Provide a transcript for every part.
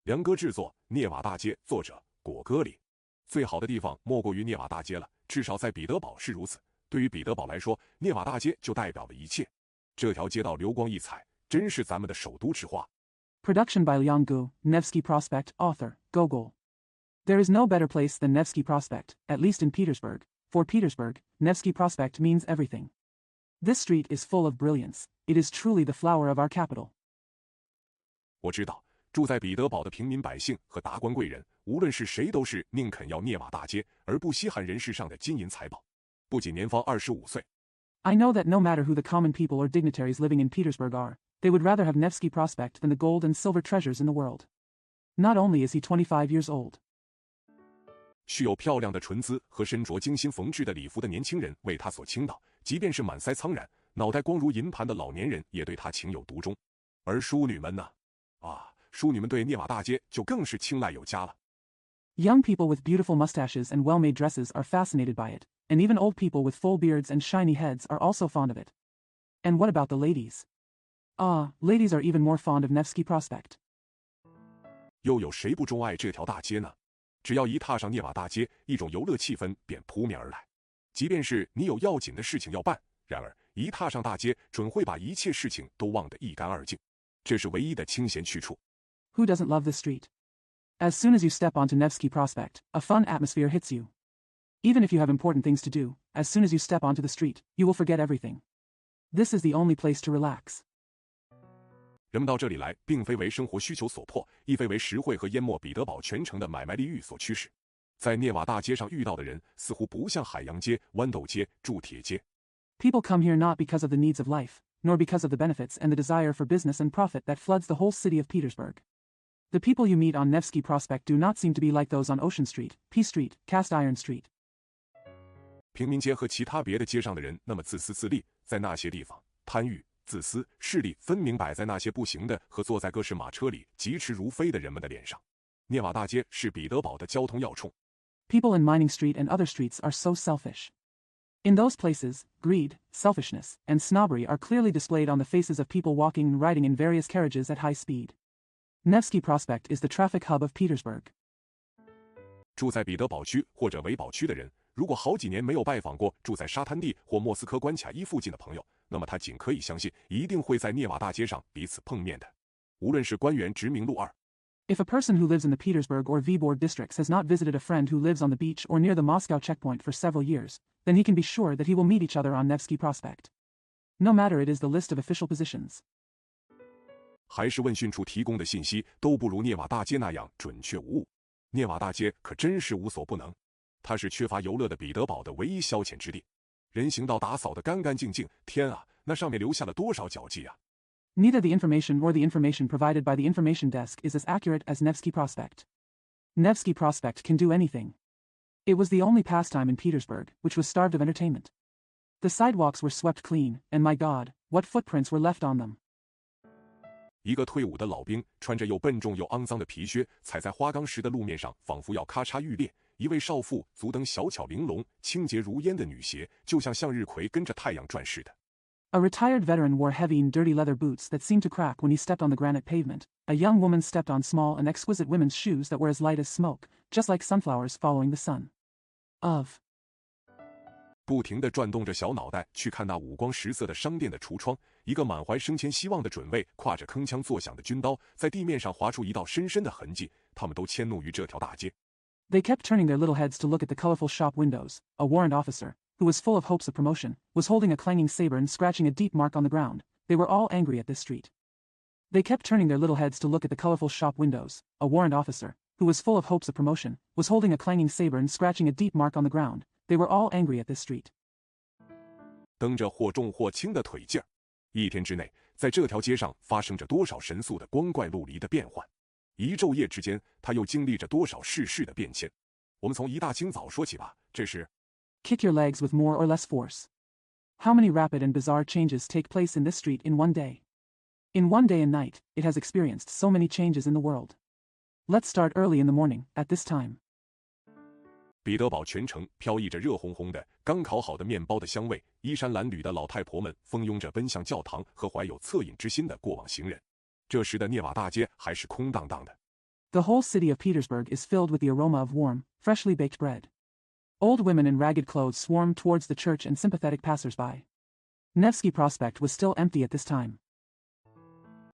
梁歌制作，涅瓦大街，作者果戈里。最好的地方莫过于涅瓦大街了，至少在彼得堡是如此。对于彼得堡来说，涅瓦大街就代表了一切。这条街道流光溢彩，真是咱们的首都之花。Production by Bilingual, Nevsky Prospekt, author, Gogol. There is no better place than Nevsky Prospekt, at least in Petersburg. For Petersburg, Nevsky Prospekt means everything. This street is full of brilliance. It is truly the flower of our capital. 我知道，住在彼得堡的平民百姓和达官贵人，无论是谁，都是宁肯要涅瓦大街，而不稀罕人世上的金银财宝。不仅年方25岁。I know that no matter who the common people or dignitaries living in Petersburg are, they would rather have Nevsky Prospekt than the gold and silver treasures in the world. Not only is he 25 years old. 蓄有漂亮的唇姿和身着精心缝制的礼服的年轻人为他所倾倒，即便是满腮苍然、脑袋光如银盘的老年人也对他情有独钟。而淑女们呢？淑女们对涅瓦大街就更是青睐有加了。Young people with beautiful mustaches and well-made dresses are fascinated by it, and even old people with full beards and shiny heads are also fond of it. And what about the ladies? Ladies are even more fond of Nevsky Prospekt. 又有谁不钟爱这条大街呢？只要一踏上涅瓦大街，一种游乐气氛便扑面而来。即便是你有要紧的事情要办，然而一踏上大街，准会把一切事情都忘得一干二净。这是唯一的清闲去处。Who doesn't love this street? As soon as you step onto Nevsky Prospekt, a fun atmosphere hits you. Even if you have important things to do, as soon as you step onto the street, you will forget everything. This is the only place to relax. 人们到这里来，并非为生活需求所迫，亦非为实惠和淹没彼得堡全城的买卖利欲所驱使。在涅瓦大街上遇到的人，似乎不像海洋街、豌豆街、铸铁街。People come here not because of the needs of life, nor because of the benefits and the desire for business and profit that floods the whole city of Petersburg. The people you meet on Nevsky Prospekt do not seem to be like those on Ocean Street, P Street, Cast Iron Street. 平民街和其他别的街上的人那么自私自利，在那些地方，贪欲、自私、势力分明摆在那些步行的和坐在各式马车里疾驰如飞的人们的脸上。涅瓦大街是彼得堡的交通要冲。People in Mining Street and other streets are so selfish. In those places, greed, selfishness, and snobbery are clearly displayed on the faces of people walking and riding in various carriages at high speed. Nevsky Prospekt is the traffic hub of Petersburg. 住在彼得堡区或者维堡区的人，如果好几年没有拜访过住在沙滩地或莫斯科关卡伊附近的朋友，那么他仅可以相信，一定会在涅瓦大街上彼此碰面的。无论是官员殖民路2。If a person who lives in the Petersburg or Vyborg districts has not visited a friend who lives on the beach or near the Moscow checkpoint for several years, then he can be sure that he will meet each other on Nevsky Prospekt. No matter it is the list of official positions. 还是问讯处提供的信息都不如涅瓦大街那样准确无误。涅瓦大街可真是无所不能，它是缺乏游乐的彼得堡的唯一消遣之地。人行道打扫得干干净净，天啊，那上面留下了多少脚迹啊！ Neither the information nor the information provided by the information desk is as accurate as Nevsky Prospekt. Nevsky Prospekt can do anything. It was the only pastime in Petersburg, which was starved of entertainment. The sidewalks were swept clean, and my God, what footprints were left on them. 一个退伍的老兵穿着又笨重又肮脏的皮靴，踩在花岗石的路面上，仿佛要咔嚓欲裂。一位少妇足蹬小巧玲珑、清洁如烟的女鞋，就像向日葵跟着太阳转似的。A retired veteran wore heavy and dirty leather boots that seemed to crack when he stepped on the granite pavement. A young woman stepped on small and exquisite women's shoes that were as light as smoke, just like sunflowers following the sun. 不停地转动着小脑袋去看那五光十色的商店的橱窗，一个满怀生前希望的准尉挎着铿锵作响的军刀，在地面上划出一道深深的痕迹。他们都迁怒于这条大街。They kept turning their little heads to look at the colorful shop windows. A warrant officer, who was full of hopes of promotion, was holding a clanging saber and scratching a deep mark on the ground. They were all angry at this street. They kept turning their little heads to look at the colorful shop windows. A warrant officer, who was full of hopes of promotion, was holding a clanging saber and scratching a deep mark on the ground. They were all angry at this street. 蹬着或重或轻的腿劲儿，一天之内，在这条街上发生着多少神速的光怪陆离的变换？一昼夜之间，他又经历着多少世事的变迁？我们从一大清早说起吧。这是 Kick your legs with more or less force. How many rapid and bizarre changes take place in this street in one day? In one day and night, it has experienced so many changes in the world. Let's start early in the morning, at this time. 彼得堡全城飘溢着热烘烘的、刚烤好的面包的香味，衣衫褴褛的老太婆们蜂拥着奔向教堂和怀有恻隐之心的过往行人。这时的涅瓦大街还是空荡荡的。The whole city of Petersburg is filled with the aroma of warm, freshly baked bread. Old women in ragged clothes swarmed towards the church and sympathetic passers-by. Nevsky Prospekt was still empty at this time.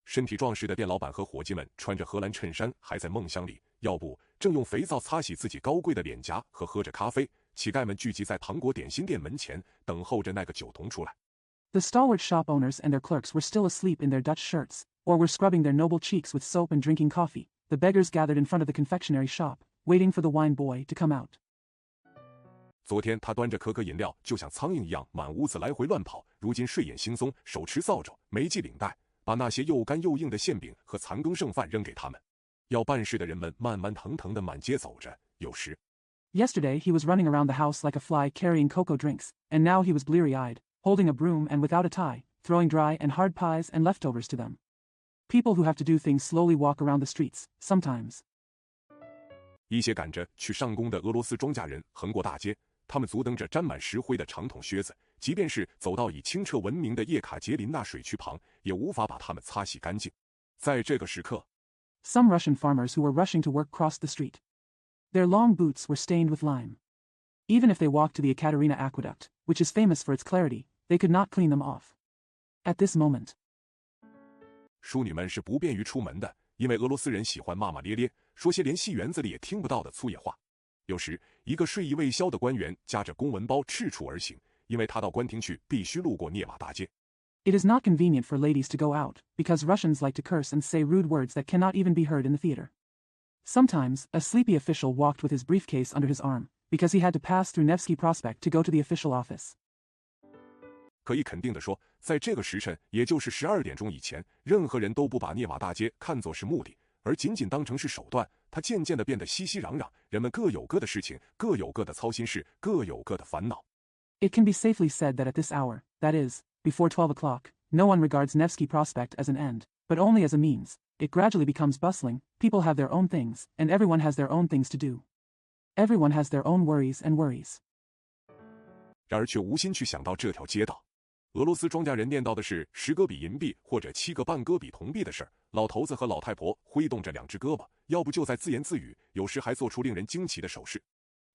身体壮实的店老板和伙计们穿着荷兰衬衫，还在梦乡里，要不正用肥皂擦洗自己高贵的脸颊和喝着咖啡。乞丐们聚集在糖果点心店门前，等候着那个酒童出来。The stalwart shop owners and their clerks were still asleep in their Dutch shirts, or were scrubbing their noble cheeks with soap and drinking coffee. The beggars gathered in front of the confectionery shop, waiting for the wine boy to come out. 昨天他端着可可饮料，就像苍蝇一样满屋子来回乱跑，如今睡眼惺忪，手持扫帚，没系领带，把那些又干又硬的馅饼和残羹剩饭扔给他们。要办事的人们慢慢腾腾地满街走着，有时 Yesterday he was running around the house like a fly carrying cocoa drinks, and now he was bleary-eyed, holding a broom and without a tie, throwing dry and hard pies and leftovers to them. People who have to do things slowly walk around the streets, sometimes. 一些赶着去上工的俄罗斯庄稼人横过大街，他们足蹬着沾满石灰的长筒靴子，即便是走到以清澈闻名的叶卡捷琳娜水渠旁，也无法把它们擦洗干净。在这个时刻 Some Russian farmers who were rushing to work crossed the street. Their long boots were stained with lime. Even if they walked to the Ekaterina aqueduct, which is famous for its clarity, they could not clean them off. At this moment, 淑女们是不便于出门的，因为俄罗斯人喜欢骂骂咧咧，说些连戏园子里也听不到的粗野话。有时，一个睡意未消的官员夹着公文包赤处而行，因为他到官厅去必须路过涅瓦大街。It is not convenient for ladies to go out, because Russians like to curse and say rude words that cannot even be heard in the theater. Sometimes, a sleepy official walked with his briefcase under his arm, because he had to pass through Nevsky Prospekt to go to the official office. 可以肯定地说，在这个时辰，也就是12点钟以前，任何人都不把涅瓦大街看作是目的，而仅仅当成是手段。它渐渐地变得熙熙攘攘，人们各有各的事情，各有各的操心事，各有各的烦恼。It can be safely said that at this hour, that is, before 12 o'clock, no one regards Nevsky Prospekt as an end, but only as a means. It gradually becomes bustling, people have their own things, and everyone has their own things to do. Everyone has their own worries and worries. 然而却无心去想到这条街道。俄罗斯庄稼人念叨的是10戈比银币或者7个半戈比铜币的事儿，老头子和老太婆挥动着2只胳膊，要不就在自言自语，有时还做出令人惊奇的手势。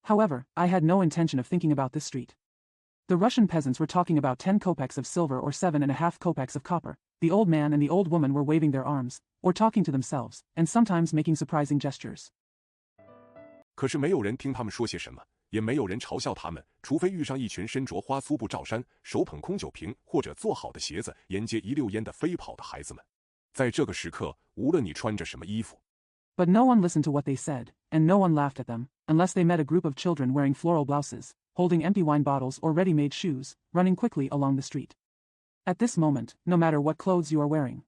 However, I had no intention of thinking about this street. The Russian peasants were talking about 10 kopecks of silver or 7.5 kopecks of copper. The old man and the old woman were waving their arms, or talking to themselves, and sometimes making surprising gestures. 可是没有人听他们说些什么，也没有人嘲笑他们，除非遇上一群身着花粗布罩衫、手捧空酒瓶或者做好的鞋子沿街一溜烟地飞跑的孩子们。在这个时刻，无论你穿着什么衣服， But no one listened to what they said, and no one laughed at them, unless they met a group of children wearing floral blouses, holding empty wine bottles or ready-made shoes, running quickly along the street. At this moment, no matter what clothes you are wearing,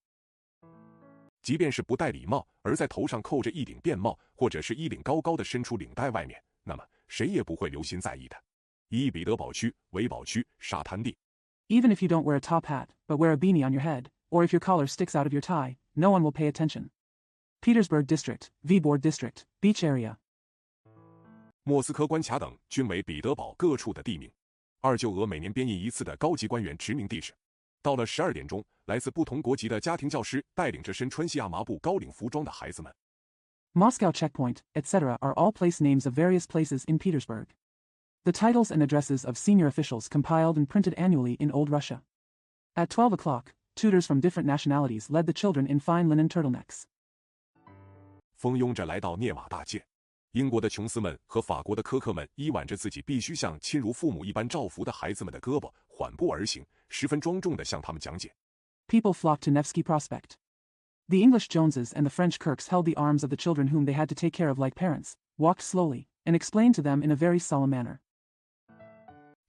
即便是不戴礼帽，而在头上扣着一顶便帽，或者是衣领高高的伸出领带外面，那么谁也不会留心在意的。以彼得堡区、维堡区、沙滩地， even if you don't wear a top hat, but wear a beanie on your head, or if your collar sticks out of your tie, no one will pay attention. Petersburg District, Vybor District, Beach Area. 莫斯科关卡等均为彼得堡各处的地名。二舅俄每年编印一次的高级官员殖民地址。到了12点钟，来自不同国籍的家庭教师带领着身穿西亚麻布高领服装的孩子们。Moscow Checkpoint, etc. are all place names of various places in Petersburg. The titles and addresses of senior officials compiled and printed annually in Old Russia. At 12 o'clock, tutors from different nationalities led the children in fine linen turtlenecks. 蜂拥着来到涅瓦大街。英国的琼斯们和法国的苛刻们依挽着自己必须像亲如父母一般照拂的孩子们的胳膊，缓步而行，十分庄重地向他们讲解。People flocked to Nevsky Prospekt. The English Joneses and the French Kirks held the arms of the children whom they had to take care of like parents, walked slowly, and explained to them in a very solemn manner.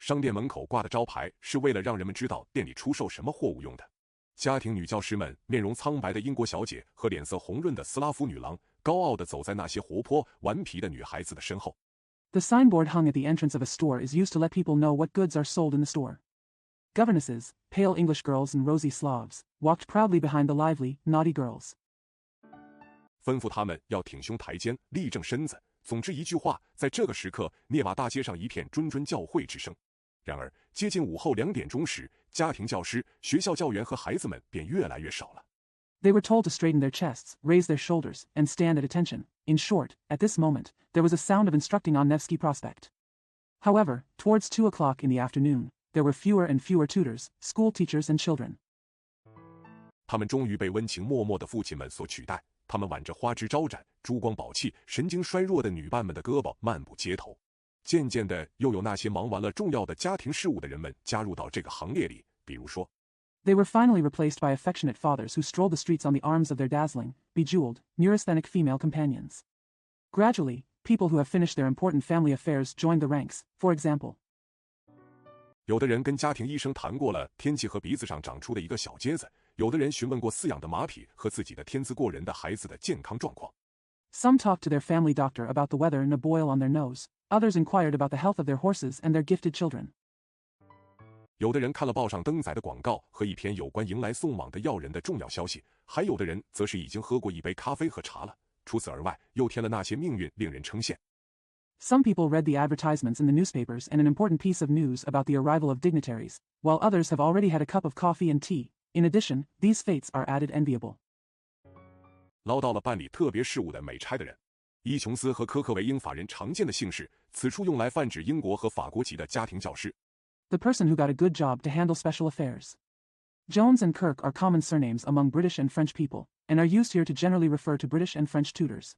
商店门口挂的招牌是为了让人们知道店里出售什么货物用的。家庭女教师们、面容苍白的英国小姐和脸色红润的斯拉夫女郎，高傲地走在那些活泼顽皮的女孩子的身后。The signboard hung at the entrance of a store is used to let people know what goods are sold in the store. Governesses, pale English girls and rosy Slavs, walked proudly behind the lively, naughty girls. 吩咐他们要挺胸抬肩，立正身子。总之一句话，在这个时刻，涅瓦大街上一片谆谆教诲之声。然而，接近午后2点钟时，家庭教师、学校教员和孩子们便越来越少了。They were told to straighten their chests, raise their shoulders, and stand at attention. In short, at this moment, there was a sound of instructing on Nevsky Prospekt. However, towards 2 o'clock in the afternoon, there were fewer and fewer tutors, school teachers and children. 他们终于被温情脉脉的父亲们所取代，他们挽着花枝招展、珠光宝气、神经衰弱的女伴们的胳膊漫步街头。渐渐的，又有那些忙完了重要的家庭事务的人们加入到这个行列里，比如说。They were finally replaced by affectionate fathers who strolled the streets on the arms of their dazzling, bejeweled, neurasthenic female companions. Gradually, people who have finished their important family affairs joined the ranks, for example. 有的人跟家庭医生谈过了天气和鼻子上长出的一个小疖子，有的人询问过饲养的马匹和自己的天资过人的孩子的健康状况。Some talked to their family doctor about the weather and a boil on their nose, others inquired about the health of their horses and their gifted children. 有的人看了报上登载的广告和一篇有关迎来送往的要人的重要消息，还有的人则是已经喝过一杯咖啡和茶了。除此而外，又添了那些命运令人称羡。Some people read the advertisements in the newspapers and an important piece of news about the arrival of dignitaries, while others have already had a cup of coffee and tea. In addition, these fates are added enviable. 捞到了办理特别事务的美差的人。伊琼斯和科克为英法人常见的姓氏，此处用来泛指英国和法国籍的家庭教师。The person who got a good job to handle special affairs. Jones and Kirk are common surnames among British and French people, and are used here to generally refer to British and French tutors.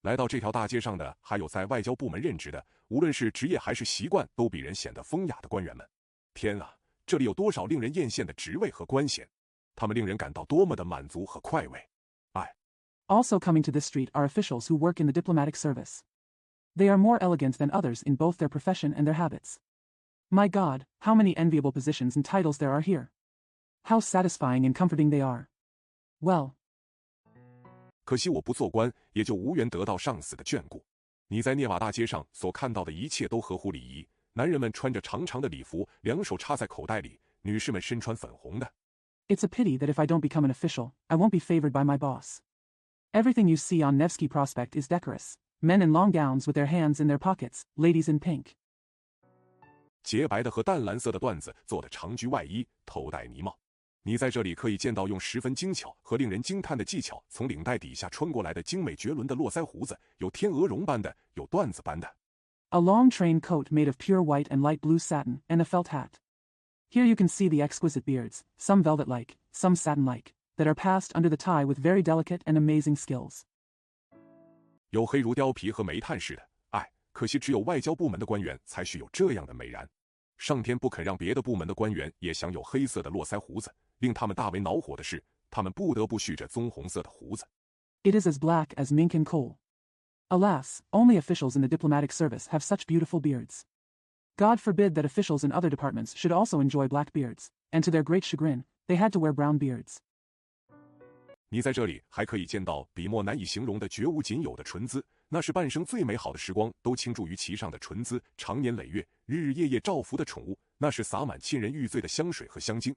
来到这条大街上的还有在外交部门任职的，无论是职业还是习惯都比人显得风雅的官员们。天啊，这里有多少令人艳羡的职位和官衔，他们令人感到多么的满足和快慰。Also coming to this street are officials who work in the diplomatic service. They are more elegant than others in both their profession and their habits. My God, how many enviable positions and titles there are here. How satisfying and comforting they are. Well. 可惜我不做官，也就无缘得到上司的眷顾。你在涅瓦大街上所看到的一切都合乎礼仪，男人们穿着长长的礼服，两手插在口袋里，女士们身穿粉红的。It's a pity that if I don't become an official, I won't be favored by my boss. Everything you see on Nevsky Prospekt is decorous. Men in long gowns with their hands in their pockets, ladies in pink. 洁白的和淡蓝色的缎子做的长居外衣，头戴呢帽。你在这里可以见到用十分精巧和令人惊叹的技巧从领带底下穿过来的精美绝伦的络腮胡子，有天鹅绒般的，有缎子般的。A long train coat made of pure white and light blue satin, and a felt hat. Here you can see the exquisite beards, some velvet-like, some satin-like, that are passed under the tie with very delicate and amazing skills. 有黑如貂皮和煤炭似的，可惜只有外交部门的官员才具有这样的美髯。上天不肯让别的部门的官员也享有黑色的络腮胡子，令他们大为恼火的是，他们不得不蓄着棕红色的胡子。It is as black as mink and coal. Alas, only officials in the diplomatic service have such beautiful beards. God forbid that officials in other departments should also enjoy black beards, and to their great chagrin, they had to wear brown beards. 你在这里还可以见到笔墨难以形容的绝无仅有的纯姿，那是半生最美好的时光都倾注于其上的纯姿，长年累月、日日夜夜照拂的宠物，那是洒满沁人欲醉的香水和香精。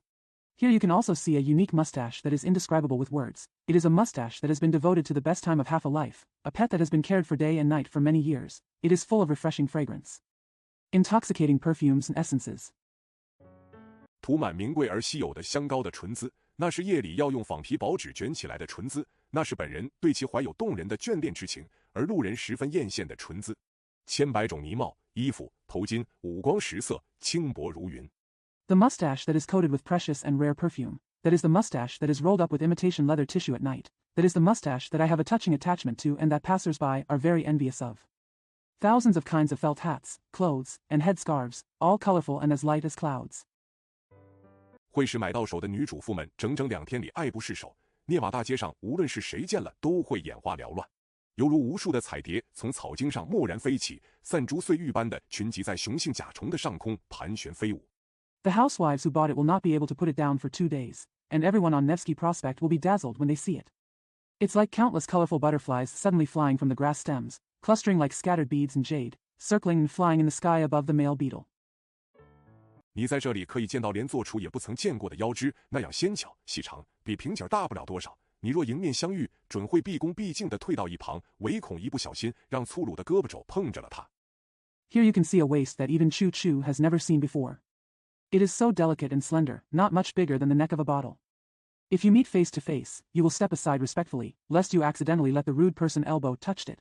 Here you can also see a unique mustache that is indescribable with words. It is a mustache that has been devoted to the best time of half a life, a pet that has been cared for day and night for many years. It is full of refreshing fragrance. Intoxicating perfumes and essences. 涂满名贵而稀有的香膏的纯姿，那是夜里要用仿皮薄纸卷起来的纯姿，那是本人对其怀有动人的眷恋之情，而路人十分艳羡的纯姿。千百种呢帽、衣服、头巾，五光十色，轻薄如云。The mustache that is coated with precious and rare perfume. That is the mustache that is rolled up with imitation leather tissue at night. That is the mustache that I have a touching attachment to and that passers-by are very envious of. Thousands of kinds of felt hats, clothes, and headscarves, all colorful and as light as clouds. 会是买到手的女主妇们整整2天里爱不释手，涅瓦大街上无论是谁见了都会眼花缭乱，犹如无数的彩蝶从草茎上蓦然飞起，散珠碎玉般的群集在雄性甲虫的上空盘旋飞舞。The housewives who bought it will not be able to put it down for 2 days, and everyone on Nevsky Prospekt will be dazzled when they see it. It's like countless colorful butterflies suddenly flying from the grass stems, clustering like scattered beads in jade, circling and flying in the sky above the male beetle. 你在这里可以见到连做出也不曾见过的腰肢，那样纤巧细长，比瓶颈大不了多少。你若迎面相遇，准会毕恭毕敬地退到一旁，唯恐一不小心让粗鲁的胳膊肘碰着了它。Here you can see a waist that even Choo Choo has never seen before. It is so delicate and slender, not much bigger than the neck of a bottle. If you meet face to face, you will step aside respectfully, lest you accidentally let the rude person elbow touched it.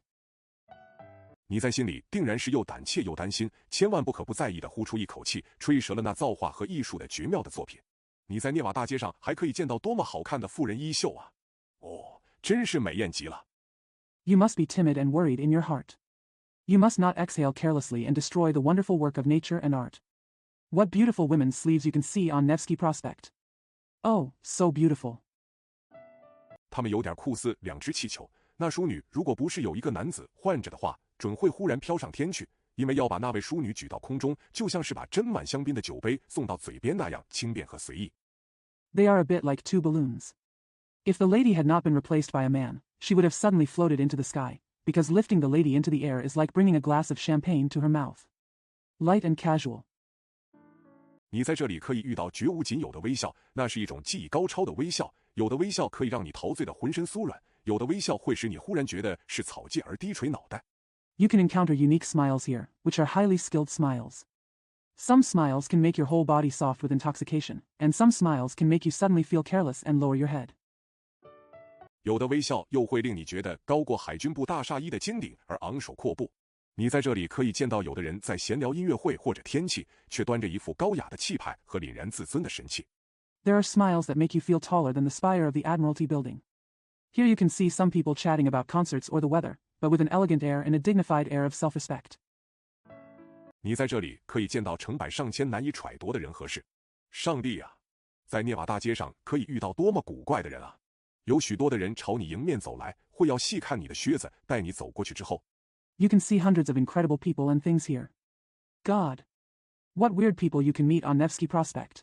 你在心里定然是又胆怯又担心，千万不可不在意地呼出一口气，吹折了那造化和艺术的绝妙的作品。你在涅瓦大街上还可以见到多么好看的妇人衣袖啊！哦，真是美艳极了。You must be timid and worried in your heart. You must not exhale carelessly and destroy the wonderful work of nature and art. What beautiful women's sleeves you can see on Nevsky Prospekt. Oh, so beautiful. 他们有点酷似两只气球，那淑女如果不是有一个男子唤着的话，准会忽然飘上天去，因为要把那位淑女举到空中，就像是把斟满香槟的酒杯送到嘴边那样轻便和随意。They are a bit like two balloons. If the lady had not been replaced by a man, she would have suddenly floated into the sky, because lifting the lady into the air is like bringing a glass of champagne to her mouth. Light and casual. 你在这里可以遇到绝无仅有的微笑，那是一种技艺高超的微笑，有的微笑可以让你陶醉的浑身酥软，有的微笑会使你忽然觉得是草芥而低垂脑袋。You can encounter unique smiles here, which are highly skilled smiles. Some smiles can make your whole body soft with intoxication, and some smiles can make you suddenly feel careless and lower your head. 有的微笑又会令你觉得高过海军部大厦一的尖顶而昂首阔步。你在这里可以见到有的人在闲聊音乐会或者天气，却端着一副高雅的气派和凛然自尊的神气。There are smiles that make you feel taller than the spire of the Admiralty building. Here you can see some people chatting about concerts or the weather, but with an elegant air and a dignified air of self-respect. 你在这里可以见到成百上千难以揣度的人和事。上帝啊，在涅瓦大街上可以遇到多么古怪的人啊！有许多的人朝你迎面走来，会要细看你的靴子，待你走过去之后。You can see hundreds of incredible people and things here. God! What weird people you can meet on Nevsky Prospekt.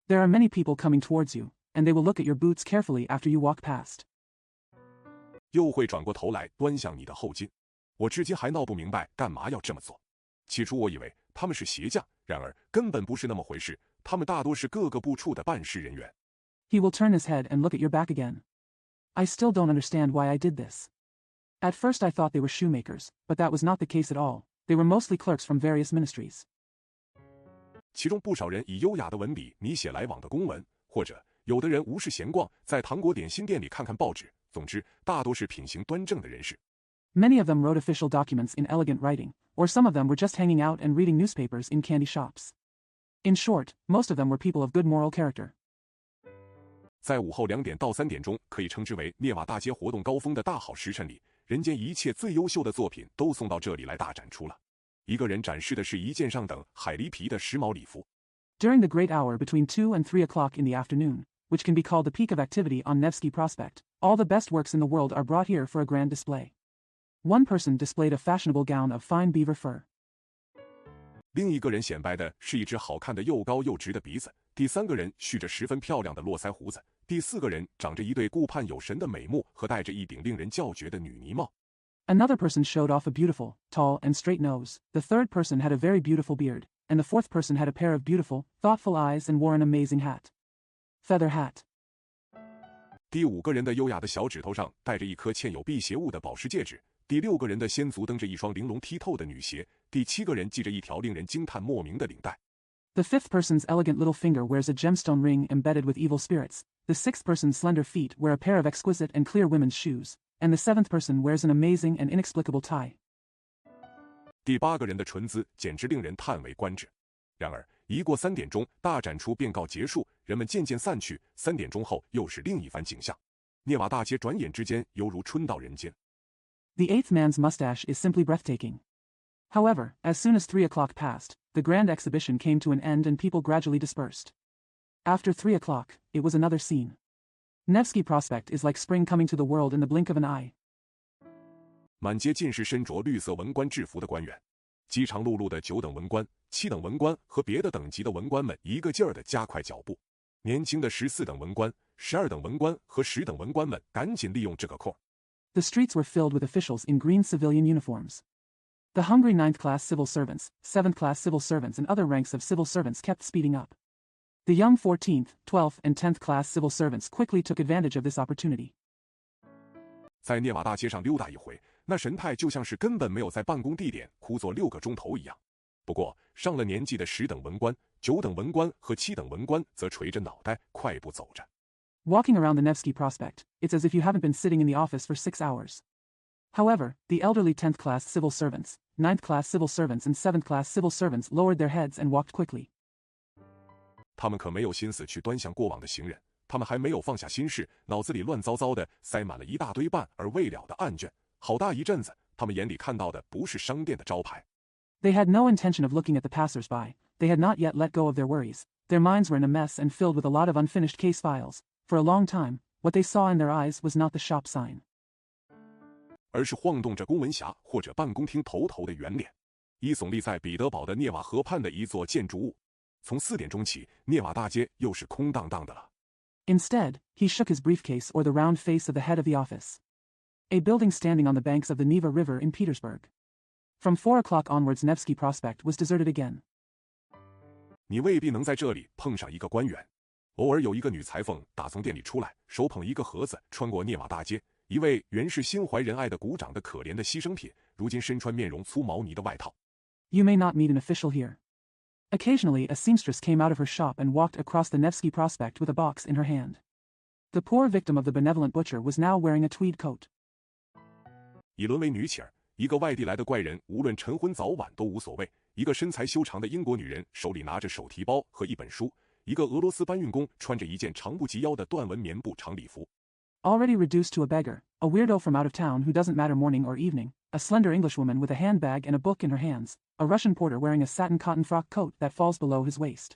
There are many people coming towards you, and they will look at your boots carefully after you walk past. 又会转过头来端详你的后襟。我至今还闹不明白干嘛要这么做。起初我以为他们是鞋匠，然而根本不是那么回事，他们大多是各个部处的办事人员。He will turn his head and look at your back again. I still don't understand why I did this. At first I thought they were shoemakers, but that was not the case at all. They were mostly clerks from various ministries. 其中不少人以优雅的文笔拟写来往的公文，或者有的人无事闲逛，在糖果点心店里看看报纸。总之，大多是品行端正的人士。Many of them wrote official documents in elegant writing, or some of them were just hanging out and reading newspapers in candy shops. In short, most of them were people of good moral character. 在午后2点到3点钟，可以称之为涅瓦大街活动高峰的大好时辰里，人间一切最优秀的作品都送到这里来大展出了。一个人展示的是一件上等海狸皮的时髦礼服。During the great hour between 2 and 3 o'clock in the afternoon, which can be called the peak of activity on Nevsky Prospekt, all the best works in the world are brought here for a grand display. One person displayed a fashionable gown of fine beaver fur. 另一个人显摆的是一只好看的又高又直的鼻子，第三个人蓄着十分漂亮的络腮胡子，第四个人长着一对顾盼有神的美目和戴着一顶令人叫绝的女呢帽。Another person showed off a beautiful, tall, and straight nose, the third person had a very beautiful beard, and the fourth person had a pair of beautiful, thoughtful eyes and wore an amazing hat. Feather hat. 第5个人的优雅的小指头上戴着一颗嵌有辟邪物的宝石戒指，第6个人的先足蹬着一双玲珑剔透的女鞋，第7个人系着一条令人惊叹莫名的领带。The fifth person's elegant little finger wears a gemstone ring embedded with evil spirits, the sixth person's slender feet wear a pair of exquisite and clear women's shoes, and the seventh person wears an amazing and inexplicable tie. 第8个人的唇姿简直令人叹为观止。然而，一过3点钟，大展出便告结束，人们渐渐散去。3点钟后，又是另一番景象。涅瓦大街转眼之间犹如春到人间。The eighth man's mustache is simply breathtaking. However, as soon as 3 o'clock passed, the grand exhibition came to an end and people gradually dispersed. After 3 o'clock, it was another scene. Nevsky Prospekt is like spring coming to the world in the blink of an eye. 满街尽是身着绿色文官制服的官员，饥肠辘辘的9等文官、7等文官和别的等级的文官们一个劲儿地加快脚步。年轻的14等文官、12等文官和10等文官们赶紧利用这个空。The streets were filled with officials in green civilian uniforms. The hungry 9th-class civil servants, 7th-class civil servants and other ranks of civil servants kept speeding up. The young 14th, 12th, and 10th-class civil servants quickly took advantage of this opportunity. 在涅瓦大街上溜达一回，那神态就像是根本没有在办公地点枯坐6个钟头一样。不过，上了年纪的10等文官、9等文官和7等文官则垂着脑袋快步走着。Walking around the Nevsky Prospekt, it's as if you haven't been sitting in the office for 6 hours. However, the elderly 10th class civil servants, 9th class civil servants and 7th class civil servants lowered their heads and walked quickly. 他们可没有心思去端详过往的行人，他们还没有放下心事，脑子里乱糟糟的塞满了一大堆办而未了的案卷。好大一阵子，他们眼里看到的不是商店的招牌。They had no intention of looking at the passers-by. They had not yet let go of their worries. Their minds were in a mess and filled with a lot of unfinished case files. For a long time, what they saw in their eyes was not the shop sign, 而是晃动着公文匣或者办公厅头的圆脸，一耸立在彼得堡的涅瓦河畔的一座建筑物。从4点钟起，涅瓦大街又是空荡荡的了。Instead, he shook his briefcase or the round face of the head of the office. A building standing on the banks of the Neva River in Petersburg. From 4 o'clock onwards, Nevsky Prospekt was deserted again. 你未必能在这里碰上一个官员。偶尔有一个女裁缝打从店里出来，手捧一个盒子，穿过涅瓦大街。一位原是心怀仁爱的鼓掌的可怜的牺牲品，如今身穿面容粗毛呢的外套。You may not meet an official here. Occasionally, a seamstress came out of her shop and walked across the Nevsky Prospekt with a box in her hand. The poor victim of the benevolent butcher was now wearing a tweed coat. 已沦为女乞儿，一个外地来的怪人，无论晨昏早晚都无所谓。一个身材修长的英国女人手里拿着手提包和一本书，一个俄罗斯搬运工穿着一件长不及腰的缎纹棉布长礼服。Already reduced to a beggar, a weirdo from out of town who doesn't matter morning or evening, a slender Englishwoman with a handbag and a book in her hands, a Russian porter wearing a satin cotton frock coat that falls below his waist.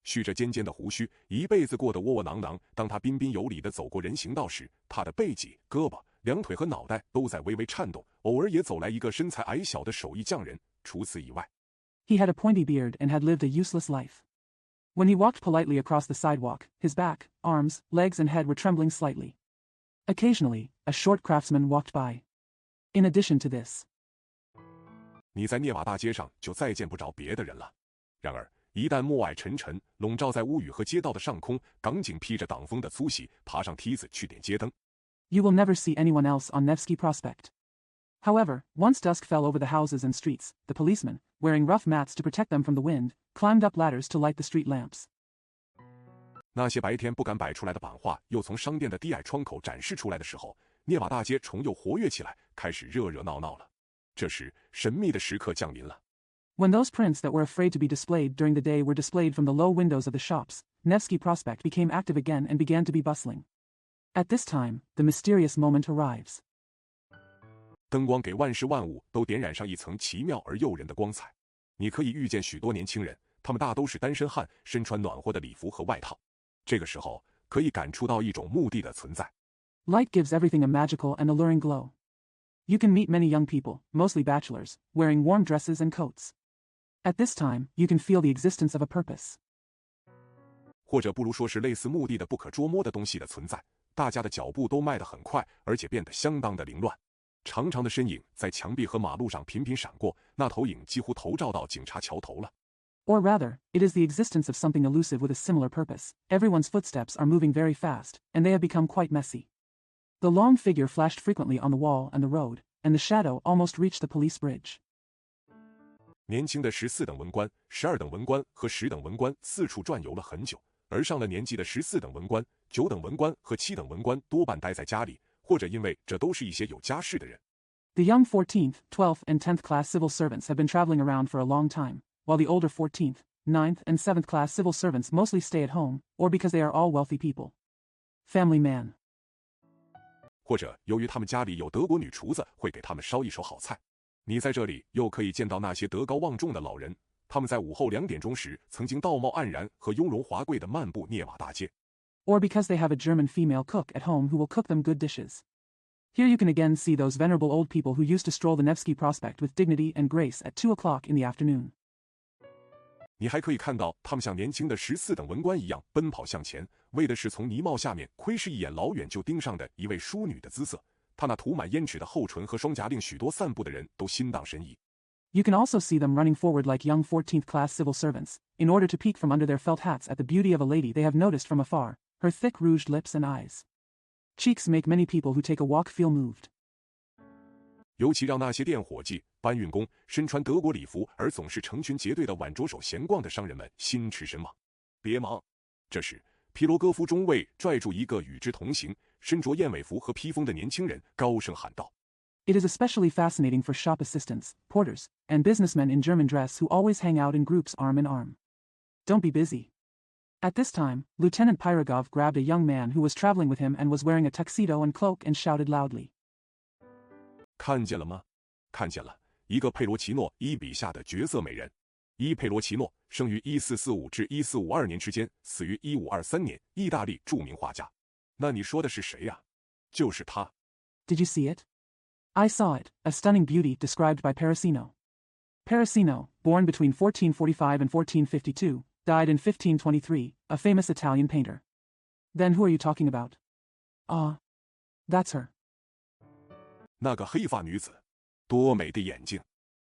蓄着尖尖的胡须，一辈子过得窝窝囊囊。当他彬彬有礼地走过人行道时，他的背脊、胳膊、两腿和脑袋都在微微颤动，偶尔也走来一个身材矮小的手艺匠人。除此以外， He had a pointy beard and had lived a useless life. When he walked politely across the sidewalk, his back, arms, legs and head were trembling slightly. Occasionally, a short craftsman walked by. In addition to this, 你在涅瓦大街上就再见不着别的人了。然而，一旦暮霭沉沉，笼罩在屋宇和街道的上空，港警披着挡风的粗袭，爬上梯子去点街灯。you will never see anyone else on Nevsky Prospekt. However, once dusk fell over the houses and streets, the policemen, wearing rough mats to protect them from the wind, climbed up ladders to light the street lamps. 那些白天不敢摆出来的版画又从商店的低矮窗口展示出来的时候，涅瓦大街重又活跃起来，开始热热闹闹了。这时，神秘的时刻降临了。When those prints that were afraid to be displayed during the day were displayed from the low windows of the shops, Nevsky Prospekt became active again and began to be bustling. At this time, the mysterious moment arrives. 灯光给万事万物都点染上一层奇妙而诱人的光彩。你可以遇见许多年轻人，他们大都是单身汉，身穿暖和的礼服和外套。这个时候，可以感触到一种目的的存在。Light gives everything a magical and alluring glow. You can meet many young people, mostly bachelors, wearing warm dresses and coats. At this time, you can feel the existence of a purpose. 或者不如说是类似目的的不可捉摸的东西的存在。大家的脚步都迈得很快，而且变得相当的凌乱。长长的身影在墙壁和马路上频频闪过，那投影几乎投照到警察桥头了。Or rather, it is the existence of something elusive with a similar purpose. Everyone's footsteps are moving very fast, and they have become quite messy. The long figure flashed frequently on the wall and the road, and the shadow almost reached the police bridge. 年轻的14等文官、12等文官和10等文官四处转悠了很久，而上了年纪的14等文官、9等文官和7等文官多半待在家里，或者因为这都是一些有家室的人。The young 14th, 12th, and 10th class civil servants have been traveling around for a long time, while the older 14th, 9th, and 7th class civil servants mostly stay at home, or because they are all wealthy people. Family man. 或者由于他们家里有德国女厨子会给他们烧一手好菜。你在这里又可以见到那些德高望重的老人，他们在午后2点钟时曾经道貌岸然和雍容华贵地漫步涅瓦大街。Or because they have a German female cook at home who will cook them good dishes. Here you can again see those venerable old people who used to stroll the Nevsky Prospekt with dignity and grace at 2 o'clock in the afternoon. 你还可以看到他们像年轻的14等文官一样奔跑向前，为的是从泥帽下面窥视一眼老远就盯上的一位淑女的姿色。她那涂满胭脂的厚唇和双颊令许多散步的人都心荡神怡。You can also see them running forward like young 14th class civil servants, in order to peek from under their felt hats at the beauty of a lady they have noticed from afar, her thick rouged lips and eyes. Cheeks make many people who take a walk feel moved. 尤其让那些店伙计、搬运工、身穿德国礼服而总是成群结队的挽着手闲逛的商人们心驰神往。别忙，这时皮罗戈夫中尉拽住一个与之同行、身着燕尾服和披风的年轻人，高声喊道 It is especially fascinating for shop assistants, porters, and businessmen in German dress who always hang out in groups arm in arm. Don't be busy. At this time, Lieutenant Pyrogov grabbed a young man who was traveling with him and was wearing a tuxedo and cloak and shouted loudly. 看见了吗？看见了，一个佩罗奇诺伊笔下的绝色美人。伊佩罗奇诺生于1445至1452年之间，死于1523年，意大利著名画家。那你说的是谁呀？就是他。Did you see it? I saw it, a stunning beauty described by Parasino. Parasino, born between 1445 and 1452, died in 1523, a famous Italian painter. Then who are you talking about? Ah, that's her. 那个黑发女子，多美的眼睛！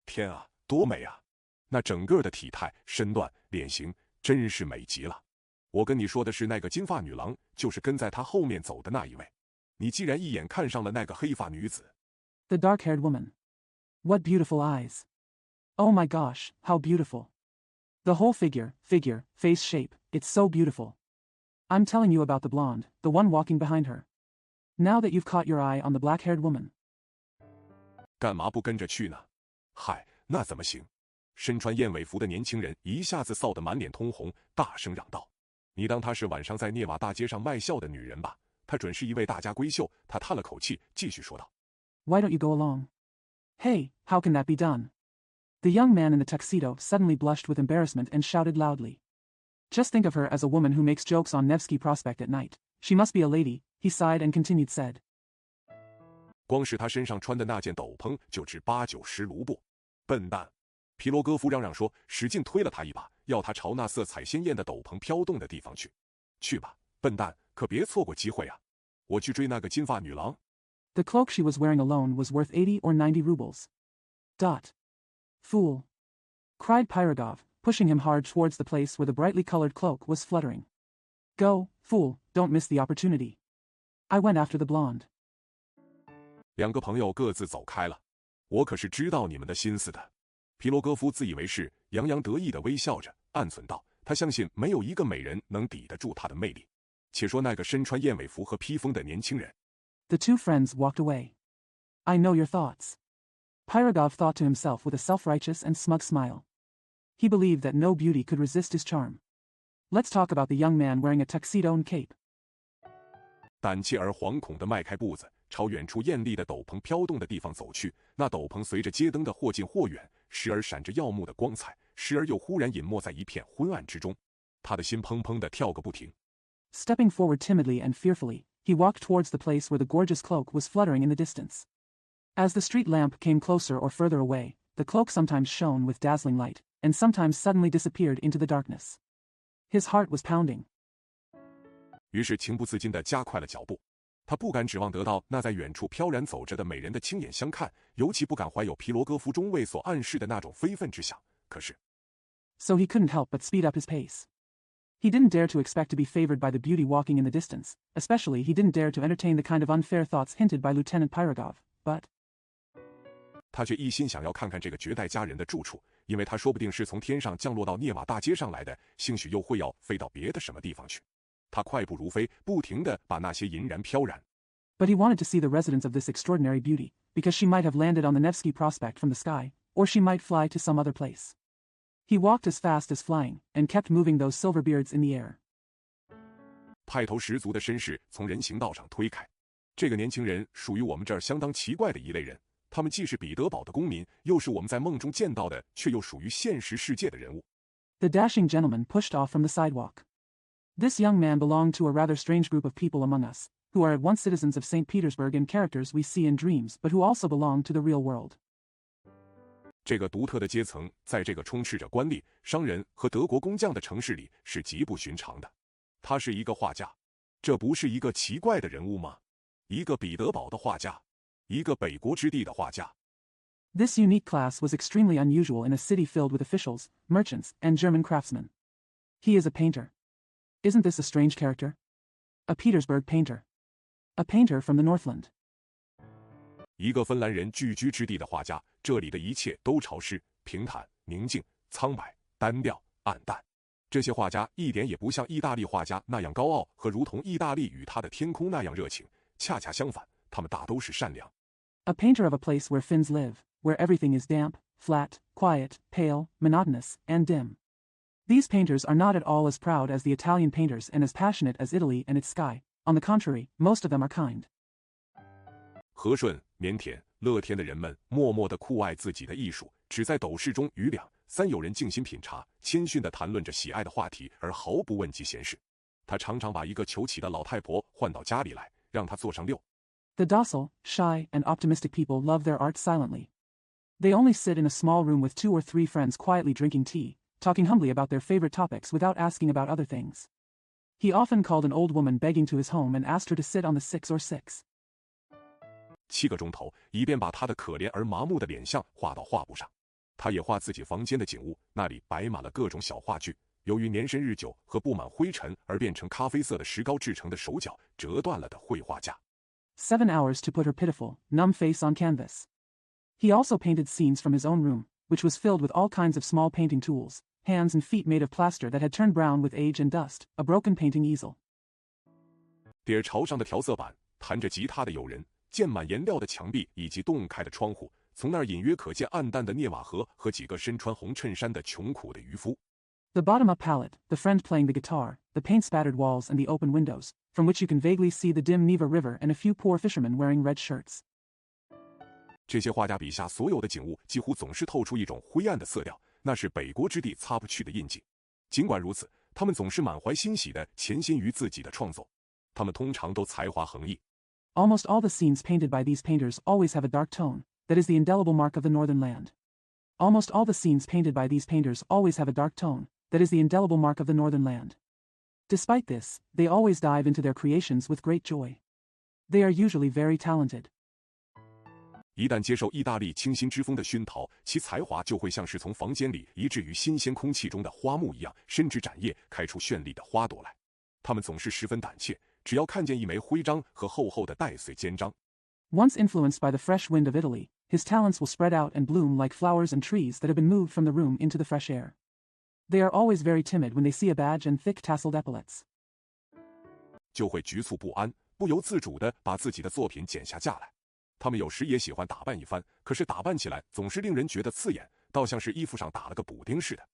天啊，多美啊！那整个的体态、身段、脸型，真是美极了。我跟你说的是那个金发女郎，就是跟在她后面走的那一位。你既然一眼看上了那个黑发女子， The dark-haired woman. What beautiful eyes. Oh my gosh, how beautiful. The whole figure, face shape, it's so beautiful. I'm telling you about the blonde, the one walking behind her. Now that you've caught your eye on the black-haired woman. 干嘛不跟着去呢？嗨，那怎么行？身穿燕尾服的年轻人一下子臊得满脸通红，大声嚷道：“你当她是晚上在涅瓦大街上卖笑的女人吧？她准是一位大家闺秀。”他叹了口气，继续说道 Why don't you go along? Hey, how can that be done? The young man in the tuxedo suddenly blushed with embarrassment and shouted loudly. Just think of her as a woman who makes jokes on Nevsky Prospekt at night. She must be a lady, he sighed and continued said. 光是他身上穿的那件斗篷就值80-90卢布。笨蛋！皮罗戈夫嚷嚷说，使劲推了他一把，要他朝那色彩鲜艳的斗篷飘动的地方去。去吧，笨蛋，可别错过机会啊！我去追那个金发女郎。The cloak she was wearing alone was worth 80 or 90 rubles. Fool! Cried Pyrogov, pushing him hard towards the place where the brightly colored cloak was fluttering. Go, fool, don't miss the opportunity. I went after the blonde. 两个朋友各自走开了。我可是知道你们的心思的。皮罗戈夫自以为是，洋洋得意地微笑着，暗忖道：他相信没有一个美人能抵得住他的魅力。且说那个身穿燕尾服和披风的年轻人。The two friends walked away. I know your thoughts. Pyrogov thought to himself with a self-righteous and smug smile. He believed that no beauty could resist his charm. Let's talk about the young man wearing a tuxedo and cape. 胆怯而惶恐地迈开步子，朝远处艳丽的斗篷飘动的地方走去。那斗篷随着街灯的或近或远，时而闪着耀目的光彩，时而又忽然隐没在一片昏暗之中。他的心砰砰地跳个不停。Stepping forward timidly and fearfully, he walked towards the place where the gorgeous cloak was fluttering in the distance. As the street lamp came closer or further away, the cloak sometimes shone with dazzling light, and sometimes suddenly disappeared into the darkness. His heart was pounding. 于是情不自禁地加快了脚步。他不敢指望得到那在远处飘然走着的美人的亲眼相看，尤其不敢怀有皮罗戈夫中尉所暗示的那种非分之想。可是 So he couldn't help but speed up his pace. He didn't dare to expect to be favored by the beauty walking in the distance, especially he didn't dare to entertain the kind of unfair thoughts hinted by Lieutenant Pyrogov, but 他却一心想要看看这个绝代佳人的住处，因为他说不定是从天上降落到涅瓦大街上来的，兴许又会要飞到别的什么地方去。他快步如飞，不停地把那些银然飘然。But he wanted to see the residence of this extraordinary beauty, because she might have landed on the Nevsky Prospekt from the sky, or she might fly to some other place. He walked as fast as flying, and kept moving those silver beards in the air. 派头十足的绅士从人行道上推开。这个年轻人属于我们这儿相当奇怪的一类人，他们既是彼得堡的公民，又是我们在梦中见到的却又属于现实世界的人物。The dashing gentleman pushed off from the sidewalk. This young man belonged to a rather strange group of people among us, who are at once citizens of St. Petersburg and characters we see in dreams, but who also belong to the real world. 这个独特的阶层，在这个充斥着官吏、商人和德国工匠的城市里是极不寻常的。他是一个画家，这不是一个奇怪的人物吗？一个彼得堡的画家，一个北国之地的画家。This unique class was extremely unusual in a city filled with officials, merchants, and German craftsmen. He is a painter. Isn't this a strange character? A Petersburg painter. A painter from the Northland. 一个芬兰人聚居之地的画家，这里的一切都潮湿、平坦、宁静、苍白、单调、暗淡。这些画家一点也不像意大利画家那样高傲和如同意大利与他的天空那样热情，恰恰相反，他们大都是善良。A painter of a place where Finns live, where everything is damp, flat, quiet, pale, monotonous, and dim. These painters are not at all as proud as the Italian painters and as passionate as Italy and its sky. On the contrary, most of them are kind. 和顺、腼腆、乐天的人们默默地酷爱自己的艺术，只在斗室中与两三有人静心品茶，谦逊地谈论着喜爱的话题，而毫不问及闲事。他常常把一个求乞的老太婆唤到家里来，让她坐上六。The docile, shy, and optimistic people love their art silently. They only sit in a small room with 2 or 3 friends quietly drinking tea, talking humbly about their favorite topics without asking about other things. He often called an old woman begging to his home and asked her to sit on the 6 or 6. 7个钟头，以便把他的可怜而麻木的脸相画到画布上。他也画自己房间的景物，那里摆满了各种小话剧。由于年深日久和布满灰尘而变成咖啡色的石膏制成的手脚折断了的绘画架。7 hours to put her pitiful, numb face on canvas. He also painted scenes from his own room, which was filled with all kinds of small painting tools, hands and feet made of plaster that had turned brown with age and dust, a broken painting easel. 叠朝上的调色板，弹着吉他的友人，溅满颜料的墙壁以及洞开的窗户，从那儿隐约可见暗淡的涅瓦河和几个身穿红衬衫的穷苦的渔夫。The bottom-up palette, the friend playing the guitar, the paint-spattered walls and the open windows, from which you can vaguely see the dim Neva River and a few poor fishermen wearing red shirts. 这些画家笔下所有的景物几乎总是透出一种灰暗的色调，那是北国之地擦不去的印记。尽管如此，他们总是满怀欣喜地潜心于自己的创作。他们通常都才华横溢。Almost all the scenes painted by these painters always have a dark tone, that is the indelible mark of the northern land. Almost all the scenes painted by these painters always have a dark tone, that is the indelible mark of the northern land. Despite this, they always dive into their creations with great joy. They are usually very talented. 一旦接受意大利清新之风的熏陶，其才华就会像是从房间里移至于新鲜空气中的花木一样，伸枝展叶，开出绚丽的花朵来。他们总是十分胆怯，只要看见一枚徽章和厚厚的带穗肩章。Once influenced by the fresh wind of Italy, his talents will spread out and bloom like flowers and trees that have been moved from the room into the fresh air. They are always very timid when they see a badge and thick tasseled epaulets. 就会局促不安，不由自主地把自己的作品剪下架来。他们有时也喜欢打扮一番，可是打扮起来总是令人觉得刺眼，倒像是衣服上打了个补丁似的。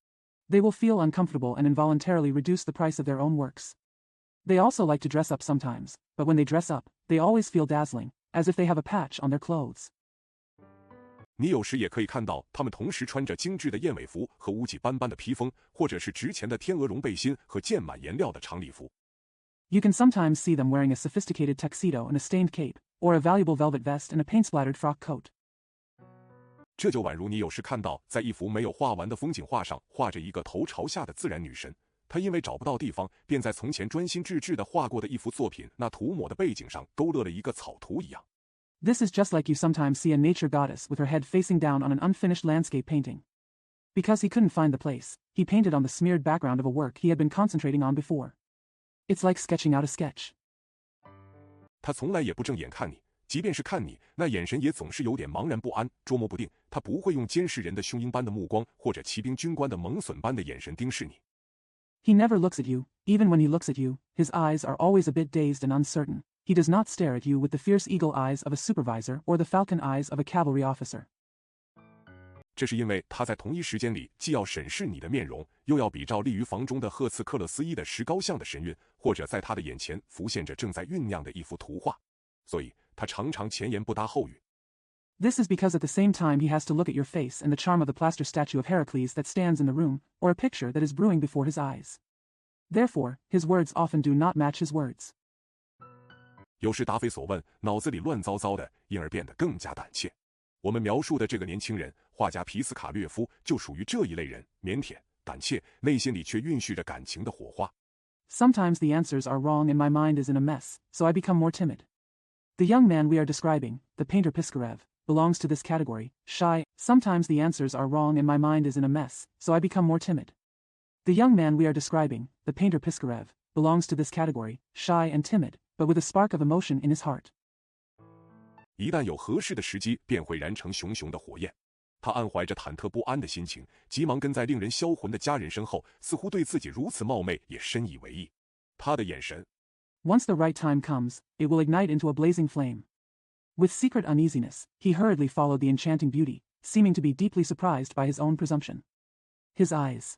They will feel uncomfortable and involuntarily reduce the price of their own works. They also like to dress up sometimes, but when they dress up, they always feel dazzling, as if they have a patch on their clothes. 你有时也可以看到他们同时穿着精致的燕尾服和污迹斑斑的披风，或者是值钱的天鹅绒背心和溅满颜料的长礼服。You can sometimes see them wearing a sophisticated tuxedo and a stained cape, or a valuable velvet vest and a paint-splattered frock coat. 这就宛如你有时看到在一幅没有画完的风景画上画着一个头朝下的自然女神，她因为找不到地方，便在从前专心致志地画过的一幅作品那涂抹的背景上勾勒了一个草图一样。This is just like you sometimes see a nature goddess with her head facing down on an unfinished landscape painting. Because he couldn't find the place, he painted on the smeared background of a work he had been concentrating on before. It's like sketching out a sketch. 他从来也不正眼看你，即便是看你，那眼神也总是有点茫然不安，捉摸不定。他不会用监视人的凶鹰般的目光，或者骑兵军官的猛隼般的眼神盯视你。He never looks at you. Even when he looks at you, his eyes are always a bit dazed and uncertain. He does not stare at you with the fierce eagle eyes of a supervisor or the falcon eyes of a cavalry officer. 这是因为他在同一时间里既要审视你的面容，又要比照立于房中的赫茨克勒斯伊的石膏像的神韵，或者在他的眼前浮现着正在酝酿的一幅图画，所以他常常前言不搭后语。This is because at the same time he has to look at your face and the charm of the plaster statue of Heracles that stands in the room, or a picture that is brewing before his eyes. Therefore, his words often do not match his words. 有时答非所问，脑子里乱糟糟的，因而变得更加胆怯。我们描述的这个年轻人，画家皮斯卡略夫，就属于这一类人，腼腆、胆怯，内心里却蕴蓄着感情的火花。Sometimes the answers are wrong and my mind is in a mess, so I become more timid. The young man we are describing, the painter Piskarev, belongs to this category, shy. Sometimes the answers are wrong and my mind is in a mess, so I become more timid. The young man we are describing, the painter Piskarev, belongs to this category, shy and timid, but with a spark of emotion in his heart. 一旦有合适的时机，便会燃成熊熊的火焰。他暗怀着忐忑不安的心情，急忙跟在令人销魂的家人身后，似乎对自己如此冒昧也深以为意。他的眼神 Once the right time comes, it will ignite into a blazing flame. With secret uneasiness, he hurriedly followed the enchanting beauty, seeming to be deeply surprised by his own presumption. His eyes.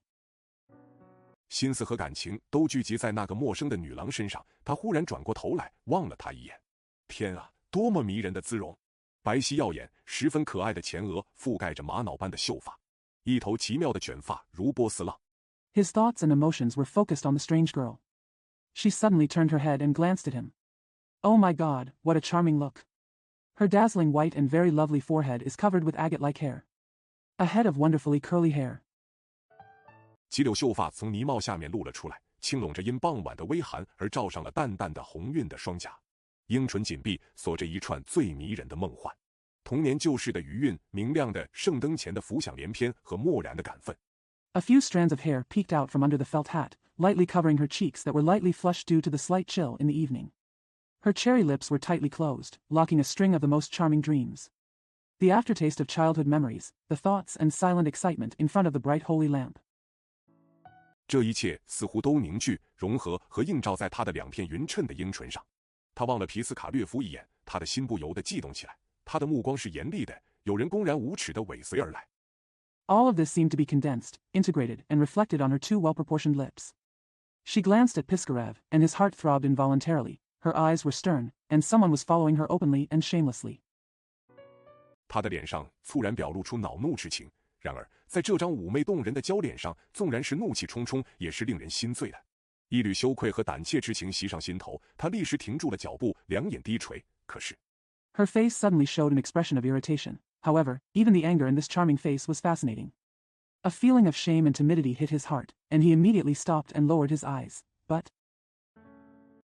心思和感情都聚集在那个陌生的女郎身上，他忽然转过头来，望了她一眼。天啊，多么迷人的姿容！白皙耀眼，十分可爱的前额覆盖着玛瑙般的秀发，一头奇妙的卷发如波斯浪。His thoughts and emotions were focused on the strange girl. She suddenly turned her head and glanced at him. Oh my God, what a charming look! Her dazzling white and very lovely forehead is covered with agate-like hair. A head of wonderfully curly hair. 几绺秀发从呢帽下面露了出来，轻拢着因傍晚的微寒而罩上了淡淡的红晕的双颊，樱唇紧闭，锁着一串最迷人的梦幻。童年旧事的余韵，明亮的圣灯前的浮想联翩和漠然的感愤。A few strands of hair peeked out from under the felt hat, lightly covering her cheeks that were lightly flushed due to the slight chill in the evening. Her cherry lips were tightly closed, locking a string of the most charming dreams. The aftertaste of childhood memories, the thoughts and silent excitement in front of the bright holy lamp. 这一切似乎都凝聚、融合和映照在他的两片匀称的樱唇上。他望了皮斯卡略夫一眼，他的心不由得悸动起来。他的目光是严厉的，有人公然无耻地尾随而来。All of this seemed to be condensed, integrated, and reflected on her two well-proportioned lips. She glanced at Piskarev, and his heart throbbed involuntarily. Her eyes were stern, and someone was following her openly and shamelessly. 他的脸上猝然表露出恼怒之情，然而在这张妩媚动人的娇脸上，纵然是怒气冲冲，也是令人心醉的。一缕羞愧和胆怯之情袭上心头，他立时停住了脚步，两眼低垂。可是 Her face suddenly showed an expression of irritation. However, even the anger in this charming face was fascinating. A feeling of shame and timidity hit his heart, and he immediately stopped and lowered his eyes. But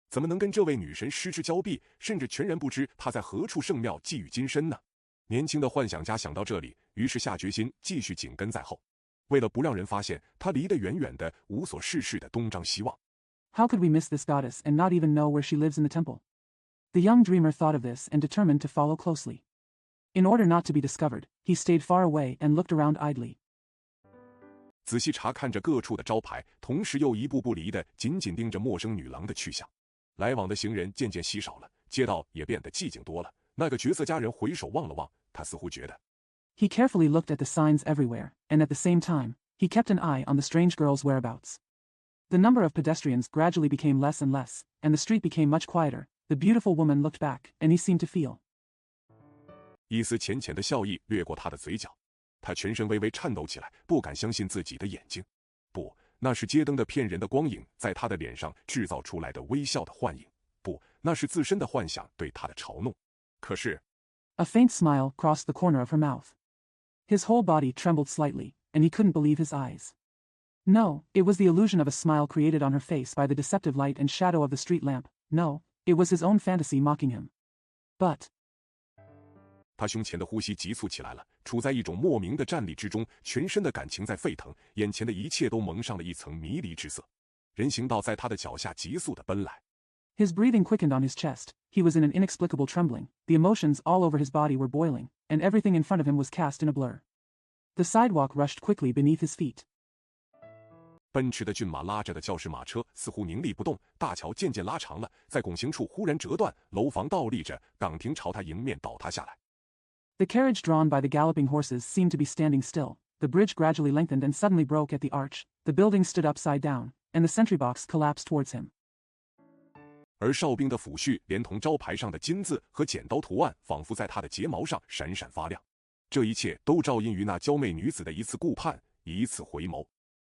怎么能跟这位女神失之交臂，甚至全然不知她在何处圣庙寄予今生呢？年轻的幻想家想到这里，于是下决心继续紧跟在后。为了不让人发现，他离得远远的，无所事事的东张西望。How could we miss this goddess and not even know where she lives in the temple? The young dreamer thought of this and determined to follow closely. In order not to be discovered, he stayed far away and looked around idly. 仔细查看着各处的招牌，同时又一步不离地紧紧盯着陌生女郎的去向。来往的行人渐渐稀少了，街道也变得寂静多了。那个绝色佳人回首望了望，他似乎觉得 He carefully looked at the signs everywhere, and at the same time, he kept an eye on the strange girl's whereabouts. The number of pedestrians gradually became less and less, and the street became much quieter. The beautiful woman looked back, and he seemed to feel 一丝浅浅的笑意掠过他的嘴角，他全身微微颤抖起来，不敢相信自己的眼睛。不，那是街灯的骗人的光影在他的脸上制造出来的微笑的幻影。不，那是自身的幻想对他的嘲弄。可是 A faint smile crossed the corner of her mouth. His whole body trembled slightly, and he couldn't believe his eyes. No, it was the illusion of a smile created on her face by the deceptive light and shadow of the street lamp. No, it was his own fantasy mocking him. But 他胸前的呼吸急促起来了，处在一种莫名的战栗之中，全身的感情在沸腾，眼前的一切都蒙上了一层迷离之色。人行道在他的脚下急速地奔来。His breathing quickened on his chest, he was in an inexplicable trembling, the emotions all over his body were boiling, and everything in front of him was cast in a blur. The sidewalk rushed quickly beneath his feet. 奔驰的骏马拉着的教室马车似乎凝立不动，大桥渐渐拉长了，在拱形处忽然折断，楼房倒立着，岗亭朝他迎面倒塌下来。The carriage drawn by the galloping horses seemed to be standing still, the bridge gradually lengthened and suddenly broke at the arch, the building stood upside down, and the sentry box collapsed towards him. 而哨兵的抚恤连同招牌上的金字和剪刀图案仿佛在他的睫毛上闪闪发亮，这一切都照应于那娇媚女子的一次顾盼，一次回眸。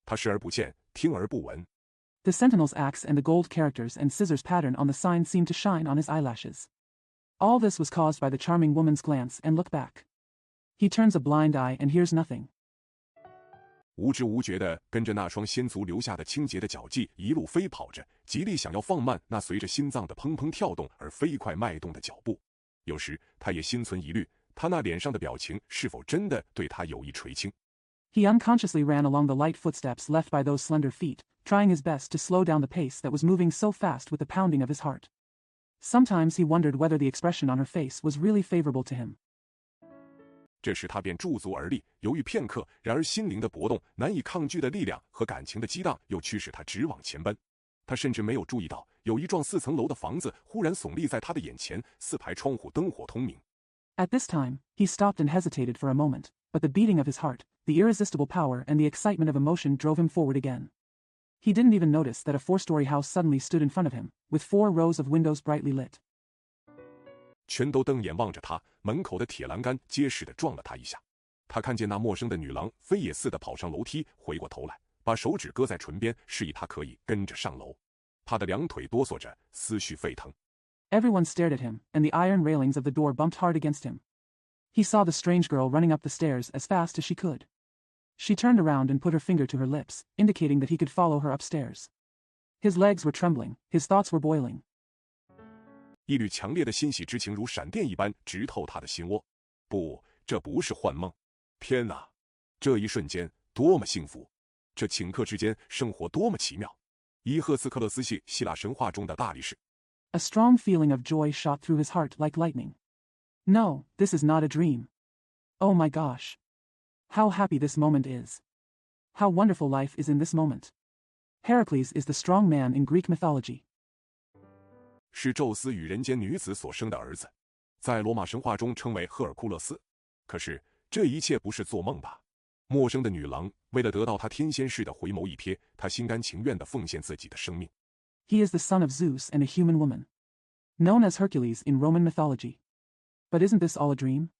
他视而不见，听而不闻。 The sentinel's axe and the gold characters and scissors pattern on the sign seemed to shine on his eyelashes. All this was caused by the charming woman's glance and look back. He turns a blind eye and hears nothing. 无知无觉地跟着那双先足留下的清洁的脚迹一路飞跑着，极力想要放慢那随着心脏的砰砰跳动而飞快脉动的脚步。有时他也心存疑虑，他那脸上的表情是否真的对他有意垂青。 He unconsciously ran along the light footsteps left by those slender feet, trying his best to slow down the pace that was moving so fast with the pounding of his heart. Sometimes he wondered whether the expression on her face was really favorable to him. 这时他便驻足而立，犹豫片刻，然而心灵的搏动、难以抗拒的力量和感情的激荡又驱使他直往前奔。他甚至没有注意到，有一幢4层楼的房子忽然耸立在他的眼前，4排窗户灯火通明。At this time, he stopped and hesitated for a moment, but the beating of his heart, the irresistible power and the excitement of emotion drove him forward again. He didn't even notice that a 4-story house suddenly stood in front of him, with 4 rows of windows brightly lit. 全都瞪眼望着他，门口的铁栏杆结实地撞了他一下。他看见那陌生的女郎飞也似的跑上楼梯，回过头来，把手指搁在唇边，示意他可以跟着上楼。他的2腿哆嗦着，思绪沸腾。Everyone stared at him, and the iron railings of the door bumped hard against him. He saw the strange girl running up the stairs as fast as she could. She turned around and put her finger to her lips, indicating that he could follow her upstairs. His legs were trembling, his thoughts were boiling. 一缕强烈的欣喜之情如闪电一般直透他的心窝。不，这不是幻梦。天哪，这一瞬间多么幸福！这顷刻之间，生活多么奇妙！伊赫斯克勒斯系希腊神话中的大力士。A strong feeling of joy shot through his heart like lightning. No, this is not a dream. Oh my gosh. How happy this moment is. How wonderful life is in this moment. Heracles is the strong man in Greek mythology. 是宙斯与人间女子所生的儿子，在罗马神话中称为赫尔库勒斯。可是这一切不是做梦吧？陌生的女郎为了得到他天仙似的回眸一瞥，他心甘情愿地奉献自己的生命。He is the son of Zeus and a human woman, known as Hercules in Roman mythology. But isn't this all a dream?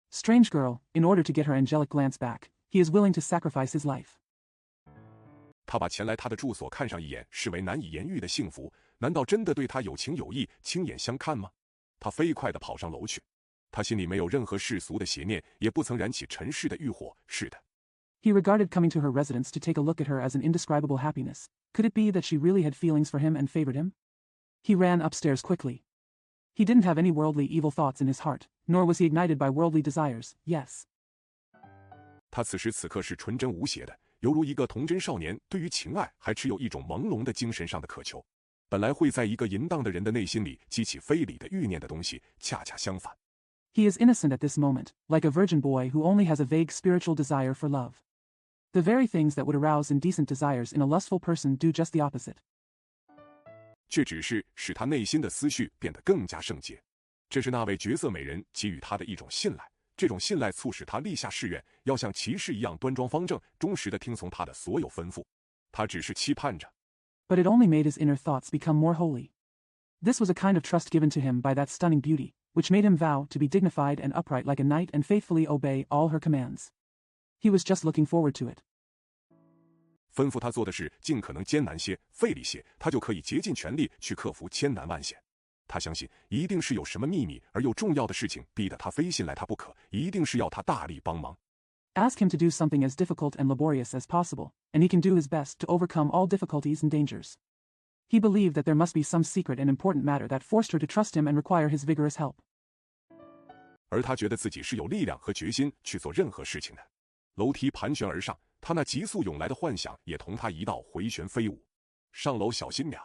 Strange girl, in order to get her angelic glance back, he is willing to sacrifice his life. 他把前来他的住所看上一眼视为难以言喻的幸福，难道真的对他有情有义、亲眼相看吗？他飞快地跑上楼去，他心里没有任何世俗的邪念，也不曾燃起尘世的欲火。是的。He regarded coming to her residence to take a look at her as an indescribable happiness. Could it be that she really had feelings for him and favored him? He ran upstairs quickly. He didn't have any worldly evil thoughts in his heart, nor was he ignited by worldly desires, yes. 他此时此刻是纯真无邪的，犹如一个童真少年对于情爱还持有一种朦胧的精神上的渴求。本来会在一个淫荡的人的内心里激起非礼的欲念的东西，恰恰相反。He is innocent at this moment, like a virgin boy who only has a vague spiritual desire for love. The very things that would arouse indecent desires in a lustful person do just the opposite. 却只是使他内心的思绪变得更加圣洁。这是那位绝色美人给予他的一种信赖，这种信赖促使他立下誓愿，要像骑士一样端庄方正，忠实地听从他的所有吩咐。他只是期盼着。But it only made his inner thoughts become more holy. This was a kind of trust given to him by that stunning beauty, which made him vow to be dignified and upright like a knight and faithfully obey all her commands. He was just looking forward to it. 吩咐他做的事尽可能艰难些、费力些，他就可以竭尽全力去克服千难万险。他相信一定是有什么秘密而又重要的事情逼得他非信赖他不可，一定是要他大力帮忙。Ask him to do something as difficult and laborious as possible, and he can do his best to overcome all difficulties and dangers. He believed that there must be some secret and important matter that forced her to trust him and require his vigorous help. 而他觉得自己是有力量和决心去做任何事情的。楼梯盘旋而上，他那急速涌来的幻想也同他一道回旋飞舞。上楼小心点，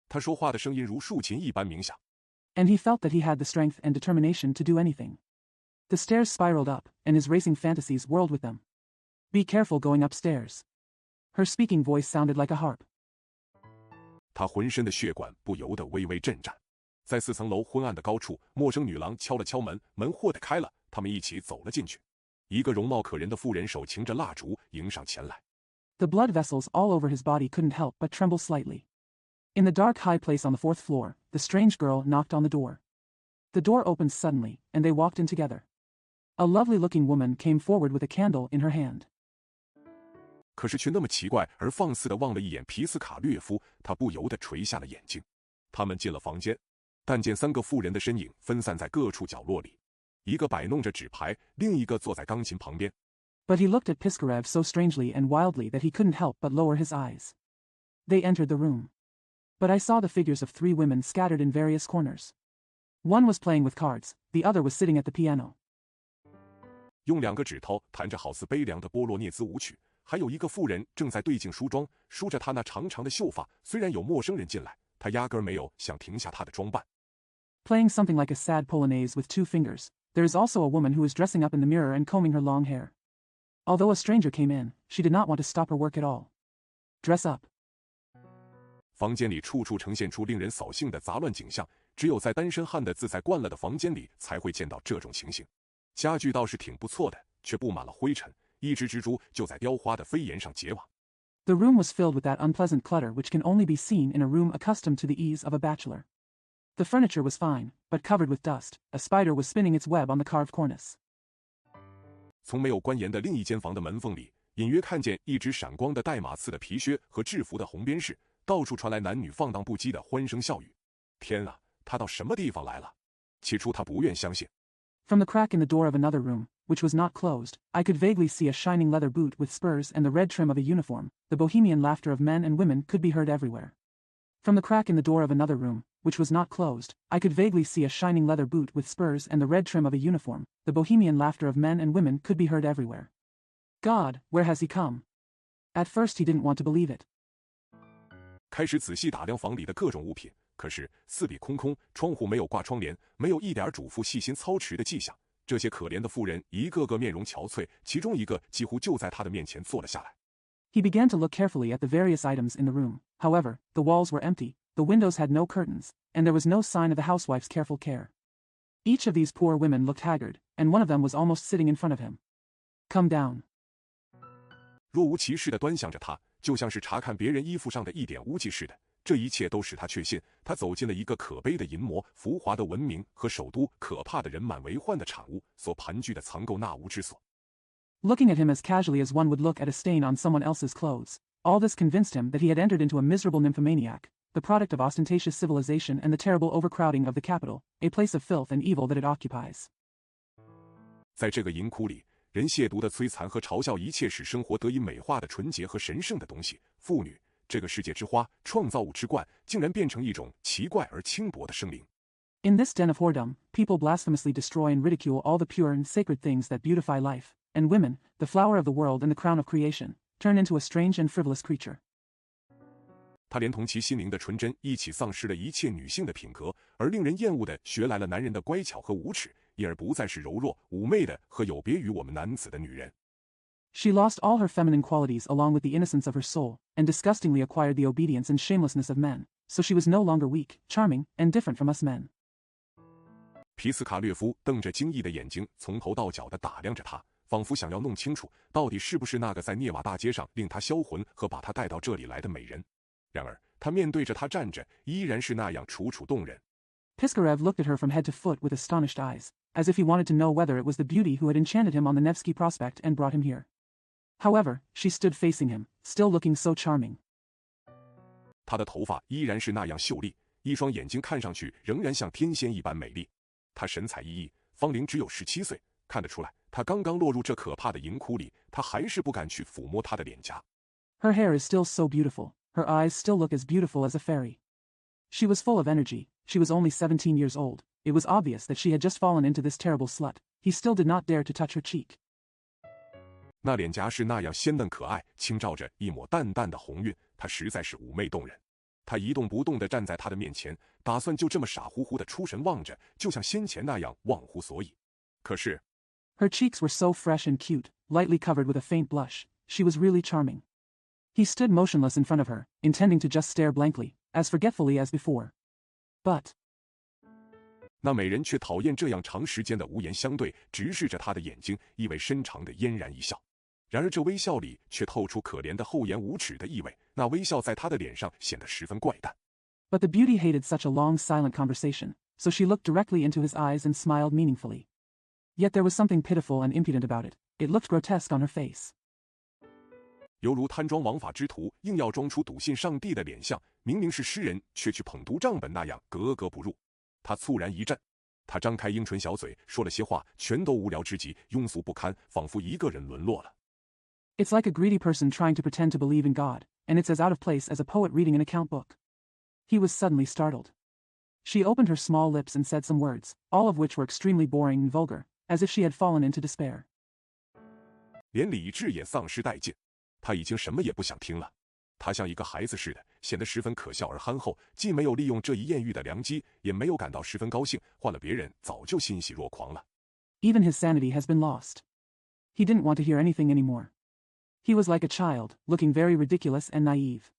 他说话的声音如竖琴一般鸣响。And he felt that he had the strength and determination to do anything. The stairs spiraled up, and his racing fantasies whirled with them. Be careful going upstairs. Her speaking voice sounded like a harp. 他浑身的血管不由得微微震颤。在4层楼昏暗的高处，陌生女郎敲了敲门，门豁地开了，他们一起走了进去。一个容貌可人的妇人手擎着蜡烛迎上前来。The blood vessels all over his body couldn't help but tremble slightly. In the dark high place on the 4th floor, the strange girl knocked on the door. The door opened suddenly, and they walked in together. A lovely-looking woman came forward with a candle in her hand. 可是却那么奇怪而放肆地望了一眼皮斯卡略夫，他不由得垂下了眼睛。他们进了房间，但见3个妇人的身影分散在各处角落里，一个摆弄着纸牌，另一个坐在钢琴旁边。But he looked at Piskarev so strangely and wildly that he couldn't help but lower his eyes. They entered the room. But I saw the figures of 3 women scattered in various corners. One was playing with cards, the other was sitting at the piano. 用2个指头弹着好似悲凉的波洛涅兹舞曲，还有一个妇人正在对镜梳妆，梳着她那长长的秀发。虽然有陌生人进来，她压根儿没有想停下她的装扮。Playing something like a sad polonaise with 2 fingers, There is also a woman who is dressing up in the mirror and combing her long hair. Although a stranger came in, she did not want to stop her work at all. Dress up. 房间里处处呈现出令人扫兴的杂乱景象，只有在单身汉的自在惯了的房间里才会见到这种情形。家具倒是挺不错的，却布满了灰尘，一只蜘蛛就在雕花的飞檐上结网。The room was filled with that unpleasant clutter which can only be seen in a room accustomed to the ease of a bachelor. The furniture was fine, but covered with dust. A spider was spinning its web on the carved cornice. 从没有关严的另一间房的门缝里，隐约看见一只闪光的带马刺的皮靴和制服的红边饰，到处传来男女放荡不羁的欢声笑语。天啊，他到什么地方来了？起初他不愿相信。From the crack in the door of another room, which was not closed, I could vaguely see a shining leather boot with spurs and the red trim of a uniform. The bohemian laughter of men and women could be heard everywhere. From the crack in the door of another room, which was not closed, I could vaguely see a shining leather boot with spurs and the red trim of a uniform. The bohemian laughter of men and women could be heard everywhere. God, where has he come? At first he didn't want to believe it. 开始仔细打量房里的各种物品，可是四壁空空，窗户没有挂窗帘，没有一点主妇细心操持的迹象。这些可怜的妇人一个个面容憔悴，其中一个几乎就在他的面前坐了下来。He began to look carefully at the various items in the room. However, the walls were empty, the windows had no curtains, and there was no sign of the housewife's careful care. Each of these poor women looked haggard, and one of them was almost sitting in front of him. Come down. 若无其事地端详着他，就像是查看别人衣服上的一点污迹似的。这一切都使他确信，他走进了一个可悲的淫魔、浮华的文明和首都可怕的人满为患的产物所盘踞的藏垢纳无之所。Looking at him as casually as one would look at a stain on someone else's clothes, all this convinced him that he had entered into a miserable nymphomaniac, the product of ostentatious civilization and the terrible overcrowding of the capital, a place of filth and evil that it occupies. 在这个淫窟里，人亵渎的摧残和嘲笑一切使生活得以美化的纯洁和神圣的东西。妇女，这个世界之花，创造物之冠，竟然变成一种奇怪而轻薄的生灵。In this den of whoredom, people blasphemously destroy and ridicule all the pure and sacred things that beautify life, and women, the flower of the world and the crown of creation, turn into a strange and frivolous creature. 他连同其心灵的纯真一起丧失了一切女性的品格，而令人厌恶的学来了男人的乖巧和无耻，因而不再是柔弱、妩媚的和有别于我们男子的女人。She lost all her feminine qualities along with the innocence of her soul, and disgustingly acquired the obedience and shamelessness of men, so she was no longer weak, charming, and different from us men. 皮斯卡略夫瞪着惊异的眼睛，从头到脚地打量着他，仿佛想要弄清楚，到底是不是那个在涅瓦大街上令他销魂和把他带到这里来的美人。然而，他面对着他站着，依然是那样楚楚动人。Piskarev looked at her from head to foot with astonished eyes, as if he wanted to know whether it was the beauty who had enchanted him on the Nevsky Prospekt and brought him here. However, she stood facing him, still looking so charming. 她的头发依然是那样秀丽，一双眼睛看上去仍然像天仙一般美丽。她神采奕奕，芳龄只有17岁，看得出来，她刚刚落入这可怕的淫窟里，她还是不敢去抚摸她的脸颊。Her hair is still so beautiful, her eyes still look as beautiful as a fairy. She was full of energy, she was only 17 years old, it was obvious that she had just fallen into this terrible slut. He still did not dare to touch her cheek. 那脸颊是那样鲜嫩可爱，轻照着一抹淡淡的红晕，她实在是妩媚动人。他一动不动地站在他的面前，打算就这么傻乎乎地出神望着，就像先前那样忘乎所以。可是 Her cheeks were so fresh and cute, lightly covered with a faint blush, she was really charming. He stood motionless in front of her, intending to just stare blankly, as forgetfully as before. But 那美人却讨厌这样长时间的无言相对，直视着他的眼睛，意味深长地嫣然一笑。然而这微笑里却透出可怜的厚颜无耻的意味，那微笑在他的脸上显得十分怪诞。But the beauty hated such a long silent conversation, so she looked directly into his eyes and smiled meaningfully. Yet there was something pitiful and impudent about it. It looked grotesque on her face. 犹如贪装枉法之徒硬要装出笃信上帝的脸相，明明是诗人却去捧读账本那样格格不入。他猝然一震，他张开樱唇小嘴说了些话，全都无聊之极，庸俗不堪，仿佛一个人沦落了。It's like a greedy person trying to pretend to believe in God, and it's as out of place as a poet reading an account book. He was suddenly startled. She opened her small lips and said some words, all of which were extremely boring and vulgar, as if she had fallen into despair. 连理智也丧失殆尽，他已经什么也不想听了。他像一个孩子似的，显得十分可笑而憨厚，既没有利用这一艳遇的良机，也没有感到十分高兴，换了别人早就欣喜若狂了。Even his sanity has been lost. He didn't want to hear anything anymore. He was like a child, looking very ridiculous and naive.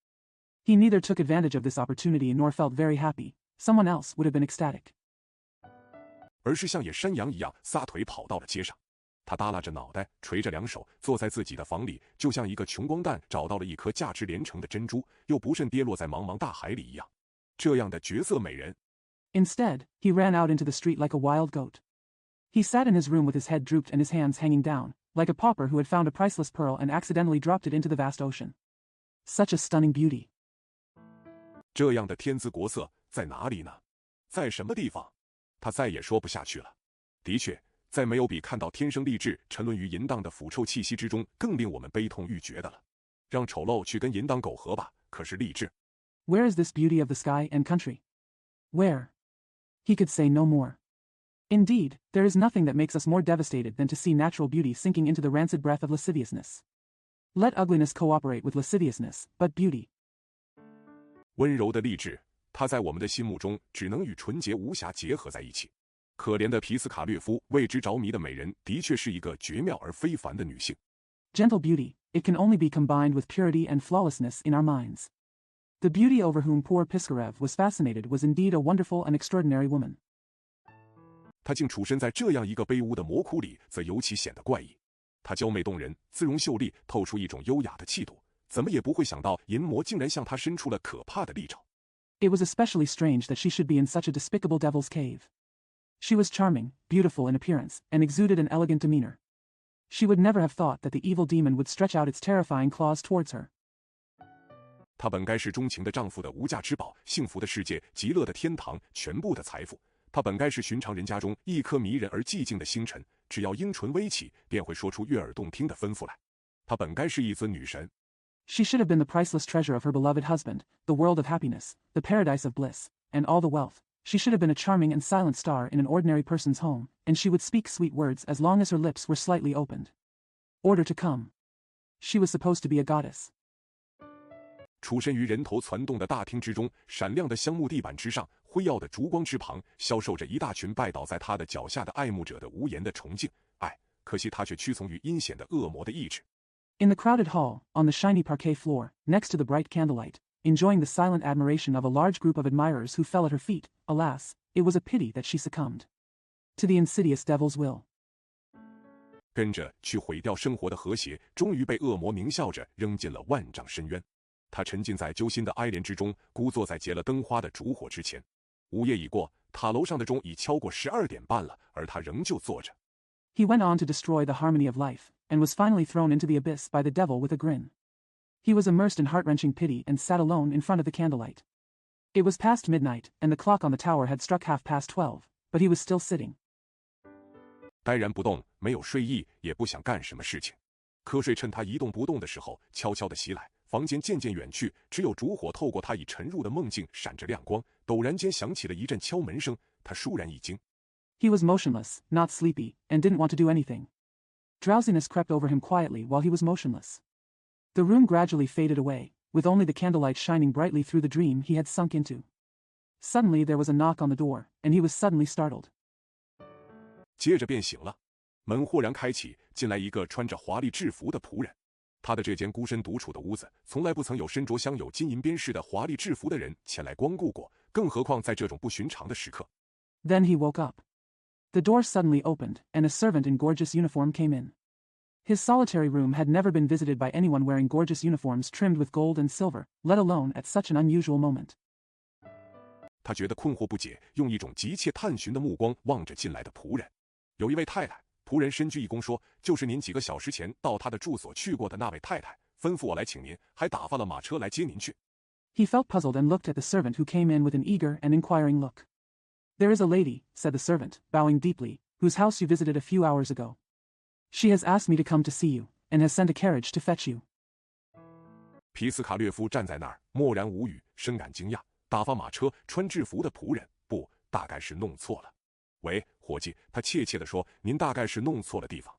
He neither took advantage of this opportunity nor felt very happy. Someone else would have been ecstatic. 而是像野山羊一样撒腿跑到了街上。他耷拉着脑袋，垂着两手，坐在自己的房里，就像一个穷光蛋找到了一颗价值连城的珍珠，又不慎跌落在茫茫大海里一样。这样的绝色美人。Instead, he ran out into the street like a wild goat. He sat in his room with his head drooped and his hands hanging down, like a pauper who had found a priceless pearl and accidentally dropped it into the vast ocean. Such a stunning beauty. 这样的天姿国色在哪里呢？在什么地方？他再也说不下去了。的确，再没有比看到天生丽质沉沦于淫荡的腐臭气息之中更令我们悲痛欲绝的了。让丑陋去跟淫荡苟合吧，可是励志。Where is this beauty of the sky and country? Where? He could say no more. Indeed, there is nothing that makes us more devastated than to see natural beauty sinking into the rancid breath of lasciviousness. Let ugliness cooperate with lasciviousness, but beauty. 温柔的励志，它在我们的心目中只能与纯洁无瑕结合在一起。可怜的皮斯卡略夫为之着迷的美人，的确是一个绝妙而非凡的女性。Gentle beauty, it can only be combined with purity and flawlessness in our minds. The beauty over whom poor Piskarev was fascinated was indeed a wonderful and extraordinary woman. 她竟处身在这样一个卑污的魔窟里，则尤其显得怪异。她娇媚动人，姿容秀丽，透出一种优雅的气度。怎么也不会想到，淫魔竟然向她伸出了可怕的利爪。It was especially strange that she should be in such a despicable devil's cave. She was charming, beautiful in appearance, and exuded an elegant demeanor. She would never have thought that the evil demon would stretch out its terrifying claws towards her. 她本该是钟情的丈夫的无价之宝，幸福的世界，极乐的天堂，全部的财富。她本该是寻常人家中一颗迷人而寂静的星辰，只要樱唇微起，便会说出悦耳动听的吩咐来。她本该是一尊女神。She should have been the priceless treasure of her beloved husband, the world of happiness, the paradise of bliss, and all the wealth. She should have been a charming and silent star in an ordinary person's home, and she would speak sweet words as long as her lips were slightly opened. Order to come. She was supposed to be a goddess. 出身于人头攒动的大厅之中，闪亮的香木地板之上，辉耀的烛光之旁，销售着一大群拜倒在他的脚下的爱慕者的无言的崇敬。可惜他却屈从于阴险的恶魔的意志。In the crowded hall, on the shiny parquet floor, next to the bright candlelight, enjoying the silent admiration of a large group of admirers who fell at her feet, alas, it was a pity that she succumbed to the insidious devil's will. 跟着去毁掉生活的和谐，终于被恶魔狞笑着扔进了万丈深渊。他沉浸在揪心的哀怜之中，孤坐在结了灯花的烛火之前。午夜已过，塔楼上的钟已敲过12点半了，而他仍旧坐着。He went on to destroy the harmony of life, and was finally thrown into the abyss by the devil with a grin. He was immersed in heart-wrenching pity and sat alone in front of the candlelight. It was past midnight, and the clock on the tower had struck 12:30, but he was still sitting. 呆然不动，没有睡意，也不想干什么事情。瞌睡趁他一动不动的时候，悄悄地袭来。房间渐渐远去，只有烛火透过他已沉入的梦境闪着亮光。陡然间响起了一阵敲门声，他倏然一惊。He was motionless, not sleepy, and didn't want to do anything. Drowsiness crept over him quietly while he was motionless. The room gradually faded away, with only the candlelight shining brightly through the dream he had sunk into. Suddenly there was a knock on the door, and he was suddenly startled. 接着便醒了，门豁然开启，进来一个穿着华丽制服的仆人。他的这间孤身独处的屋子，从来不曾有身着镶有金银边饰的华丽制服的人前来光顾过，更何况在这种不寻常的时刻。Then he woke up. The door suddenly opened, and a servant in gorgeous uniform came in. His solitary room had never been visited by anyone wearing gorgeous uniforms trimmed with gold and silver, let alone at such an unusual moment. 他觉得困惑不解，用一种急切探寻的目光望着进来的仆人。有一位太太，仆人深鞠一躬说：“就是您几个小时前到他的住所去过的那位太太，吩咐我来请您，还打发了马车来接您去。” He felt puzzled and looked at the servant who came in with an eager and inquiring look. "There is a lady," said the servant, bowing deeply, "whose house you visited a few hours ago. She has asked me to come to see you, and has sent a carriage to fetch you." 皮斯卡略夫站在那儿，默然无语，深感惊讶。打发马车穿制服的仆人，不，大概是弄错了。喂，伙计，他怯怯地说：“您大概是弄错了地方。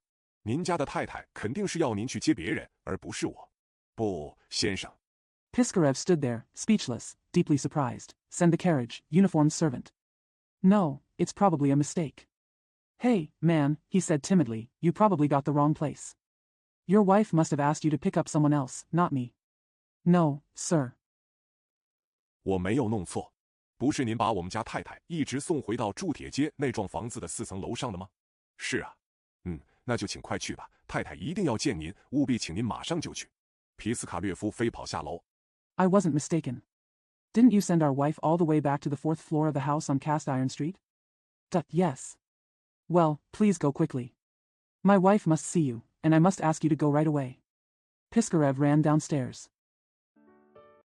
您家的太太肯定是要您去接别人，而不是我。”不，先生。Piskarev stood there, speechless, deeply surprised. "Send the carriage, uniformed servant." "No, it's probably a mistake." Hey, man, he said timidly, you probably got the wrong place. Your wife must have asked you to pick up someone else, not me. No, sir. 我没有弄错，不是您把我们家太太一直送回到铸铁街那幢房子的4层楼上的吗？是啊。那就请快去吧，太太一定要见您，务必请您马上就去。皮斯卡略夫飞跑下楼。I wasn't mistaken. Didn't you send our wife all the way back to the 4th floor of the house on Cast Iron Street? Yes. Well, please go quickly. My wife must see you, and I must ask you to go right away. Piskarev ran downstairs.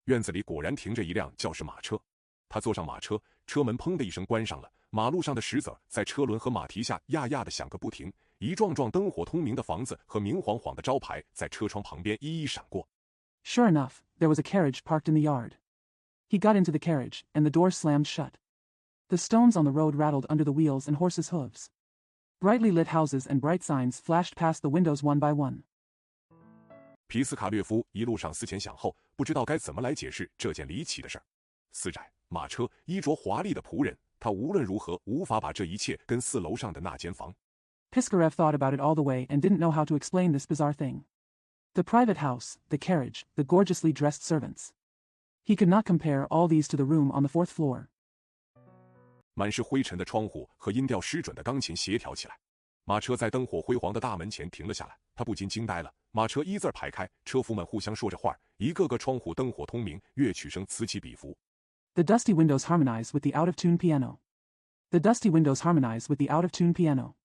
院子里果然停着一辆教士马车，他坐上马车，车门砰的一声关上了，马路上的石子在车轮和马蹄下呀呀的响个不停，一幢幢灯火通明的房子和明晃晃的招牌在车窗旁边一一闪过。Sure enough, there was a carriage parked in the yard. He got into the carriage, and the door slammed shut. The stones on the road rattled under the wheels and horses' hooves. Brightly lit houses and bright signs flashed past the windows one by one. 皮斯卡略夫一路上思前想后，不知道该怎么来解释这件离奇的事儿。私宅、马车、衣着华丽的仆人，他无论如何无法把这一切跟4楼上的那间房。Piskarev thought about it all the way and didn't know how to explain this bizarre thing. The private house, the carriage, the gorgeously dressed servants. He could not compare all these to the room on the 4th floor. 满是灰尘的窗户和音调失准的钢琴协调起来。马车在灯火辉煌的大门前停了下来，他不禁惊呆了。马车一字排开，车夫们互相说着话，一个个窗户灯火通明，乐曲声此起彼伏。The dusty windows harmonize with the out-of-tune piano. The dusty windows harmonize with the out-of-tune piano.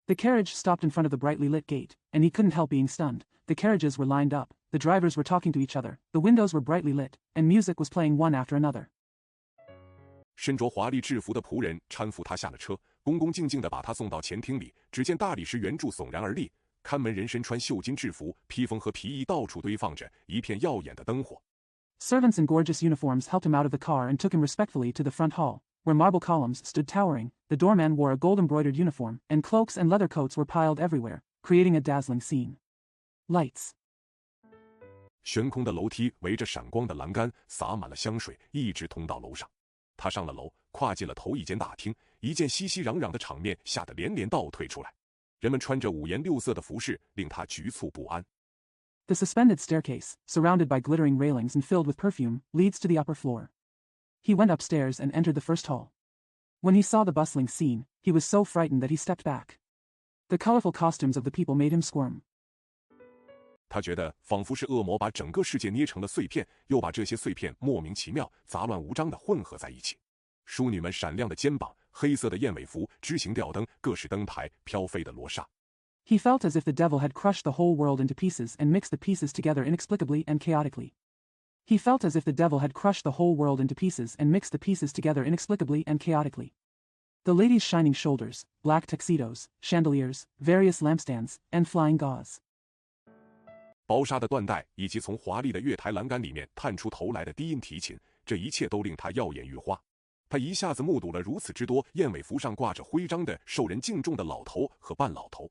The carriage stopped in front of the brightly lit gate, and he couldn't help being stunned. The carriages were lined up, the drivers were talking to each other, the windows were brightly lit, and music was playing one after another. 身着华丽制服的仆人搀扶他下了车，恭恭敬敬地把他送到前厅里。只见大理石圆柱悚然而立，看门人身穿绣金制服，披风和皮衣到处堆放着，一片耀眼的灯火。Servants in gorgeous uniforms helped him out of the car and took him respectfully to the front hall, where marble columns stood towering. The doorman wore a gold-embroidered uniform, and cloaks and leather coats were piled everywhere, creating a dazzling scene. Lights. 悬空的楼梯围着闪光的栏杆，洒满了香水，一直通到楼上。他上了楼，跨进了头一间大厅，一件熙熙攘攘的场面吓得连连倒退出来。人们穿着五颜六色的服饰，令他局促不安。The suspended staircase, surrounded by glittering railings and filled with perfume, leads to the upper floor. He went upstairs and entered the first hall. When he saw the bustling scene, he was so frightened that he stepped back. The colorful costumes of the people made him squirm. 他觉得仿佛是恶魔把整个世界捏成了碎片，又把这些碎片莫名其妙、杂乱无章地混合在一起。淑女们闪亮的肩膀，黑色的燕尾服，枝形吊灯，各式灯台，飘飞的罗纱。He felt as if the devil had crushed the whole world into pieces and mixed the pieces together inexplicably and chaotically. He felt as if the devil had crushed the whole world into pieces and mixed the pieces together inexplicably and chaotically. The ladies' shining shoulders, black tuxedos, chandeliers, various lampstands, and flying gauze. 薄纱的缎带以及从华丽的月台栏杆里面探出头来的低音提琴，这一切都令他耀眼欲花。他一下子目睹了如此之多燕尾服上挂着徽章的受人敬重的老头和半老头。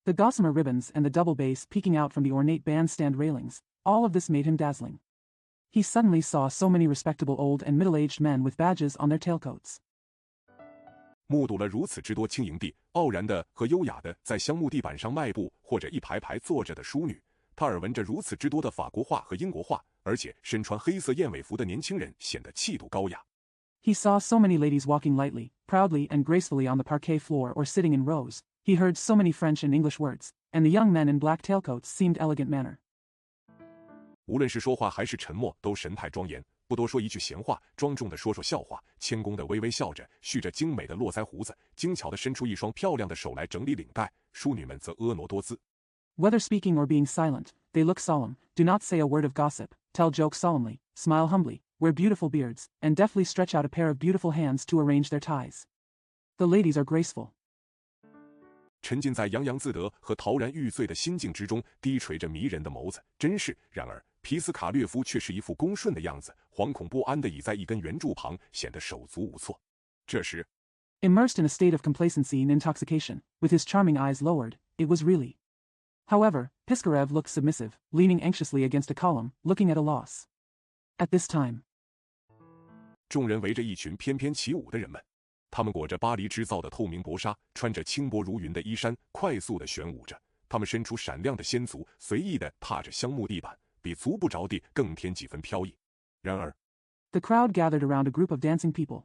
The gossamer ribbons and the double bass peeking out from the ornate bandstand railings, all of this made him dazzling. He suddenly saw so many respectable old and middle-aged men with badges on their tailcoats. 目睹了如此之多轻盈地、傲然的和优雅的在香木地板上迈步或者一排排坐着的淑女，他耳闻着如此之多的法国话和英国话，而且身穿黑色燕尾服的年轻人显得气度高雅。He saw so many ladies walking lightly, proudly and gracefully on the parquet floor or sitting in rows. He heard so many French and English words, and the young men in black tailcoats seemed elegant manner. 无论是说话还是沉默，都神态庄严，不多说一句闲话，庄重地说说笑话，谦恭地微微笑着，蓄着精美的络腮胡子，精巧地伸出一双漂亮的手来整理领带。淑女们则婀娜多姿。Whether speaking or being silent, they look solemn, do not say a word of gossip, tell jokes solemnly, smile humbly, wear beautiful beards, and deftly stretch out a pair of beautiful hands to arrange their ties. The ladies are graceful. 沉浸在洋洋自得和陶然欲醉的心境之中，低垂着迷人的眸子，真是。然而，皮斯卡略夫却是一副恭顺的样子，惶恐不安地倚在一根圆柱旁，显得手足无措。这时 Immersed in a state of complacency and intoxication, with his charming eyes lowered, it was really. However, Piskarev looked submissive, leaning anxiously against a column, looking at a loss. At this time, 众人围着一群翩翩起舞的人们，他们裹着巴黎织造的透明薄纱，穿着轻薄如云的衣衫，快速地旋舞着。他们伸出闪亮的仙足，随意地踏着香木地板，比足不着地更添几分飘逸。然而 The crowd gathered around a group of dancing people.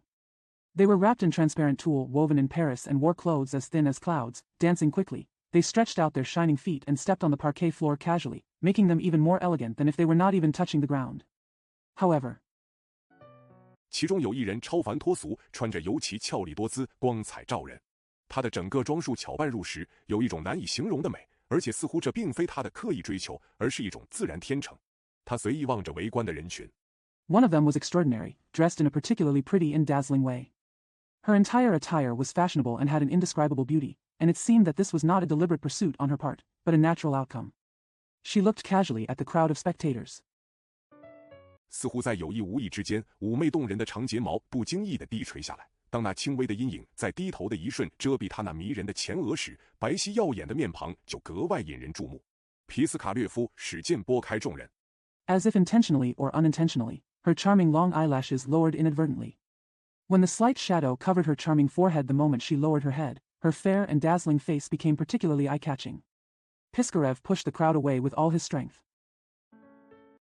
They were wrapped in transparent tulle woven in Paris and wore clothes as thin as clouds, dancing quickly. They stretched out their shining feet and stepped on the parquet floor casually, making them even more elegant than if they were not even touching the ground. However, 其中有一人超凡脱俗，穿着尤其俏丽多姿，光彩照人。他的整个装束巧办入时，有一种难以形容的美，而且似乎这并非他的刻意追求，而是一种自然天成。他随意望着围观的人群。One of them was extraordinary, dressed in a particularly pretty and dazzling way. Her entire attire was fashionable and had an indescribable beauty, and it seemed that this was not a deliberate pursuit on her part, but a natural outcome. She looked casually at the crowd of spectators. 似乎在有意无意之间，妩媚动人的长睫毛不经意地低垂下来。当那轻微的阴影在低头的一瞬遮蔽她那迷人的前额时，白皙耀眼的面庞就格外引人注目。皮斯卡略夫使剑拨开众人。As if intentionally or unintentionally, her charming long eyelashes lowered inadvertently. When the slight shadow covered her charming forehead the moment she lowered her head, her fair and dazzling face became particularly eye-catching. Piskarev pushed the crowd away with all his strength.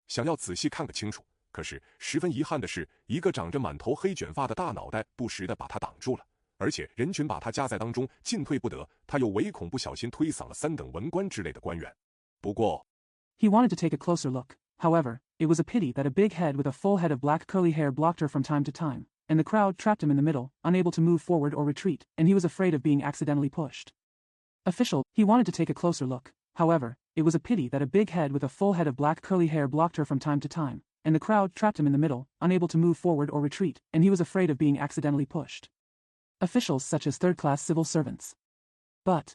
想要仔细看个清楚，可是十分遗憾的是，一个长着满头黑卷发的大脑袋不时地把他挡住了，而且人群把他夹在当中，进退不得。他又唯恐不小心推搡了3等文官之类的官员。不过 He wanted to take a closer look. However, it was a pity that a big head with a full head of black curly hair blocked her from time to time, and the crowd trapped him in the middle, unable to move forward or retreat, and he was afraid of being accidentally pushed. Official, he wanted to take a closer look. However, it was a pity that a big head with a full head of black curly hair blocked her from time to time, and the crowd trapped him in the middle, unable to move forward or retreat, and he was afraid of being accidentally pushed. Officials such as third-class civil servants. But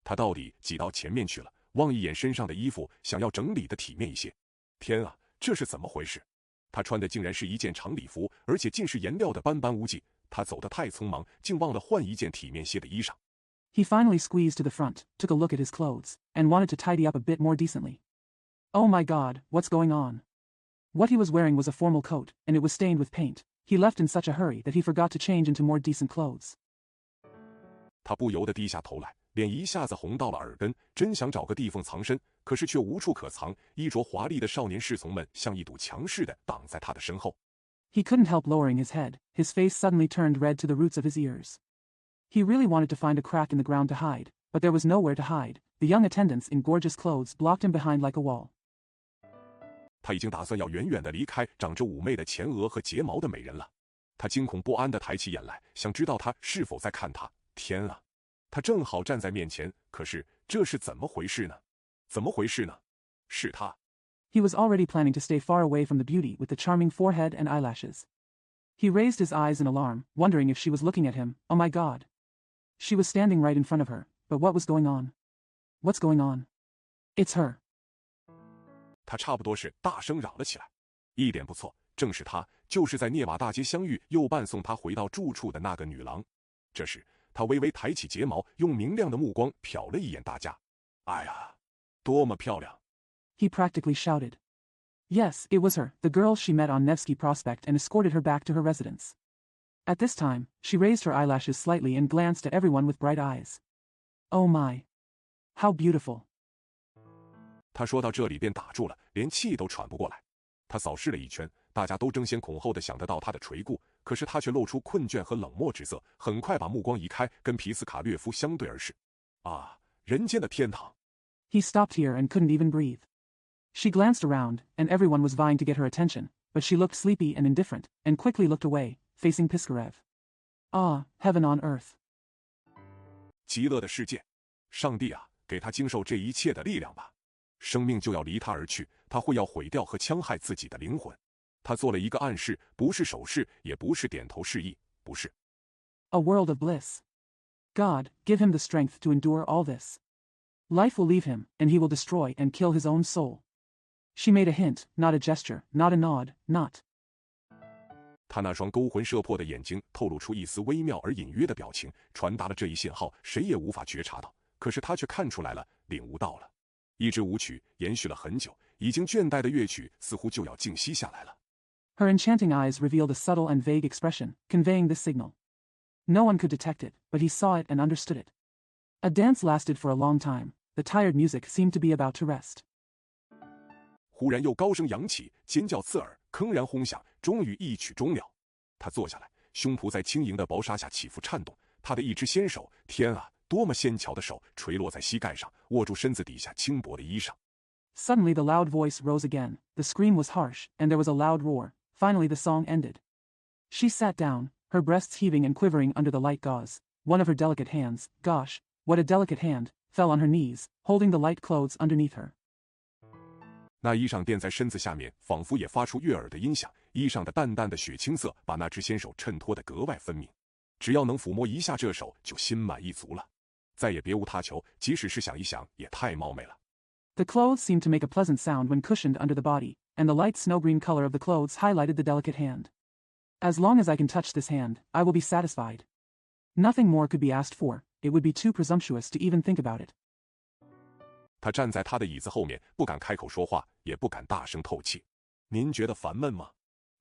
他到底挤到前面去了，望一眼身上的衣服，想要整理的体面一些。天啊，这是怎么回事？他穿的竟然是一件长礼服，而且尽是颜料的斑斑无迹。他走得太匆忙，竟忘了换一件体面些的衣裳。He finally squeezed to the front, took a look at his clothes, and wanted to tidy up a bit more decently. Oh my God, what's going on? What he was wearing was a formal coat, and it was stained with paint. He left in such a hurry that he forgot to change into more decent clothes. 他不由得低下头来，脸一下子红到了耳根，真想找个地缝藏身，可是却无处可藏。衣着华丽的少年侍从们像一堵墙似的挡在他的身后。He couldn't help lowering his head. His face suddenly turned red to the roots of his ears. He really wanted to find a crack in the ground to hide, but there was nowhere to hide. The young attendants in gorgeous clothes blocked him behind like a wall. 他已经打算要远远地离开长着妩媚的前额和睫毛的美人了。他惊恐不安地抬起眼来，想知道他是否在看他。天啊，他正好站在面前，可是这是怎么回事呢？怎么回事呢？是他。He was already planning to stay far away from the beauty with the charming forehead and eyelashes. He raised his eyes in alarm, wondering if she was looking at him. Oh my God. She was standing right in front of her, but what was going on? What's going on? It's her. 他差不多是大声嚷了起来。一点不错，正是她，就是在涅瓦大街相遇又伴送他回到住处的那个女郎。这时他微微抬起睫毛，用明亮的目光瞟了一眼大家。哎呀，多么漂亮！ He practically shouted. Yes, it was her, the girl she met on Nevsky Prospekt and escorted her back to her residence. At this time, she raised her eyelashes slightly and glanced at everyone with bright eyes. Oh my. How beautiful. 他说到这里便打住了，连气都喘不过来。他扫视了一圈，大家都争先恐后地想得到他的垂顾，可是他却露出困倦和冷漠之色，很快把目光移开，跟皮斯卡略夫相对而视。啊，人间的天堂！ He stopped here and couldn't even breathe. She glanced around, and everyone was vying to get her attention, but she looked sleepy and indifferent, and quickly looked away, facing Piskarev. Ah, heaven on earth. 极乐的世界，上帝啊，给他经受这一切的力量吧。生命就要离他而去，他会要毁掉和戕害自己的灵魂。他做了一个暗示，不是手势，也不是点头示意，不是。A world of bliss. God, give him the strength to endure all this. Life will leave him, and he will destroy and kill his own soul. She made a hint, not a gesture, not a nod, not. 他那双勾魂摄魄的眼睛透露出一丝微妙而隐约的表情，传达了这一信号，谁也无法觉察到。可是他却看出来了，领悟到了。一支舞曲延续了很久，已经倦怠的乐曲似乎就要静息下来了。Her enchanting eyes revealed a subtle and vague expression, conveying this signal. No one could detect it, but he saw it and understood it. A dance lasted for a long time. The tired music seemed to be about to rest. 忽然又高声扬起，尖叫刺耳，铿然轰响，终于一曲终了。他坐下来，胸脯在轻盈的薄纱下起伏颤动，他的一只纤手，天啊，多么纤巧的手，垂落在膝盖上，握住身子底下轻薄的衣裳。Suddenly the loud voice rose again. The scream was harsh, and there was a loud roar. Finally the song ended. She sat down, her breasts heaving and quivering under the light gauze. One of her delicate hands, gosh, what a delicate hand, fell on her knees, holding the light clothes underneath her. 那衣裳垫在身子下面，仿佛也发出悦耳的音响。衣裳的淡淡的血青色把那只纤手衬托得格外分明。只要能抚摸一下这手，就心满意足了，再也别无他求。即使是想一想，也太冒昧了。The clothes seemed to make a pleasant sound when cushioned under the body, and the light snow-green color of the clothes highlighted the delicate hand. As long as I can touch this hand, I will be satisfied. Nothing more could be asked for. It would be too presumptuous to even think about it. 他站在他的椅子后面，不敢开口说话，也不敢大声透气。您觉得烦闷吗？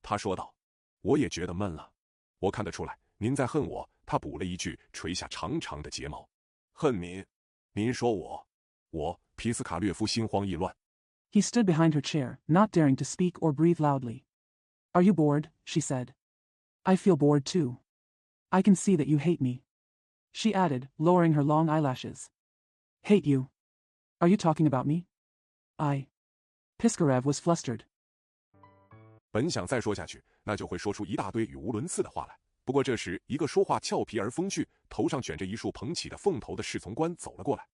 他说道。我也觉得闷了。我看得出来，您在恨我。他补了一句，垂下长长的睫毛。恨您？您说我？皮斯卡略夫心慌意乱。He stood behind her chair, not daring to speak or breathe loudly. Are you bored? She said. I feel bored too. I can see that you hate me. She added, lowering her long eyelashes. Hate you? Are you talking about me? Piskarev was flustered. 本想再说下去，那就会说出一大堆语无伦次的话来。不过这时，一个说话俏皮而风趣，头上卷着一束蓬起的凤头的侍从官走了过来。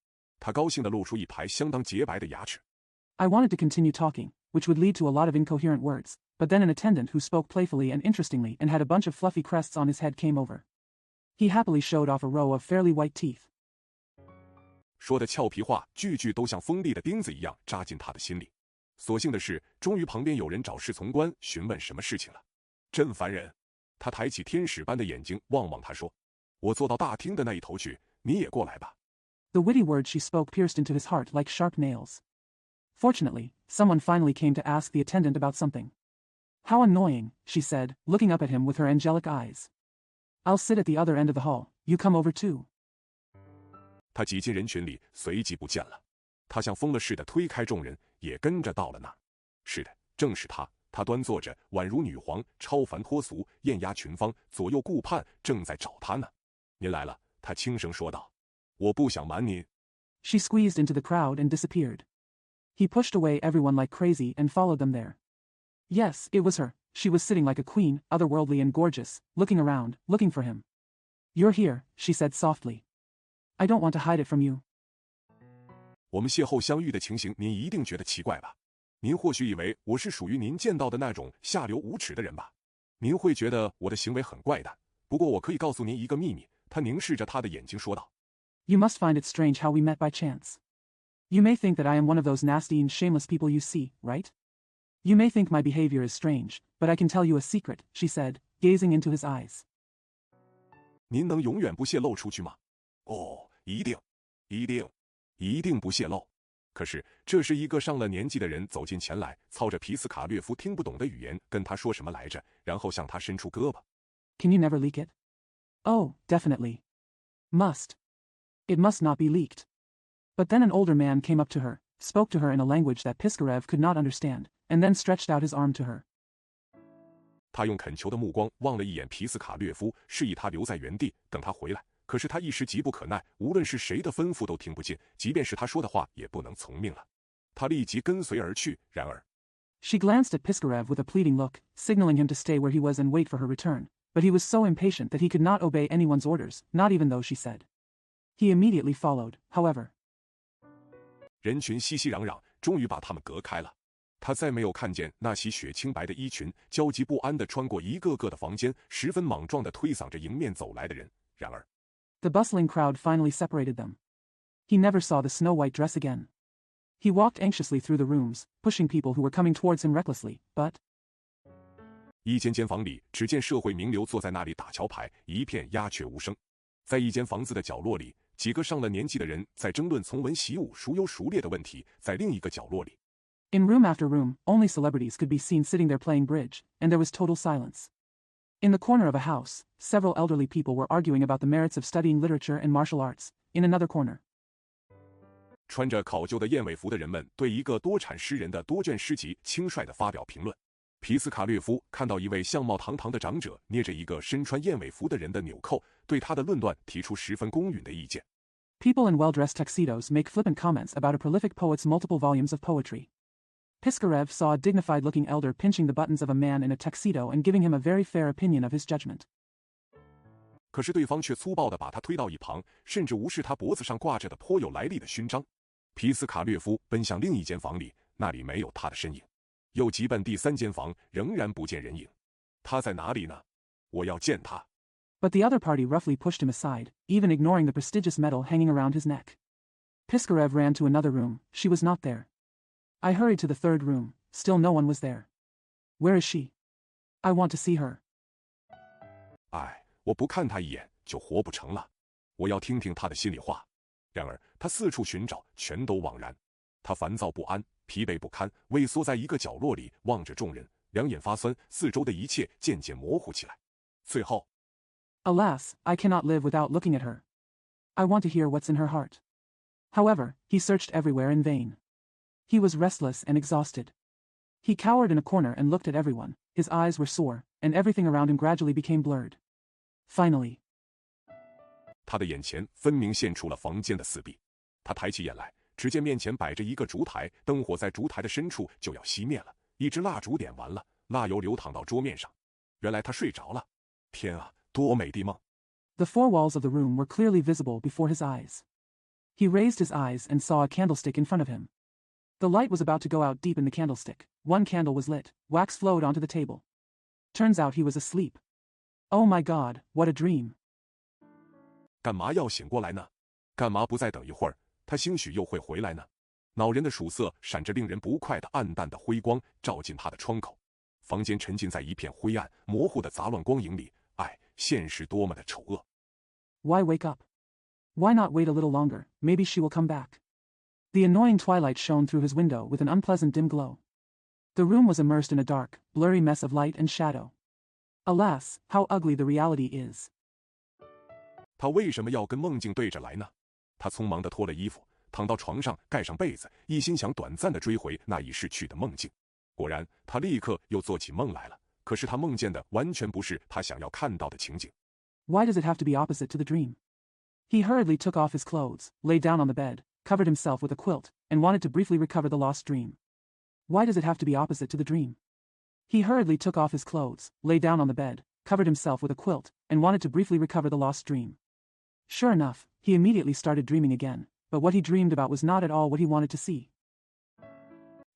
他高兴地露出一排相当洁白的牙齿。I wanted to continue talking, which would lead to a lot of incoherent words, but then an attendant who spoke playfully and interestingly and had a bunch of fluffy crests on his head came over. He happily showed off a row of fairly white teeth. 说的俏皮话，句句都像锋利的钉子一样扎进他的心里。所幸的是，终于旁边有人找侍从官询问什么事情了。真烦人！他抬起天使般的眼睛望望他说：“我坐到大厅的那一头去，你也过来吧。” The witty words she spoke pierced into his heart like sharp nails. Fortunately, someone finally came to ask the attendant about something. How annoying, she said, looking up at him with her angelic eyes. I'll sit at the other end of the hall. You come over too. 他挤进人群里，随即不见了。他像疯了似的推开众人，也跟着到了那儿。是的，正是他。他端坐着，宛如女皇，超凡脱俗，艳压群芳，左右顾盼，正在找他呢。您来了，他轻声说道。我不想瞒您。She squeezed into the crowd and disappeared. He pushed away everyone like crazy and followed them there. Yes, it was her. She was sitting like a queen, otherworldly and gorgeous, looking around, looking for him. You're here, she said softly. I don't want to hide it from you. 我们邂逅相遇的情形，您一定觉得奇怪吧？您或许以为我是属于您见到的那种下流无耻的人吧？您会觉得我的行为很怪诞。不过我可以告诉您一个秘密。他凝视着他的眼睛说道。You must find it strange how we met by chance. You may think that I am one of those nasty and shameless people you see, right? You may think my behavior is strange, but I can tell you a secret, she said, gazing into his eyes. 您能永远不泄露出去吗？哦，一定不泄露。可是，这是一个上了年纪的人走近前来，操着皮斯卡略夫听不懂的语言跟他说什么来着，然后向他伸出胳膊。Can you never leak it? Oh, definitely. Must. It must not be leaked. But then an older man came up to her, spoke to her in a language that Piskarev could not understand, and then stretched out his arm to her. 他用恳求的目光望了一眼皮斯卡略夫，示意他留在原地，等他回来。可是他一时急不可耐，无论是谁的吩咐都听不进，即便是他说的话也不能从命了。他立即跟随而去，然而 She glanced at Piskarev with a pleading look, signaling him to stay where he was and wait for her return, but he was so impatient that he could not obey anyone's orders, not even though she said. He immediately followed, however. 人群熙熙攘攘，终于把他们隔开了。他再没有看见那袭雪青白的衣裙，焦急不安地穿过一个个的房间，十分莽撞地推搡着迎面走来的人。然而 The bustling crowd finally separated them. He never saw the snow-white dress again. He walked anxiously through the rooms, pushing people who were coming towards him recklessly, but... 一间间房里，只见社会名流坐在那里打桥牌，一片鸦雀无声。在一间房子的角落里，几个上了年纪的人在争论从文习武孰优孰劣的问题。在另一个角落里 In room after room, only celebrities could be seen sitting there playing bridge, and there was total silence. In the corner of a house, several elderly people were arguing about the merits of studying literature and martial arts. In another corner, 穿着考究的燕尾服的人们对一个多产诗人的多卷诗集轻率地发表评论。皮斯卡略夫看到一位相貌堂堂的长者捏着一个身穿燕尾服的人的纽扣，对他的论断提出十分公允的意见。People in well-dressed tuxedos make flippant comments about a prolific poet's multiple volumes of poetry. Piskarev saw a dignified-looking elder pinching the buttons of a man in a tuxedo and giving him a very fair opinion of his judgment. 可是对方却粗暴地把他推到一旁，甚至无视他脖子上挂着的颇有来历的勋章。皮斯卡略夫奔向另一间房里，那里没有他的身影。又急奔第三间房，仍然不见人影。他在哪里呢？我要见他。But the other party roughly pushed him aside, even ignoring the prestigious medal hanging around his neck. Piskarev ran to another room. She was not there. I hurried to the third room. Still no one was there. Where is she? I want to see her. 唉，我不看他一眼就活不成了。我要听听他的心里话。然而他四处寻找，全都枉然。他烦躁不安，疲惫不堪，畏缩在一个角落里，望着众人，两眼发酸，四周的一切渐渐模糊起来。最后 Alas, I cannot live without looking at her. I want to hear what's in her heart. However, he searched everywhere in vain. He was restless and exhausted. He cowered in a corner and looked at everyone. His eyes were sore, and everything around him gradually became blurred. Finally, 他的眼前分明现出了房间的四壁。他抬起眼来，只见面前摆着一个烛台，灯火在烛台的深处就要熄灭了，一支蜡烛点完了，蜡油流淌到桌面上。原来他睡着了。天啊，多美的梦！ the four walls of the room were clearly visible before his eyes. He raised his eyes and saw a candlestick in front of him. The light was about to go out deep in the candlestick. One candle was lit. Wax flowed onto the table. Turns out he was asleep. Oh my God, what a dream! 干嘛要醒过来呢？干嘛不再等一会儿？他兴许又会回来呢？恼人的曙色闪着令人不快的暗淡的辉光，照进他的窗口。房间沉浸在一片灰暗、模糊的杂乱光影里。唉，现实多么的丑恶！ Why wake up? Why not wait a little longer? Maybe she will come back. The annoying twilight shone through his window with an unpleasant dim glow. The room was immersed in a dark, blurry mess of light and shadow. Alas, how ugly the reality is. 他为什么要跟梦境对着来呢？他匆忙地脱了衣服，躺到床上，盖上被子，一心想短暂地追回那已逝去的梦境。果然，他立刻又做起梦来了。可是他梦见的完全不是他想要看到的情景。Why does it have to be opposite to the dream? He hurriedly took off his clothes, lay down on the bed, covered himself with a quilt, and wanted to briefly recover the lost dream. Why does it have to be opposite to the dream? He hurriedly took off his clothes, lay down on the bed, covered himself with a quilt, and wanted to briefly recover the lost dream. Sure enough, he immediately started dreaming again, but what he dreamed about was not at all what he wanted to see.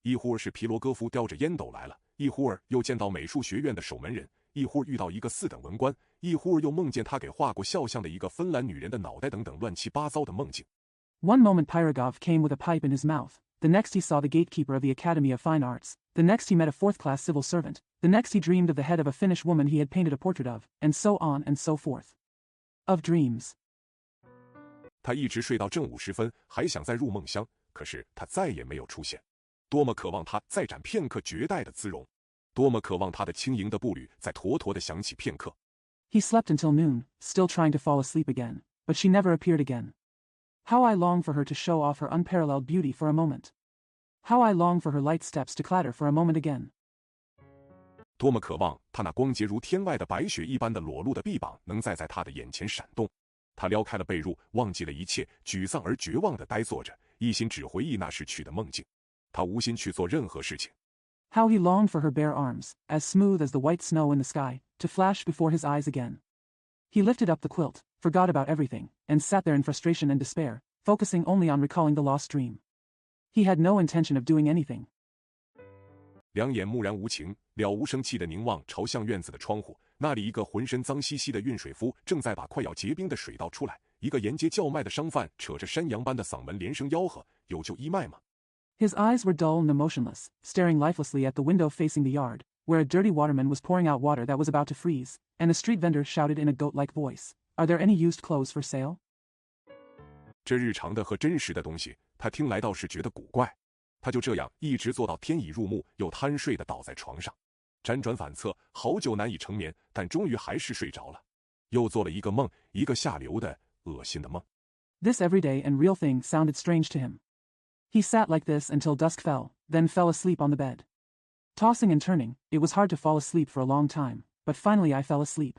一会儿是皮罗戈夫叼着烟斗来了，一会儿又见到美术学院的守门人，一会儿遇到一个四等文官，一会儿又梦见他给画过肖像的一个芬兰女人的脑袋，等等乱七八糟的梦境。One moment Pyrogov came with a pipe in his mouth, the next he saw the gatekeeper of the Academy of Fine Arts, the next he met a fourth-class civil servant, the next he dreamed of the head of a Finnish woman he had painted a portrait of, and so on and so forth. Of dreams. 他一直睡到正午时分，还想再入梦乡，可是他再也没有出现。多么渴望他再展片刻绝代的姿容，多么渴望他的轻盈的步履再妥妥地响起片刻。He slept until noon, still trying to fall asleep again, but she never appeared again. How I long for her to show off her unparalleled beauty for a moment. How I long for her light steps to clatter for a moment again. 多么渴望他那光洁如天外的白雪一般的裸露的臂膀能再在他的眼前闪动。他撩开了被褥，忘记了一切，沮丧而绝望地呆坐着，一心只回忆那逝去的梦境。他无心去做任何事情。How he longed for her bare arms, as smooth as the white snow in the sky, to flash before his eyes again. He lifted up the quilt, forgot about everything, and sat there in frustration and despair, focusing only on recalling the lost dream. He had no intention of doing anything. 两眼木然无情，了无生气地凝望朝向院子的窗户，那里一个浑身脏兮兮的运水夫正在把快要结冰的水倒出来，一个沿街叫卖的商贩扯着山羊般的嗓门连声吆喝：“有救义卖吗？” His eyes were dull and emotionless, staring lifelessly at the window facing the yard, where a dirty waterman was pouring out water that was about to freeze, and the street vendor shouted in a goat-like voice, "Are there any used clothes for sale?" 这日常的和真实的东西，他听来倒是觉得古怪。他就这样一直坐到天已入暮，又贪睡地倒在床上。辗转反侧，好久难以成眠，但终于还是睡着了。又做了一个梦，一个下流的、恶心的梦。This everyday and real thing sounded strange to him. He sat like this until dusk fell, then fell asleep on the bed. Tossing and turning, it was hard to fall asleep for a long time, but finally I fell asleep.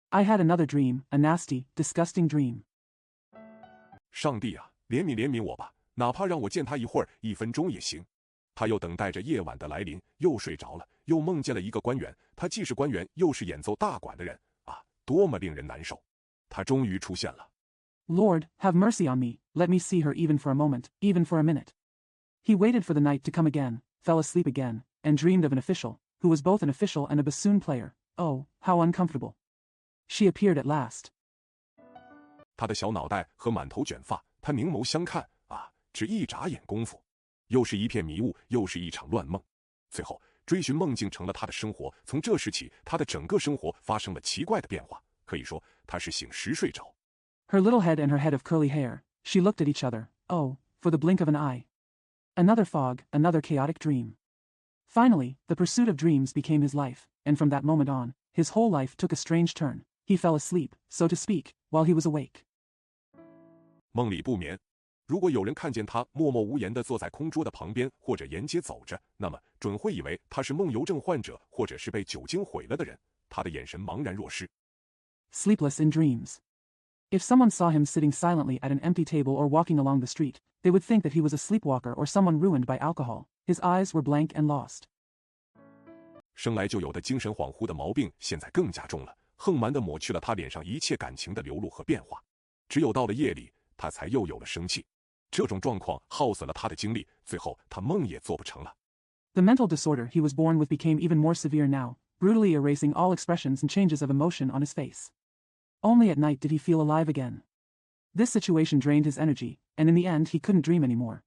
I had another dream, a nasty, disgusting dream. 上帝啊，怜悯怜悯我吧，哪怕让我见他一会儿，1分钟也行。他又等待着夜晚的来临，又睡着了，又梦见了一个官员，他既是官员，又是演奏大管的人啊，多么令人难受！他终于出现了。Lord, have mercy on me, let me see her even for a moment, even for a minute. He waited for the night to come again, fell asleep again, and dreamed of an official, who was both an official and a bassoon player. Oh, how uncomfortable. She appeared at last. 他的小脑袋和满头卷发，他凝眸相看啊，只一眨眼功夫，又是一片迷雾，又是一场乱梦。最后，追寻梦境成了他的生活。从这时起，他的整个生活发生了奇怪的变化。可以说，他是醒时睡着。Her little head and her head of curly hair, she looked at each other, oh, for the blink of an eye. Another fog, another chaotic dream. Finally, the pursuit of dreams became his life, and from that moment on, his whole life took a strange turn. He fell asleep, so to speak, while he was awake. 梦里不眠。如果有人看见他默默无言地坐在空桌的旁边，或者沿街走着，那么准会以为他是梦游症患者，或者是被酒精毁了的人。他的眼神茫然若失。Sleepless in dreams. If someone saw him sitting silently at an empty table or walking along the street, they would think that he was a sleepwalker or someone ruined by alcohol. His eyes were blank and lost. 生来就有的精神恍惚的毛病，现在更加重了，横蛮地抹去了他脸上一切感情的流露和变化。只有到了夜里，他才又有了生气。这种状况耗损了他的精力，最后他梦也做不成了。The mental disorder he was born with became even more severe now, brutally erasing all expressions and changes of emotion on his face. Only at night did he feel alive again. This situation drained his energy, and in the end he couldn't dream anymore.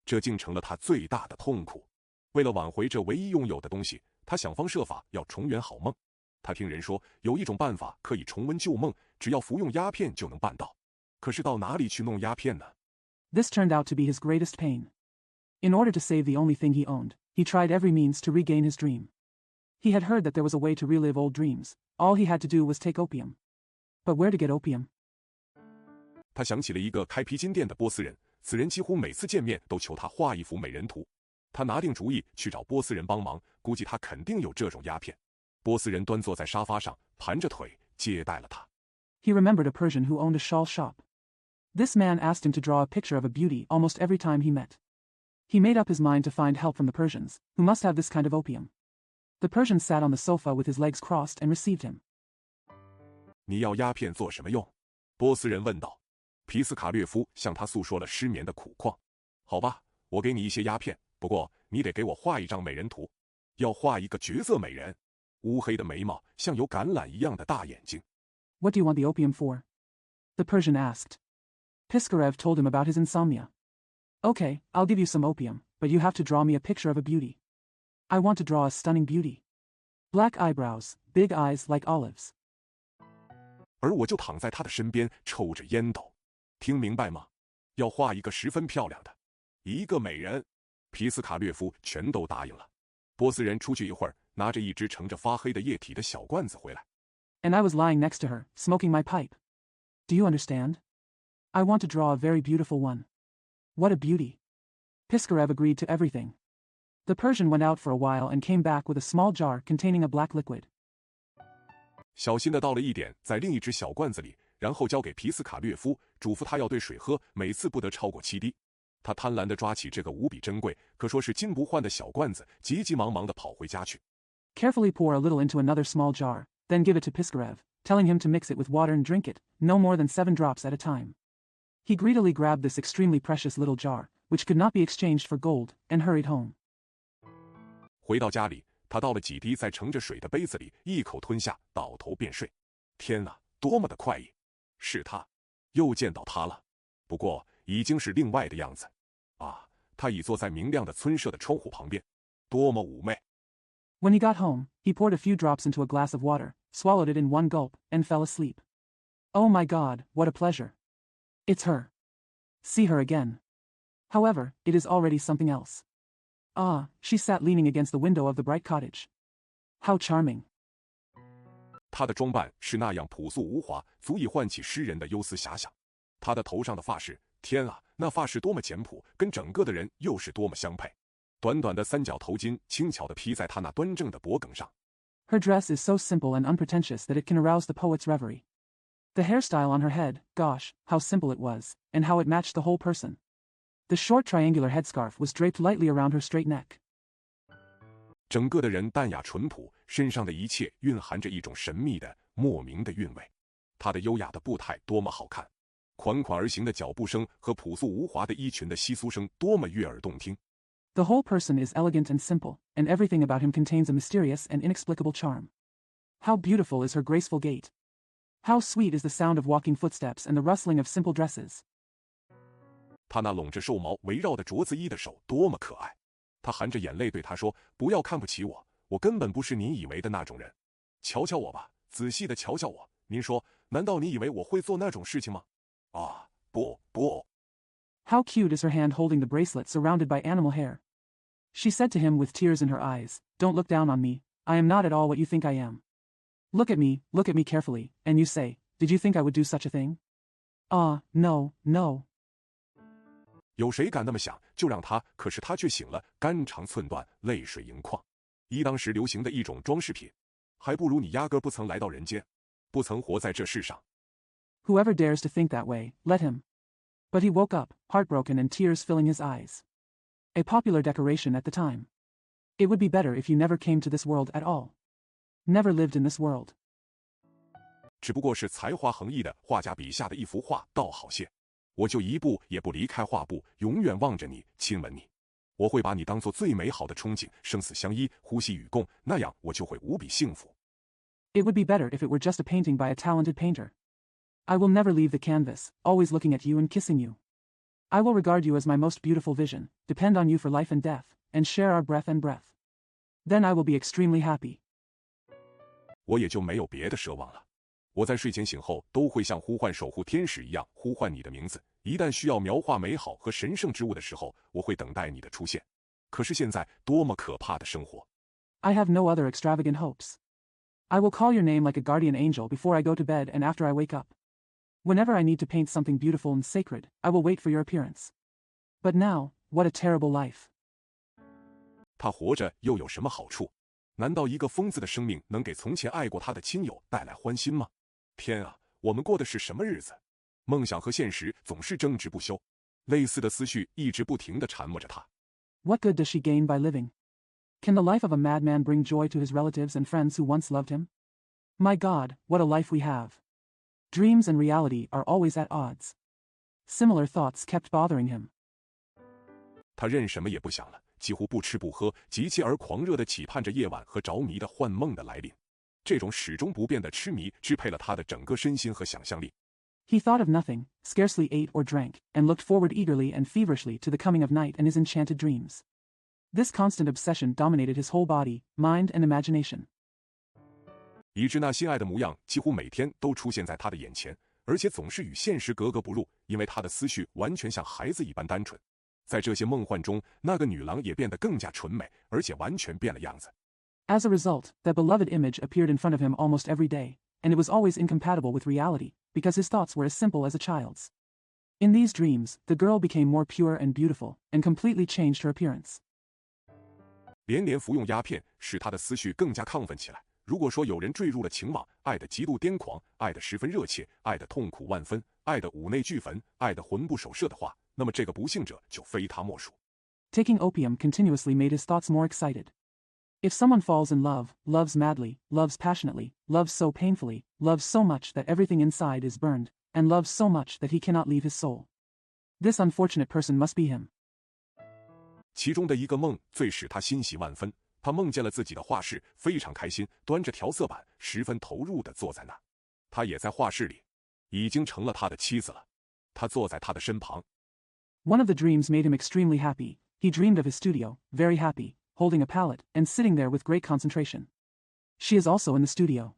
这竟成了他最大的痛苦。为了挽回这唯一拥有的东西，他想方设法要重圆好梦。他听人说有一种办法可以重温旧梦，只要服用鸦片就能办到。可是到哪里去弄鸦片呢？ This turned out to be his greatest pain. In order to save the only thing he owned, he tried every means to regain his dream. He had heard that there was a way to relive old dreams. All he had to do was take opium. But where to get opium? 他想起了一个开披巾店的波斯人，此人几乎每次见面都求他画一幅美人图。他拿定主意去找波斯人帮忙，估计他肯定有这种鸦片。波斯人端坐在沙发上，盘着腿接待了他。He remembered a Persian who owned a shawl shop. This man asked him to draw a picture of a beauty almost every time he met. He made up his mind to find help from the Persians, who must have this kind of opium. The Persian sat on the sofa with his legs crossed and received him. 你要鸦片做什么用？波斯人问道。皮斯卡略夫向他诉说了失眠的苦况。好吧，我给你一些鸦片，不过你得给我画一张美人图，要画一个绝色美人，乌黑的眉毛，像有橄榄一样的大眼睛。What do you want the opium for? The Persian asked. Piskarev told him about his insomnia. Okay, I'll give you some opium, but you have to draw me a picture of a beauty. I want to draw a stunning beauty. Black eyebrows, big eyes like olives. 而我就躺在他的身边，抽着烟斗。听明白吗？要画一个十分漂亮的，一个美人。皮斯卡略夫全都答应了。波斯人出去一会儿，拿着一只盛着发黑的液体的小罐子回来。And I was lying next to her, smoking my pipe. Do you understand? I want to draw a very beautiful one. What a beauty. Piskarev agreed to everything. The Persian went out for a while and came back with a small jar containing a black liquid. 小心地倒了一点在另一只小罐子里，然后交给皮斯卡略夫，嘱咐他要兑水喝，每次不得超过7滴。他贪婪地抓起这个无比珍贵，可说是金不换的小罐子，急急忙忙地跑回家去。Carefully pour a little into another small jar, then give it to Piskarev, telling him to mix it with water and drink it, no more than 7 drops at a time. He greedily grabbed this extremely precious little jar, which could not be exchanged for gold, and hurried home. 回到家里，他倒了几滴在盛着水的杯子里，一口吞下，倒头便睡。天哪，多么的快意！是他，又见到他了。不过已经是另外的样子。啊，他已坐在明亮的村舍的窗户旁边，多么妩媚！ When he got home, he poured a few drops into a glass of water, swallowed it in one gulp, and fell asleep. Oh my God, what a pleasure! It's her. See her again. However, it is already something else. Ah, she sat leaning against the window of the bright cottage. How charming. 她的装扮是那样朴素无华，足以唤起诗人的忧思遐想。她的头上的发饰，天啊，那发饰多么简朴，跟整个的人又是多么相配。短短的三角头巾轻巧地披在她那端正的脖颈上。Her dress is so simple and unpretentious that it can arouse the poet's reverie. The hairstyle on her head, gosh, how simple it was, and how it matched the whole person. The short triangular headscarf was draped lightly around her straight neck. 整个的人淡雅淳朴，身上的一切蕴含着一种神秘的、莫名的韵味。她的优雅的步态多么好看，款款而行的脚步声和朴素无华的衣裙的窸窣声多么悦耳动听。The whole person is elegant and simple, and everything about him contains a mysterious and inexplicable charm. How beautiful is her graceful gait. How sweet is the sound of walking footsteps and the rustling of simple dresses. 她那拢着兽毛围绕的镯子衣的手多么可爱。他含着眼泪对他说：“不要看不起我，我根本不是您以为的那种人。瞧瞧我吧，仔细的瞧瞧我。您说，难道你以为我会做那种事情吗？啊，不。” How cute is her hand holding the bracelet surrounded by animal hair. She said to him with tears in her eyes, "Don't look down on me. I am not at all what you think I am. Look at me carefully, and you say, did you think I would do such a thing? Ah, no, no. 有谁敢那么想，就让他，可是他却醒了，肝肠寸断，泪水盈眶。依当时流行的一种装饰品，还不如你压根不曾来到人间，不曾活在这世上。Whoever dares to think that way, let him. But he woke up, heartbroken and tears filling his eyes. A popular decoration at the time. It would be better if you never came to this world at all. Never lived in this world. 只不过是才华横溢的画家笔下的一幅画，倒好些。我就一步也不离开画布，永远望着你，亲吻你。我会把你当作最美好的憧憬，生死相依，呼吸与共，那样我就会无比幸福。It would be better if it were just a painting by a talented painter. I will never leave the canvas, always looking at you and kissing you. I will regard you as my most beautiful vision, depend on you for life and death, and share our breath and breath. Then I will be extremely happy. 我也就没有别的奢望了。我在睡前醒后都会像呼唤守护天使一样呼唤你的名字，一旦需要描画美好和神圣之物的时候，我会等待你的出现。可是现在多么可怕的生活！ I have no other extravagant hopes. I will call your name like a guardian angel before I go to bed and after I wake up. Whenever I need to paint something beautiful and sacred, I will wait for your appearance. But now, what a terrible life. 他活着又有什么好处？难道一个疯子的生命能给从前爱过他的亲友带来欢心吗？天啊，我们过的是什么日子？梦想和现实总是争执不休，类似的思绪一直不停地缠磨着他。What good does she gain by living? Can the life of a madman bring joy to his relatives and friends who once loved him? My God, what a life we have. Dreams and reality are always at odds. Similar thoughts kept bothering him. 他任什么也不想了，几乎不吃不喝，急切而狂热地期盼着夜晚和着迷的幻梦的来临。这种始终不变的痴迷支配了他的整个身心和想象力。He thought of nothing, scarcely ate or drank, and looked forward eagerly and feverishly to the coming of night and his enchanted dreams. This constant obsession dominated his whole body, mind, and imagination. 以致那心爱的模样几乎每天都出现在他的眼前，而且总是与现实格格不入，因为他的思绪完全像孩子一般单纯。在这些梦幻中，那个女郎也变得更加纯美，而且完全变了样子。As a result, that beloved image appeared in front of him almost every day, and it was always incompatible with reality, because his thoughts were as simple as a child's. In these dreams, the girl became more pure and beautiful, and completely changed her appearance. 连连服用鸦片，使他的思绪更加亢奋起来。如果说有人坠入了情网，爱得极度癫狂，爱得十分热切，爱得痛苦万分，爱得五内俱焚，爱得魂不守舍的话，那么这个不幸者就非他莫属。Taking opium continuously made his thoughts more excited. If someone falls in love, loves madly, loves passionately, loves so painfully, loves so much that everything inside is burned, and loves so much that he cannot leave his soul. This unfortunate person must be him. 其中的一个梦最使他欣喜万分，他梦见了自己的画室，非常开心，端着调色板，十分投入地坐在那。他也在画室里，已经成了他的妻子了。他坐在他的身旁。One of the dreams made him extremely happy. He dreamed of his studio, very happy, holding a palette, and sitting there with great concentration. She is also in the studio.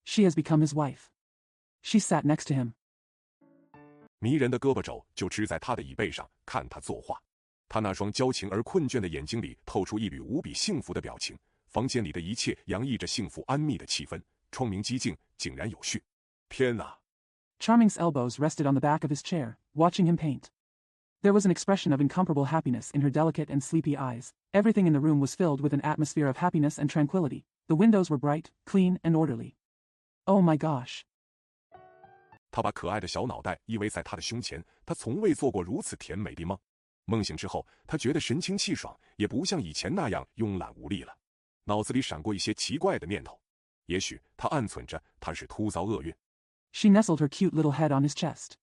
She has become his wife. She sat next to him. 迷人的胳膊肘就支在他的椅背上，看他作画。他那双矫情而困倦的眼睛里透出一缕无比幸福的表情，房间里的一切洋溢着幸福安谧的气氛，窗明几净，井然有序。天哪！ Charming's elbows rested on the back of his chair, watching him paint. There was an expression of incomparable happiness in her delicate and sleepy eyes. Everything in the room was filled with an atmosphere of happiness and tranquility. The windows were bright, clean, and orderly. Oh my gosh! 他把可爱的小脑袋依偎在他的胸前，他从未做过如此甜美的梦。梦醒之后，他觉得神清气爽，也不像以前那样慵懒无力了。脑子里闪过一些奇怪的念头，也许他暗忖着他是突遭厄运。She nestled her cute little head on his chest.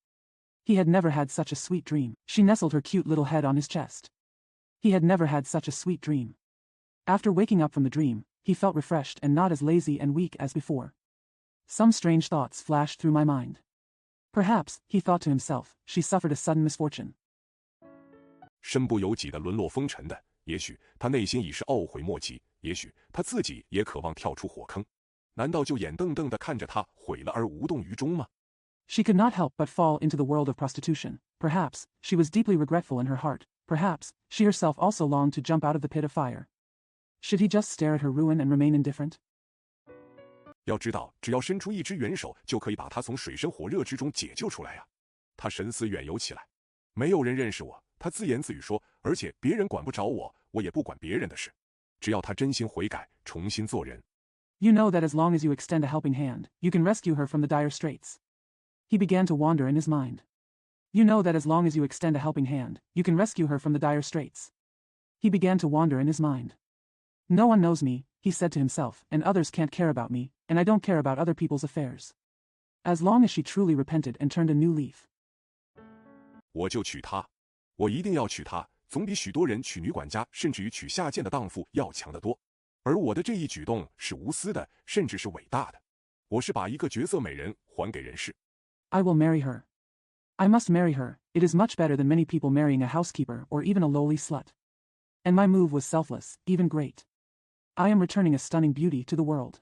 He had never had such a sweet dream. She nestled her cute little head on his chest. He had never had such a sweet dream. After waking up from the dream, he felt refreshed and not as lazy and weak as before. Some strange thoughts flashed through my mind. Perhaps, he thought to himself, she suffered a sudden misfortune. 身不由己的沦落风尘的，也许他内心已是懊悔莫及，也许他自己也渴望跳出火坑。难道就眼瞪瞪地看着他毁了而无动于衷吗？ She could not help but fall into the world of prostitution. Perhaps, she was deeply regretful in her heart. Perhaps, she herself also longed to jump out of the pit of fire. Should he just stare at her ruin and remain indifferent? 要知道，只要伸出一只援手，就可以把他从水深火热之中解救出来呀！他神思远游起来。没有人认识我，他自言自语说，而且别人管不着我，我也不管别人的事。只要他真心悔改，重新做人。You know that as long as you extend a helping hand, you can rescue her from the dire straits. He began to wander in his mind. You know that as long as you extend a helping hand, you can rescue her from the dire straits. He began to wander in his mind. No one knows me, he said to himself, and others can't care about me, and I don't care about other people's affairs. As long as she truly repented and turned a new leaf. 我就娶她，我一定要娶她，总比许多人娶女管家甚至于娶下贱的荡妇要强得多。而我的这一举动是无私的，甚至是伟大的。我是把一个绝色美人还给人世。I will marry her. I must marry her. It is much better than many people marrying a housekeeper or even a lowly slut. And my move was selfless, even great. I am returning a stunning beauty to the world.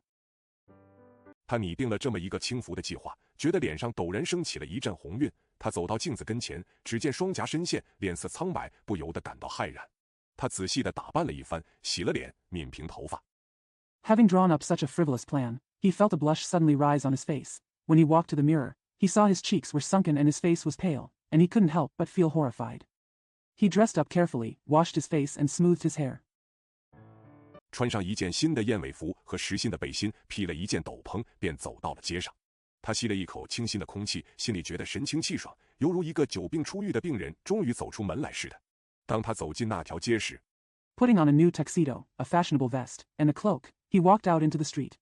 他拟定了这么一个轻浮的计划，觉得脸上陡然升起了一阵红晕。他走到镜子跟前，只见双颊深陷，脸色苍白，不由得感到骇然。他仔细地打扮了一番，洗了脸，抿平头发。Having drawn up such a frivolous plan, he felt a blush suddenly rise on his face. When he walked to the mirror, he saw his cheeks were sunken and his face was pale, and he couldn't help but feel horrified. He dressed up carefully, washed his face and smoothed his hair. 穿上一件新的燕尾服和实心的背心，披了一件斗篷，便走到了街上。他吸了一口清新的空气，心里觉得神清气爽，犹如一个久病初愈的病人终于走出门来似的。当他走进那条街时 Putting on a new tuxedo, a fashionable vest, and a cloak, he walked out into the street.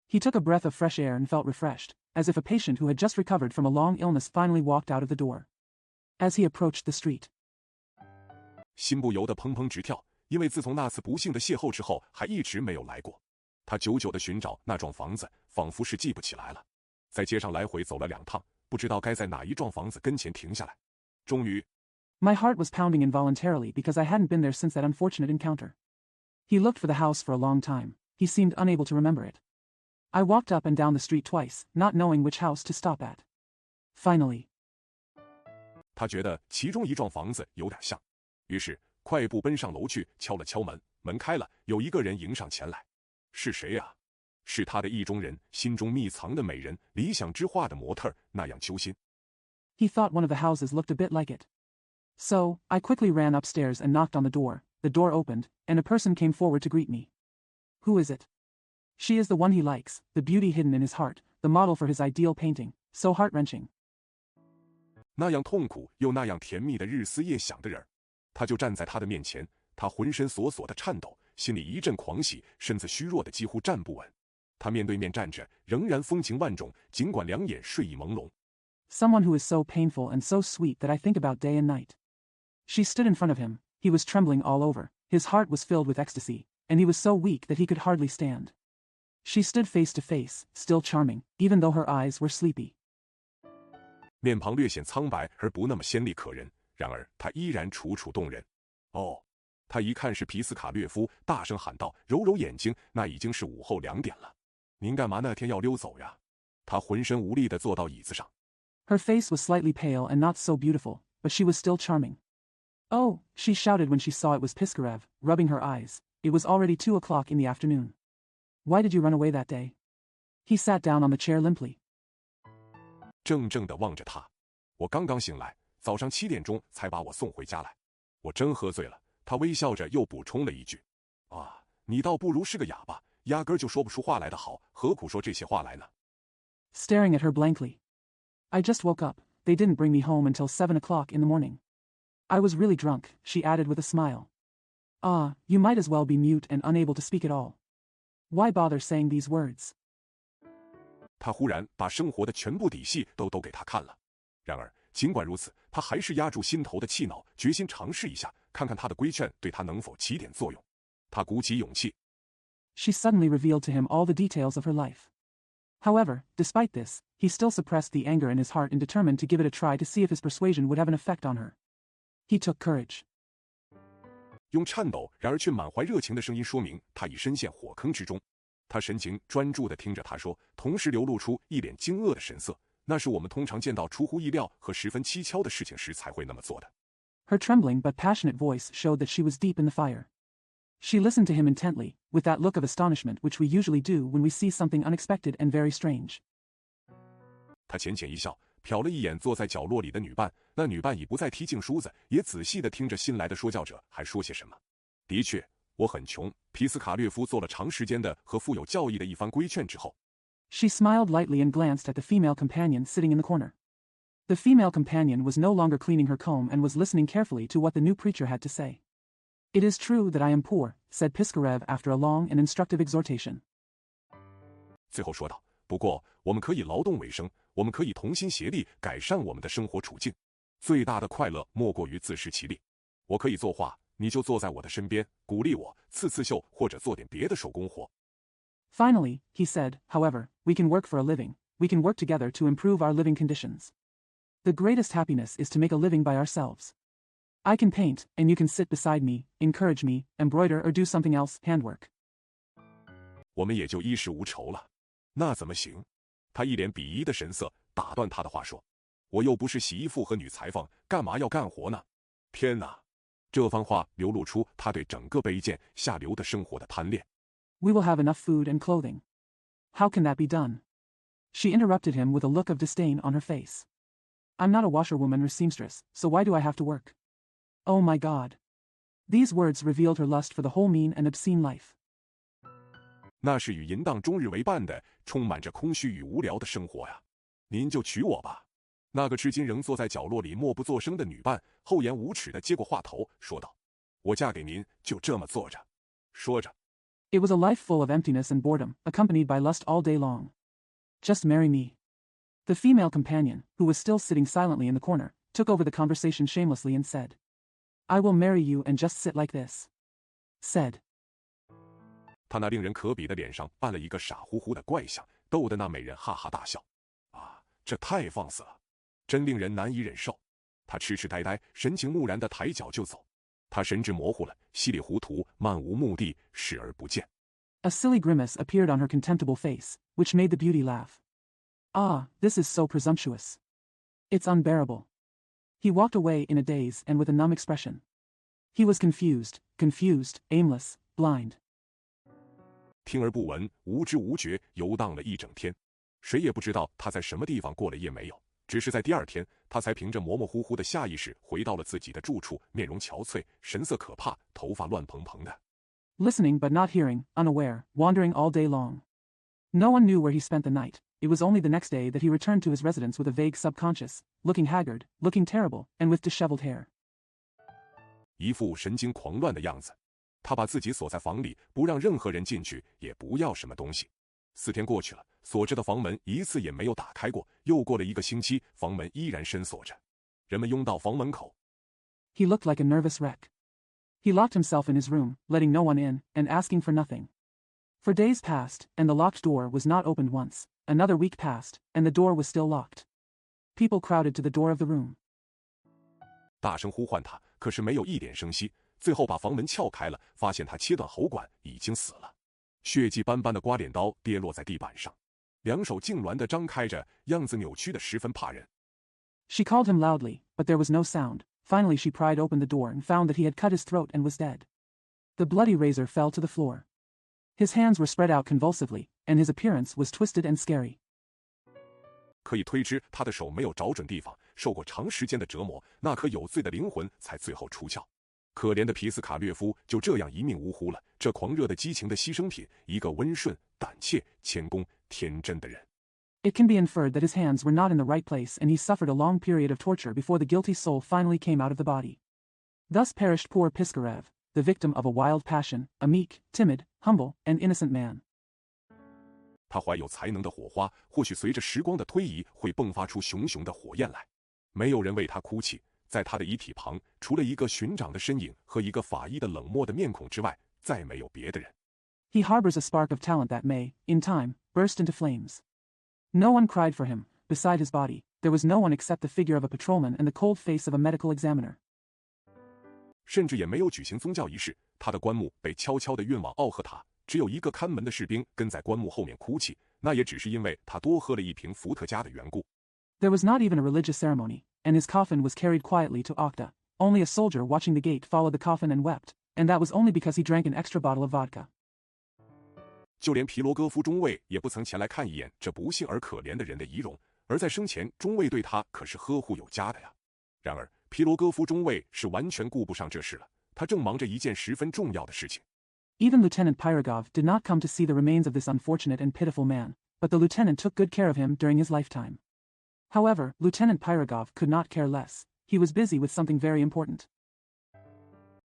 He took a breath of fresh air and felt refreshed, as if a patient who had just recovered from a long illness finally walked out of the door. As he approached the street, 心不由得砰砰直跳，因为自从那次不幸的邂逅之后，还一直没有来过。他久久地寻找那幢房子，仿佛是记不起来了。在街上来回走了2趟，不知道该在哪一幢房子跟前停下来。终于 my heart was pounding involuntarily because I hadn't been there since that unfortunate encounter. He looked for the house for a long time. He seemed unable to remember it. I walked up and down the street twice, not knowing which house to stop at. Finally, 他觉得其中一幢房子有点像，于是快步奔上楼去，敲了敲门，门开了，有一个人迎上前来。是谁啊？是他的意中人，心中密藏的美人，理想之画的模特，那样揪心。he thought one of the houses looked a bit like it. So, I quickly ran upstairs and knocked on the door. The door opened, and a person came forward to greet me. Who is it? She is the one he likes, the beauty hidden in his heart, the model for his ideal painting, so heart-wrenching. 那样痛苦又那样甜蜜的日思夜想的人，他就站在他的面前，他浑身索索的颤抖，心里一阵狂喜，身子虚弱的几乎站不稳。他面对面站着，仍然风情万种，尽管两眼睡意朦胧。Someone who is so painful and so sweet that I think about day and night. She stood in front of him. He was trembling all over. His heart was filled with ecstasy, and he was so weak that he could hardly stand. She stood face to face, still charming, even though her eyes were sleepy. 面庞略显苍白而不那么鲜丽可人，然而她依然楚楚动人。哦，他一看是皮斯卡略夫，大声喊道，揉揉眼睛，那已经是午后2点了。您干嘛那天要溜走呀？他浑身无力地坐到椅子上。Her face was slightly pale and not so beautiful, but she was still charming. Oh, she shouted when she saw it was Piskarev, rubbing her eyes. It was already 2 o'clock in the afternoon. Why did you run away that day? He sat down on the chair limply. 怔怔地望着他。我刚刚醒来，早上7点钟才把我送回家来。我真喝醉了。他微笑着又补充了一句：“啊，你倒不如是个哑巴，压根就说不出话来的好，何苦说这些话来呢？” Staring at her blankly. I just woke up. They didn't bring me home until 7 o'clock in the morning. I was really drunk, she added with a smile. Ah, you might as well be mute and unable to speak at all. Why bother saying these words? 他忽然把生活的全部底细都给他看了。然而，尽管如此，他还是压住心头的气恼，决心尝试一下，看看他的规劝对他能否起点作用。他鼓起勇气。She suddenly revealed to him all the details of her life. However, despite this, he still suppressed the anger in his heart and determined to give it a try to see if his persuasion would have an effect on her. He took courage. 用颤抖然而却满怀热情的声音说明他已深陷火坑之中。他神情专注地听着他说，同时流露出一脸惊愕的神色。那是我们通常见到出乎意料和十分蹊跷的事情时才会那么做的。Her trembling but passionate voice showed that she was deep in the fire. She listened to him intently, with that look of astonishment which we usually do when we see something unexpected and very strange. 他浅浅一笑，瞟了一眼坐在角落里的女伴，那女伴已不再提净梳子，也仔细地听着新来的说教者还说些什么。的确，我很穷。皮斯卡略夫做了长时间的和富有教义的一番规劝之后。She smiled lightly and glanced at the female companion sitting in the corner. The female companion was no longer cleaning her comb and was listening carefully to what the new preacher had to say. It is true that I am poor, said Piskarev after a long and instructive exhortation. 最后说道，不过我们可以劳动为生，我们可以同心协力改善我们的生活处境。最大的快乐莫过于自食其力。我可以作画，你就坐在我的身边，鼓励我，刺刺绣或者做点别的手工活。Finally, he said, however, we can work for a living, we can work together to improve our living conditions. The greatest happiness is to make a living by ourselves. I can paint, and you can sit beside me, encourage me, embroider or do something else, handwork. 我们也就衣食无愁了。那怎么行？他一脸鄙夷的神色打断他的话说：“我又不是洗衣服和女裁缝，干嘛要干活呢？”天哪！这番话流露出他对整个卑贱下流的生活的贪恋。We will have enough food and clothing. How can that be done? She interrupted him with a look of disdain on her face. I'm not a washerwoman or seamstress, so why do I have to work? Oh my God. These words revealed her lust for the whole mean and obscene life. 那是与淫荡终日为伴的，充满着空虚与无聊的生活呀！您就娶我吧。那个至今仍坐在角落里默不作声的女伴，厚颜无耻地接过话头，说道：“我嫁给您，就这么坐着。”说着。It was a life full of emptiness and boredom, accompanied by lust all day long. Just marry me. The female companion, who was still sitting silently in the corner, took over the conversation shamelessly and said, I will marry you and just sit like this. Said. 他那令人可比的脸上扮了一个傻乎乎的怪相，逗得那美人哈哈大笑。啊，这太放肆了，真令人难以忍受。他痴痴呆呆，神情木然地抬脚就走。他神志模糊了，稀里糊涂，漫无目的，视而不见。A silly grimace appeared on her contemptible face, which made the beauty laugh. Ah, this is so presumptuous. It's unbearable. He walked away in a daze and with a numb expression. He was confused, aimless, blind. 听而不闻，无知无觉，游荡了一整天，谁也不知道他在什么地方过了夜没有。只是在第二天，他才凭着模模糊糊的下意识回到了自己的住处，面容憔悴，神色可怕，头发乱蓬蓬的。Listening but not hearing, unaware, wandering all day long. No one knew where he spent the night. It was only the next day that he returned to his residence with a vague subconscious, looking haggard, looking terrible, and with disheveled hair. 一副神经狂乱的样子。他把自己锁在房里，不让任何人进去，也不要什么东西。4天过去了，锁着的房门一次也没有打开过。又过了1个星期，房门依然深锁着。人们拥到房门口。He looked like a nervous wreck. He locked himself in his room, letting no one in, and asking for nothing. For days passed, and the locked door was not opened once. Another week passed, and the door was still locked. People crowded to the door of the room. 大声呼唤他，可是没有一点声息。最后把房门撬开了，发现他切断喉管，已经死了。血迹斑斑的刮脸刀跌落在地板上，两手痉挛地张开着，样子扭曲得十分怕人。She called him loudly, but there was no sound, Finally she pried open the door and found that he had cut his throat and was dead. The bloody razor fell to the floor. His hands were spread out convulsively, and his appearance was twisted and scary. 可以推知他的手没有找准地方，受过长时间的折磨，那颗有罪的灵魂才最后出窍。可怜的皮斯卡略夫就这样一命呜呼了，这狂热的激情的牺牲品，一个温顺、胆怯、谦恭、天真的人。It can be inferred that his hands were not in the right place and he suffered a long period of torture before the guilty soul finally came out of the body. Thus perished poor Piskarev, the victim of a wild passion, a meek, timid, humble, and innocent man. 他怀有才能的火花，或许随着时光的推移会迸发出熊熊的火焰来。没有人为他哭泣，在他的遗体旁，除了一个寻长的身影和一个法医的冷漠的面孔之外，再没有别的人。He harbors a spark of talent that may, in time, burst into flames. No one cried for him. Beside his body, there was no one except the figure of a patrolman and the cold face of a medical examiner. 甚至也没有举行宗教仪式，他的棺木被悄悄地运往奥赫塔，只有一个看门的士兵跟在棺木后面哭泣，那也只是因为他多喝了一瓶伏特加的缘故。There was not even a religious ceremony, and his coffin was carried quietly to Okta. Only a soldier watching the gate followed the coffin and wept, and that was only because he drank an extra bottle of vodka. 就连皮罗戈夫中尉也不曾前来看一眼这不幸而可怜的人的遗容，而在生前，中尉对他可是呵护有加的呀。然而，皮罗戈夫中尉是完全顾不上这事了，他正忙着一件十分重要的事情。Even Lieutenant Pyrogov did not come to see the remains of this unfortunate and pitiful man, but the lieutenant took good care of him during his lifetime. However, Lieutenant Pyrogov could not care less. He was busy with something very important.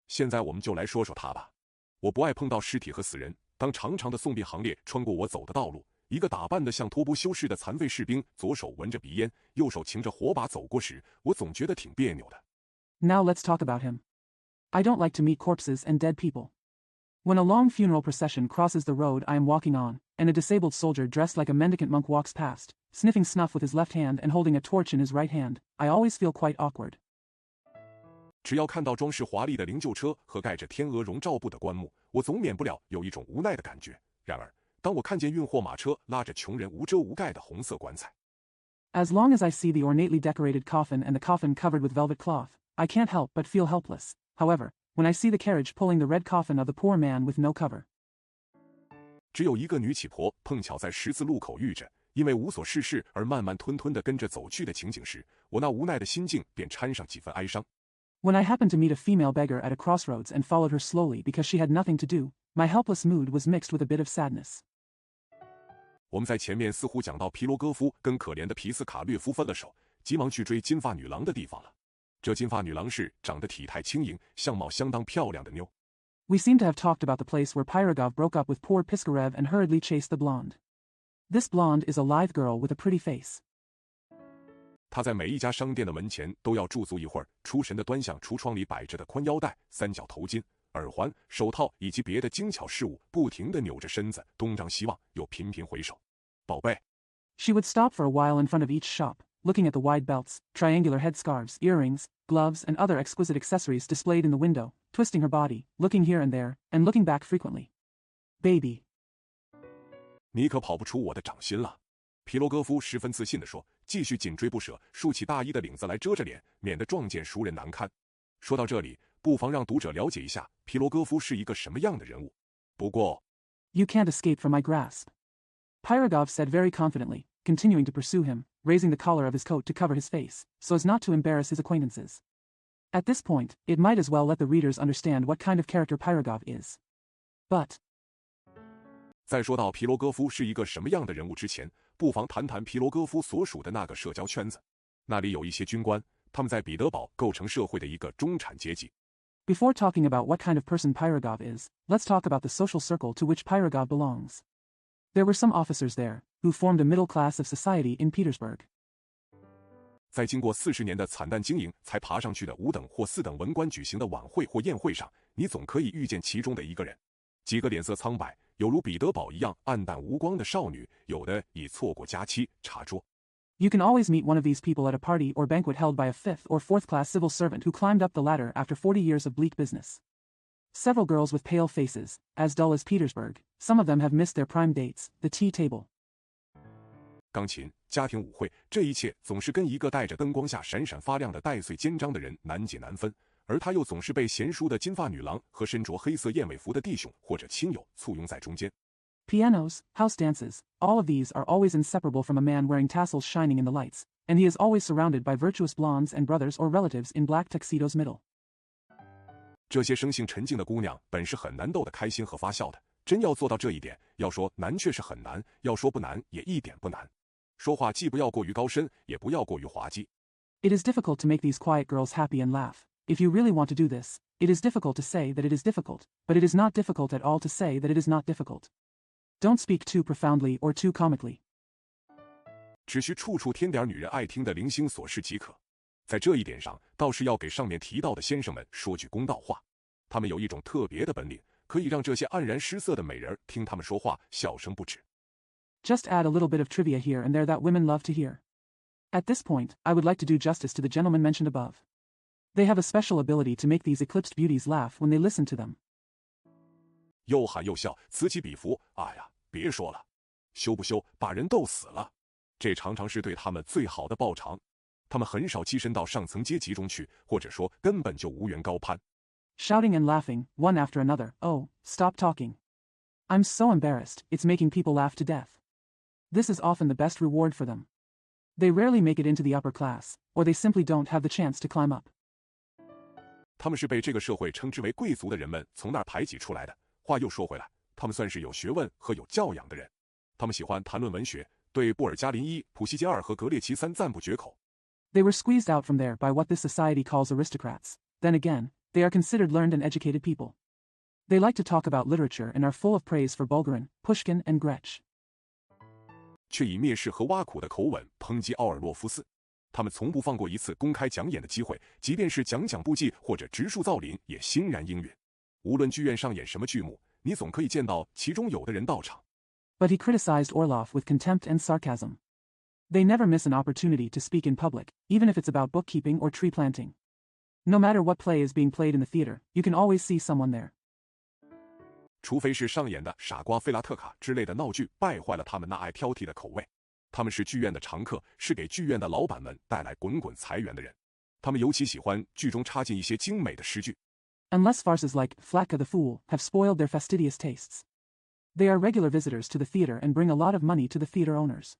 现在我们就来说说他吧。我不爱碰到尸体和死人。当长长的送殡行列穿过我走的道路，一个打扮得像托波修士的残废士兵，左手闻着鼻烟，右手擎着火把走过时，我总觉得挺别扭的。Now let's talk about him. I don't like to meet corpses and dead people. When a long funeral procession crosses the road I am walking on, and a disabled soldier dressed like a mendicant monk walks past, sniffing snuff with his left hand and holding a torch in his right hand, I always feel quite awkward. 只要看到装饰华丽的灵柩车和盖着天鹅绒罩布的棺木，我总免不了有一种无奈的感觉。然而，当我看见运货马车拉着穷人无遮无盖的红色棺材， As long as I see the ornately decorated coffin and the coffin covered with velvet cloth, I can't help but feel helpless. However, when I see the carriage pulling the red coffin of the poor man with no cover. 只有一个女乞婆碰巧在十字路口遇着，因为无所事事而慢慢吞吞地跟着走去的情景时，我那无奈的心境便掺上几分哀伤。When I happened to meet a female beggar at a crossroads and followed her slowly because she had nothing to do, my helpless mood was mixed with a bit of sadness. 我们在前面似乎讲到皮罗戈夫跟可怜的皮斯卡略夫分了手，急忙去追金发女郎的地方了。这金发女郎是长得体态轻盈、相貌相当漂亮的妞。We seem to have talked about the place where Pyrogov broke up with poor Piskarev and hurriedly chased the blonde. This blonde is a lithe girl with a pretty face. 他在每一家商店的门前都要驻足一会儿，出神地端详橱窗里摆着的宽腰带、三角头巾、耳环、手套以及别的精巧饰物，不停地扭着身子，东张西望，又频频回首。宝贝。She would stop for a while in front of each shop, looking at the wide belts, triangular headscarves, earrings, gloves, and other exquisite accessories displayed in the window, twisting her body, looking here and there, and looking back frequently. Baby. 你可跑不出我的掌心了。皮罗戈夫十分自信地说，继续紧追不舍，竖起大衣的领子来遮着脸，免得撞见熟人难堪。说到这里，不妨让读者了解一下皮罗戈夫是一个什么样的人物。不过 You can't escape from my grasp. Pyrogov said very confidently, continuing to pursue him, raising the collar of his coat to cover his face, so as not to embarrass his acquaintances. At this point, it might as well let the readers understand what kind of character Pyrogov is. But 在说到皮罗戈夫是一个什么样的人物之前，不妨谈谈皮罗戈夫所属的那个社交圈子。那里有一些军官，他们在彼得堡构成社会的一个中产阶级。Before talking about what kind of person Pyrogov is, let's talk about the social circle to which Pyrogov belongs. There were some officers there, who formed a middle class of society in Petersburg. 在经过40年的惨淡经营才爬上去的5等或4等文官举行的晚会或宴会上，你总可以遇见其中的一个人。几个脸色苍白，有如彼得堡一样暗淡无光的少女，有的已错过佳期，茶桌。You can always meet one of these people at a party or banquet held by a 5th or 4th class civil servant who climbed up the ladder after 40 years of bleak business. Several girls with pale faces, as dull as Petersburg, some of them have missed their prime dates, the tea table. 钢琴、家庭舞会，这一切总是跟一个戴着灯光下闪闪发亮的带穗肩章的人难解难分，而他又总是被贤淑的金发女郎和身着黑色燕尾服的弟兄或者亲友簇拥在中间。Pianos, house dances, all of these are always inseparable from a man wearing tassels shining in the lights, and he is always surrounded by virtuous blondes and brothers or relatives in black tuxedos middle. 这些生性沉静的姑娘本是很难逗得开心和发笑的，真要做到这一点，要说难却是很难，要说不难也一点不难。说话既不要过于高深，也不要过于滑稽。It is difficult to make these quiet girls happy and laugh. If you really want to do this, it is difficult to say that it is difficult, but it is not difficult at all to say that it is not difficult. Don't speak too profoundly or too comically. 只需处处添点女人爱听的零星琐事即可。在这一点上，倒是要给上面提到的先生们说句公道话，他们有一种特别的本领，可以让这些黯然失色的美人听他们说话笑声不止。Just add a little bit of trivia here and there that women love to hear. At this point, I would like to do justice to the gentlemen mentioned above. They have a special ability to make these eclipsed beauties laugh when they listen to them. 又喊又笑，此起彼伏。哎呀，别说了，羞不羞，把人逗死了。这常常是对他们最好的报偿。他们很少跻身到上层阶级中去，或者说根本就无缘高攀。Shouting and laughing, one after another. Oh, stop talking. I'm so embarrassed, it's making people laugh to death. This is often the best reward for them. They rarely make it into the upper class, or they simply don't have the chance to climb up. 他们是被这个社会称之为贵族的人们从那儿排挤出来的。话又说回来，他们算是有学问和有教养的人。他们喜欢谈论文学，对布尔加林一、普希捷二和格列齐三赞不绝口。They were squeezed out from there by what this society calls aristocrats. Then again, they are considered learned and educated people. They like to talk about literature and are full of praise for Bulgarin, Pushkin, and Gretsch. 却以蔑视和挖苦的口吻抨击奥尔洛夫斯。他们从不放过一次公开讲演的机会，即便是讲部记或者植树造林，也欣然应允。无论剧院上演什么剧目，你总可以见到其中有的人到场。But he criticized Orlov with contempt and sarcasm. They never miss an opportunity to speak in public, even if it's about bookkeeping or tree planting. No matter what play is being played in the theater, you can always see someone there. 除非是上演的傻瓜菲拉特卡之类的闹剧败坏了他们那爱挑剔的口味。他们是剧院的常客，是给剧院的老板们带来滚滚财源的人。他们尤其喜欢剧中插进一些精美的诗句。Unless farces like Flacka the Fool have spoiled their fastidious tastes. They are regular visitors to the theater and bring a lot of money to the theater owners.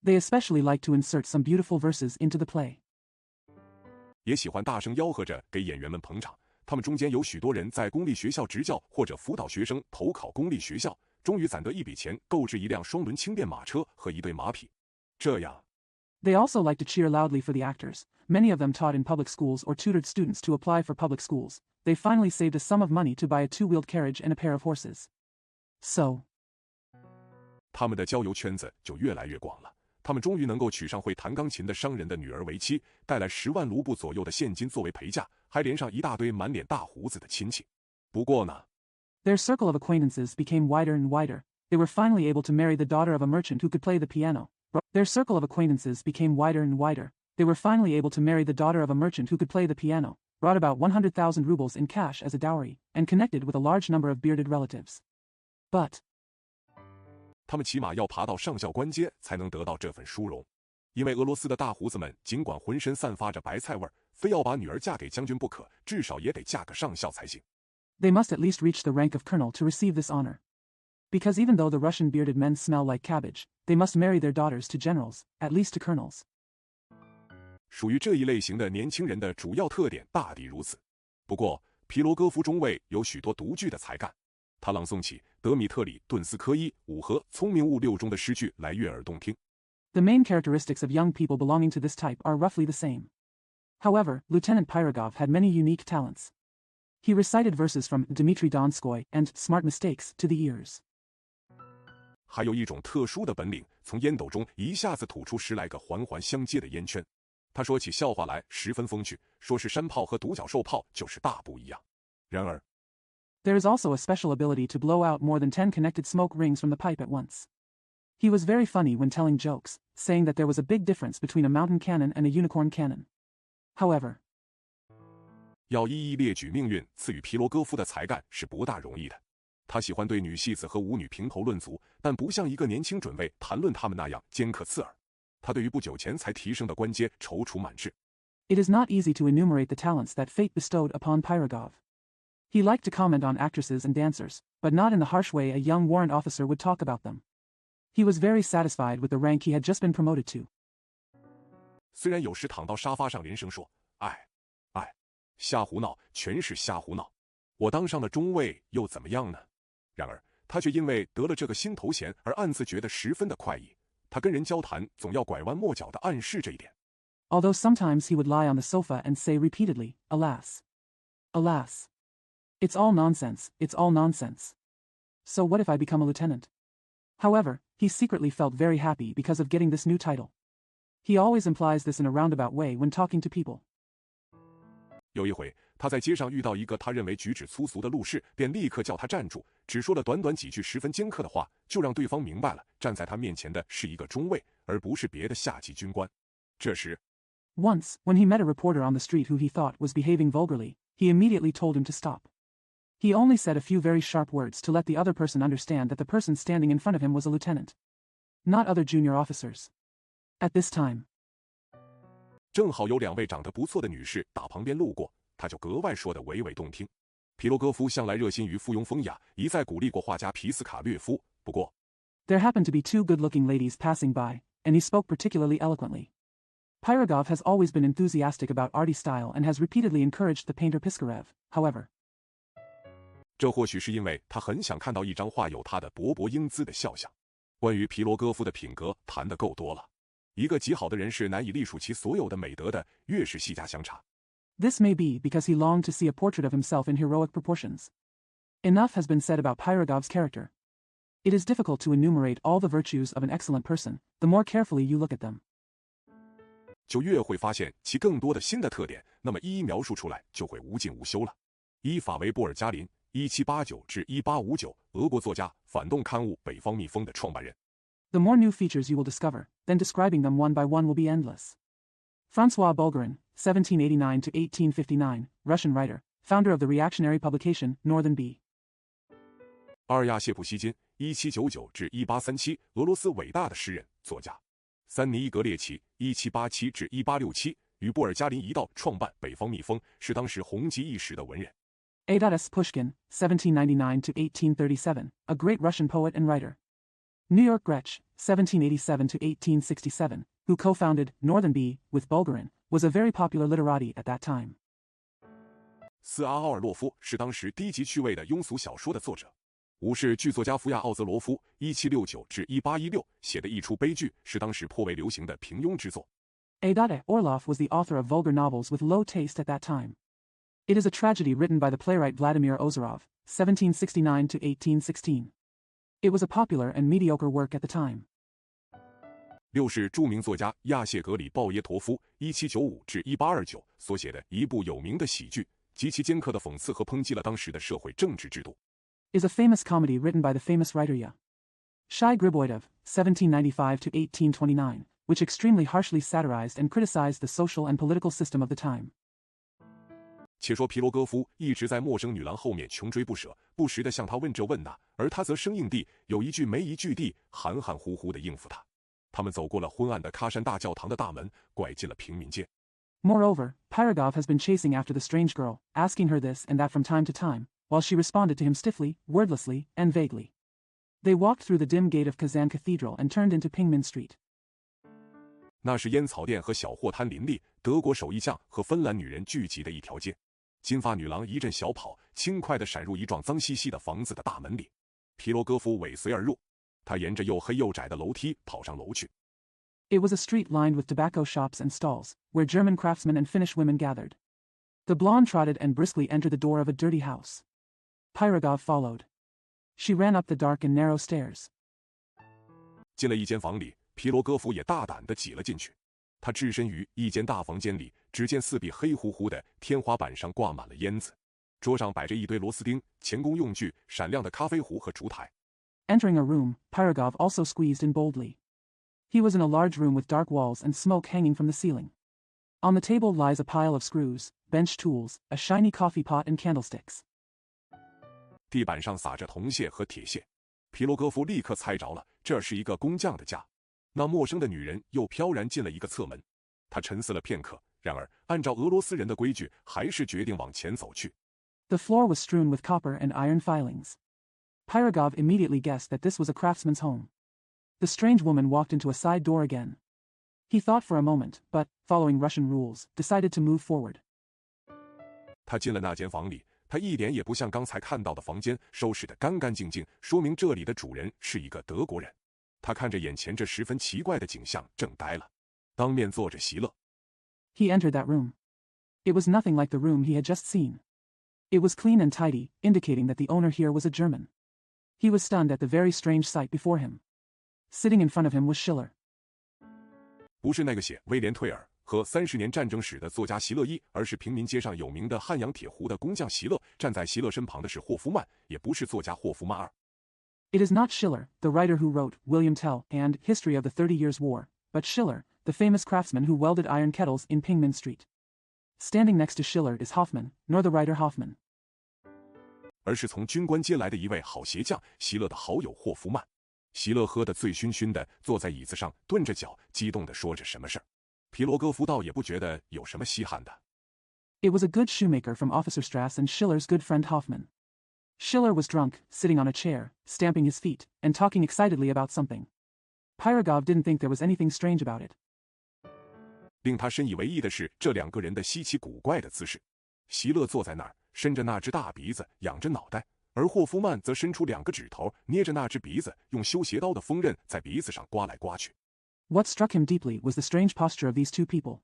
They especially like to insert some beautiful verses into the play. 也喜欢大声吆喝着给演员们捧场。他们中间有许多人在公立学校执教或者辅导学生投考公立学校，终于攒得一笔钱，购置一辆双轮轻便马车和一对马匹。这样 They also like to cheer loudly for the actors. Many of them taught in public schools or tutored students to apply for public schools. They finally saved a sum of money to buy a two-wheeled carriage and a pair of horses. So, 他们的交友圈子就越来越广了。他们终于能够娶上会弹钢琴的商人的女儿为妻，带来10万卢布左右的现金作为陪嫁，还连上一大堆满脸大胡子的亲戚。不过呢 their circle of acquaintances became wider and wider. They were finally able to marry the daughter of a merchant who could play the piano. Their circle of acquaintances became wider and wider. They were finally able to marry the daughter of a merchant who could play the piano, brought about 100,000 rubles in cash as a dowry, and connected with a large number of bearded relatives. But 他们起码要爬到上校官阶才能得到这份殊荣，因为俄罗斯的大胡子们尽管浑身散发着白菜味儿，非要把女儿嫁给将军不可，至少也得嫁个上校才行。They must at least reach the rank of colonel to receive this honor. Because even though the Russian bearded men smell like cabbage, they must marry their daughters to generals, at least to colonels. 属于这一类型的年轻人的主要特点大抵如此。不过，皮罗戈夫中尉有许多独具的才干。他朗诵起德米特里·顿斯科伊5和《聪明误6》中的诗句来悦耳动听。The main characteristics of young people belonging to this type are roughly the same. However, Lieutenant Pyrogov had many unique talents. He recited verses from Dmitry Donskoy and Smart Mistakes to the ears. 还有一种特殊的本领，从烟斗中一下子吐出10来个环环相接的烟圈。他说起笑话来十分风趣，说是山炮和独角兽炮就是大不一样。然而 There is also a special ability to blow out more than 10 connected smoke rings from the pipe at once. He was very funny when telling jokes, saying that there was a big difference between a mountain cannon and a unicorn cannon. However, 要一一列举命运赐予皮罗戈夫的才干是不大容易的。他喜欢对女戏子和舞女评头论足，但不像一个年轻准尉谈论他们那样尖刻刺耳。他对于不久前才提升的官阶踌躇满志。It is not easy to enumerate the talents that fate bestowed upon Pirogov. He liked to comment on actresses and dancers, but not in the harsh way a young warrant officer would talk about them. He was very satisfied with the rank he had just been promoted to. 虽然有时躺到沙发上连声说哎，瞎胡闹，全是瞎胡闹，我当上了中尉又怎么样呢？然而他却因为得了这个新头衔而暗自觉得十分的快意。他跟人交谈总要拐弯抹角地暗示这一点。Although sometimes he would lie on the sofa and say repeatedly, Alas! Alas! It's all nonsense, it's all nonsense. So what if I become a lieutenant? However, he secretly felt very happy because of getting this new title. He always implies this in a roundabout way when talking to people. 有一回，他在街上遇到一个他认为举止粗俗的路士，便立刻叫他站住，只说了短短几句十分尖刻的话，就让对方明白了站在他面前的是一个中尉，而不是别的下级军官。这时 Once, when he met a reporter on the street who he thought was behaving vulgarly, he immediately told him to stop. He only said a few very sharp words to let the other person understand that the person standing in front of him was a lieutenant, not other junior officers. At this time, 正好有两位长得不错的女士打旁边路过，他就格外说得娓娓动听。皮罗戈夫向来热心于附庸风雅，一再鼓励过画家皮斯卡略夫。不过 there happened to be two good-looking ladies passing by, and he spoke particularly eloquently. Pirogov has always been enthusiastic about arty style and has repeatedly encouraged the painter Piskarev, however. 这或许是因为他很想看到一张画有他的勃勃英姿的肖像。关于皮罗戈夫的品格谈得够多了。一个极好的人是难以隶属其所有的美德的，越是细加详查。This may be because he longed to see a portrait of himself in heroic proportions. Enough has been said about Pirogov's character. It is difficult to enumerate all the virtues of an excellent person, the more carefully you look at them. 就越会发现其更多的新的特点，那么一一描述出来就会无尽无休了。伊法维波尔加林，1789至1859，俄国作家，反动刊物《北方蜜蜂》的创办人。The more new features you will discover, then describing them one by one will be endless. François Bulgarin, 1789 to 1859, Russian writer, founder of the reactionary publication Northern Bee. 阿尔亚谢普希金，1799至1837，俄罗斯伟大的诗人、作家。三尼伊格列奇，1787至1867，与布尔加林一道创办《北方蜜蜂》，是当时红极一时的文人。Taras Pushkin, 1799 to 1837, a great Russian poet and writer. New York Gretsch, 1787 to 1867, who co-founded Northern Bee with Bulgarin, was a very popular literati at that time. 斯阿奥尔洛夫是当时低级趣味的庸俗小说的作者。武士剧作家福亚奥泽罗夫，1769至1816，写的一出悲剧，是当时颇为流行的平庸之作。Adate Orlov was the author of vulgar novels with low taste at that time. It is a tragedy written by the playwright Vladimir Ozerov, 1769 to 1816. It was a popular and mediocre work at the time. 六是著名作家亚谢格里鲍耶陀夫，1795至1829所写的一部有名的喜剧，极其尖刻的讽刺和抨击了当时的社会政治制度。Is a famous comedy written by the famous writer Shai Griboidov, 1795 to 1829, which extremely harshly satirized and criticized the social and political system of the time. 且说皮罗戈夫一直在陌生女郎后面穷追不舍，不时地向她问这问那，而她则生硬地有一句没一句地含含糊糊地应付他。他们走过了昏暗的喀山大教堂的大门，拐进了平民街。Moreover, Pirogov has been chasing after the strange girl, asking her this and that from time to time, while she responded to him stiffly, wordlessly, and vaguely. They walked through the dim gate of Kazan Cathedral and turned into Pingmin Street. 那是烟草店和小货摊林立，德国手艺匠和芬兰女人聚集的一条街。金发女郎一阵小跑，轻快地闪入一幢脏兮兮的房子的大门里。皮罗戈夫尾随而入，他沿着又黑又窄的楼梯跑上楼去。It was a street lined with tobacco shops and stalls, where German craftsmen and Finnish women gathered. The blonde trotted and briskly entered the door of a dirty house. Pirogov followed. She ran up the dark and narrow stairs. 进了一间房里，皮罗戈夫也大胆地挤了进去。他置身于一间大房间里，只见四壁黑乎乎的，天花板上挂满了烟子，桌上摆着一堆螺丝钉、钳工用具、闪亮的咖啡壶和烛台。Entering a room, Pirogov also squeezed in boldly. He was in a large room with dark walls and smoke hanging from the ceiling. On the table lies a pile of screws, bench tools, a shiny coffee pot and candlesticks. 地板上撒着铜屑和铁屑。皮罗戈夫立刻猜着了，这是一个工匠的家。那陌生的女人又飘然进了一个侧门。他沉思了片刻，然而按照俄罗斯人的规矩，还是决定往前走去。The floor was strewn with copper and iron filings. Pirogov immediately guessed that this was a craftsman's home. The strange woman walked into a side door again. He thought for a moment, but, following Russian rules, decided to move forward. 他进了那间房里，他一点也不像刚才看到的房间收拾得干干净净，说明这里的主人是一个德国人。他看着眼前这十分奇怪的景象，怔呆了。当面坐着席勒。He entered that room. It was nothing like the room he had just seen. It was clean and tidy, indicating that the owner here was a German. He was stunned at the very strange sight before him. Sitting in front of him was Schiller. 不是那个写威廉·退尔和30年战争史的作家席勒一，而是平民街上有名的汉阳铁壶的工匠席勒。站在席勒身旁的是霍夫曼，也不是作家霍夫曼二。It is not Schiller, the writer who wrote William Tell and History of the 30 Years' War, but Schiller, the famous craftsman who welded iron kettles in Pingman Street. Standing next to Schiller is Hoffman, nor the writer Hoffman. 而是从军官接来的一位好鞋匠，席勒的好友霍夫曼。席勒喝得醉醺醺的，坐在椅子上，顿着脚，激动地说着什么事儿。皮罗戈夫倒也不觉得有什么稀罕的。It was a good shoemaker from Officerstrasse and Schiller's good friend Hoffman. Schiller was drunk, sitting on a chair, stamping his feet, and talking excitedly about something. Pirogov didn't think there was anything strange about it. 令他深以为意的是这两个人的稀奇古怪的姿势。席勒坐在那儿，伸着那只大鼻子，仰着脑袋，而霍夫曼则伸出2个指头，捏着那只鼻子，用修鞋刀的锋刃在鼻子上刮来刮去。What struck him deeply was the strange posture of these two people.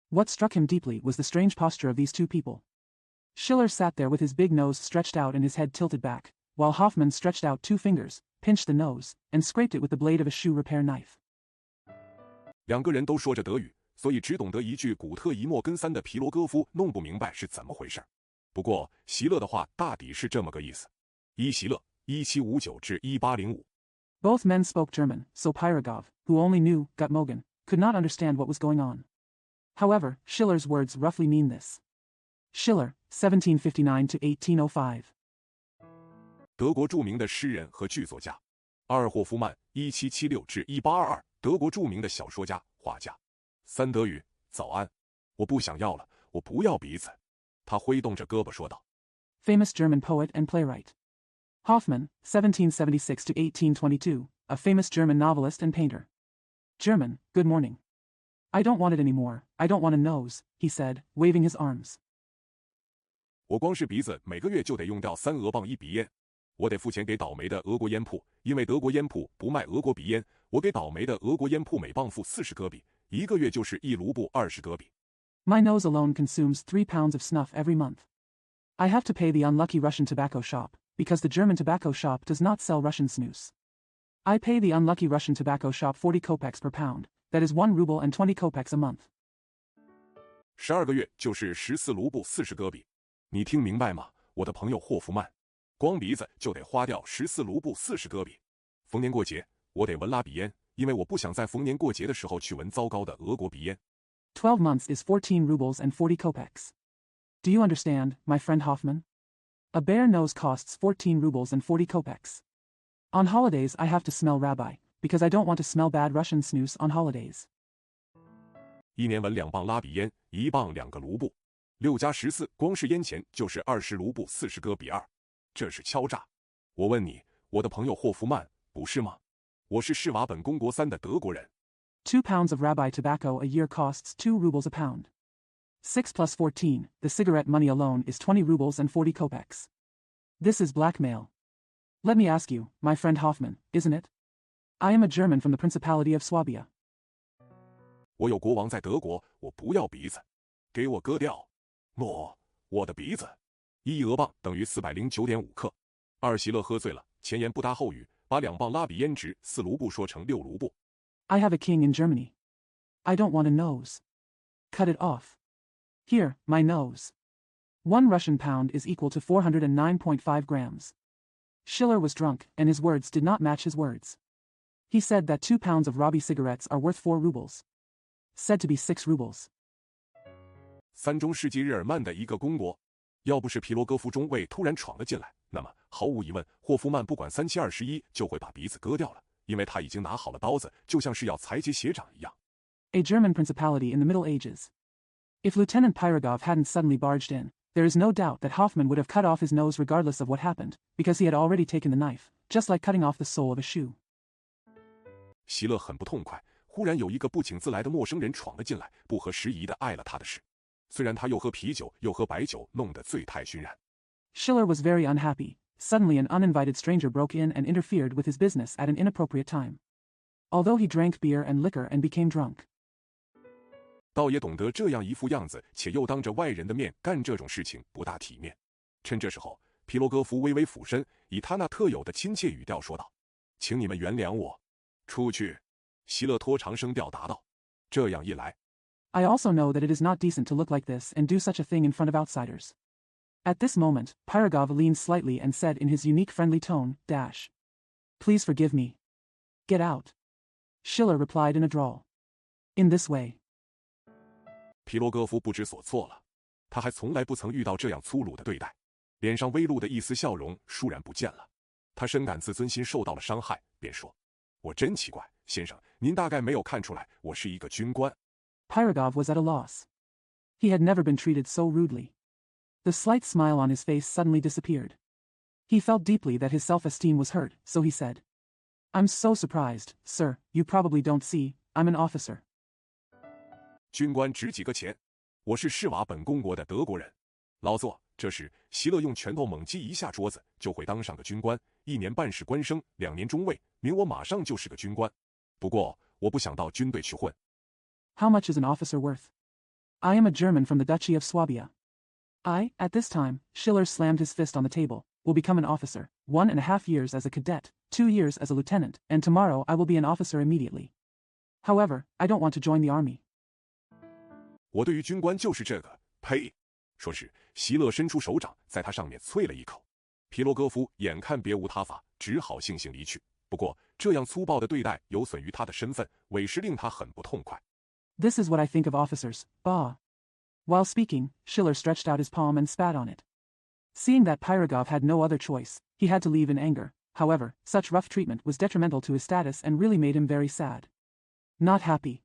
What struck him deeply was the strange posture of these two people. Schiller sat there with his big nose stretched out and his head tilted back, while Hoffman stretched out 2 fingers, pinched the nose, and scraped it with the blade of a shoe repair knife. 两个人都说着德语，所以只懂得一句古特一莫根三的皮罗戈夫弄不明白是怎么回事。不过席勒的话大抵是这么个意思。席勒1759至1805。Both men spoke German, so Pirogov, who only knew Gutmogen, could not understand what was going on. However, Schiller's words roughly mean this. Schiller, 1759 to 1805. 德国著名的诗人和剧作家。阿尔霍夫曼1776至1822，德国著名的小说家、画家。3德语，早安。我不想要了，我不要鼻子。他挥动着胳膊说道。Famous German poet and playwright. Hoffman, 1776 to 1822, a famous German novelist and painter. German, good morning. I don't want it anymore, I don't want a nose, he said, waving his arms. 我光是鼻子每个月就得用掉3俄镑1鼻烟。我得付钱给倒霉的俄国烟铺，因为德国烟铺不卖俄国鼻烟。我给倒霉的俄国烟铺每磅付40戈比，1个月就是1卢布20戈比。My nose alone consumes 3 pounds of snuff every month. I have to pay the unlucky Russian tobacco shop, because the German tobacco shop does not sell Russian snus. I pay the unlucky Russian tobacco shop 40 kopecks per pound, that is 1 ruble and 20 kopecks a month. 12个月就是14卢布40戈比。你听明白吗，我的朋友霍夫曼？光鼻子就得花掉14卢布40戈比。逢年过节，我得闻拉鼻烟，因为我不想在逢年过节的时候去闻糟糕的俄国鼻烟。12 months is 14 rubles and 40 kopecks. Do you understand, my friend Hoffman? A bare nose costs 14 rubles and 40 kopecks. On holidays I have to smell rabbi, because I don't want to smell bad Russian snus on holidays. 1年闻2磅拉比烟，1磅2个卢布，6加14，光是烟钱就是20卢布40戈比2，这是敲诈。我问你，我的朋友霍夫曼，不是吗？我是士瓦本公国3的德国人。2 pounds of rabbi tobacco a year costs 2 rubles a pound. 6 plus 14, the cigarette money alone is 20 rubles and 40 kopecks. This is blackmail. Let me ask you, my friend Hoffman, isn't it? I am a German from the Principality of Swabia. 我有国王在德国，我不要鼻子，给我割掉。我的鼻子。1俄镑等于409.5克。席勒喝醉了，前言不搭后语，把2磅拉比烟值4卢布说成6卢布。I have a king in Germany. I don't want a nose. Cut it off. Here, my nose. 1 Russian pound is equal to 409.5 grams. Schiller was drunk, and his words did not match his words. He said that 2 pounds of Robbie cigarettes are worth 4 rubles. Said to be 6 rubles. 3中世纪日耳曼的一个公国，要不是皮罗戈夫中尉突然闯了进来，那么毫无疑问，霍夫曼不管3721就会把鼻子割掉了，因为他已经拿好了刀子，就像是要裁截血掌一样。A German principality in the Middle Ages. If Lieutenant Pyrogov hadn't suddenly barged in, there is no doubt that Hoffman would have cut off his nose regardless of what happened, because he had already taken the knife, just like cutting off the sole of a shoe. 席勒很不痛快，忽然有一个不请自来的陌生人闯了进来，不合时宜的碍了他的事。虽然他又喝啤酒又喝白酒，弄得醉态熏然。Schiller was very unhappy. Suddenly an uninvited stranger broke in and interfered with his business at an inappropriate time. Although he drank beer and liquor and became drunk. 倒也懂得这样一副样子，且又当着外人的面干这种事情不大体面。趁这时候，皮罗戈夫微微俯身，以他那特有的亲切语调说道：“请你们原谅我。”出去。席勒拖长声调答道：“这样一来 I also know that it is not decent to look like this and do such a thing in front of outsiders. At this moment, Pyrogov leaned slightly and said in his unique friendly tone, Please forgive me. Get out. Schiller replied in a drawl. In this way. 皮罗戈夫不知所措了，他还从来不曾遇到这样粗鲁的对待，脸上微露的一丝笑容倏然不见了。他深感自尊心受到了伤害，便说：“我真奇怪，先生，您大概没有看出来，我是一个军官。” Pyrogov was at a loss. He had never been treated so rudely. The slight smile on his face suddenly disappeared. He felt deeply that his self-esteem was hurt, so he said, I'm so surprised, sir, you probably don't see, I'm an officer. 军官值几个钱？我是施瓦本公国的德国人。劳作。这时，席勒用拳头猛击一下桌子，就会当上个军官，1年半是官升，2年中尉，明我马上就是个军官。不过，我不想到军队去混。How much is an officer worth? I am a German from the Duchy of Swabia. I, at this time, Schiller slammed his fist on the table, will become an officer, 1.5 years as a cadet, 2 years as a lieutenant, and tomorrow I will be an officer immediately. However, I don't want to join the army. 我对于军官就是这个，呸！说是席勒伸出手掌，在他上面啐了一口。皮罗戈夫眼看别无他法，只好悻悻离去。不过，这样粗暴的对待有损于他的身份，委实令他很不痛快。This is what I think of officers, bah. While speaking, Schiller stretched out his palm and spat on it. Seeing that Pyrogov had no other choice, he had to leave in anger. However, such rough treatment was detrimental to his status and really made him very sad. Not happy.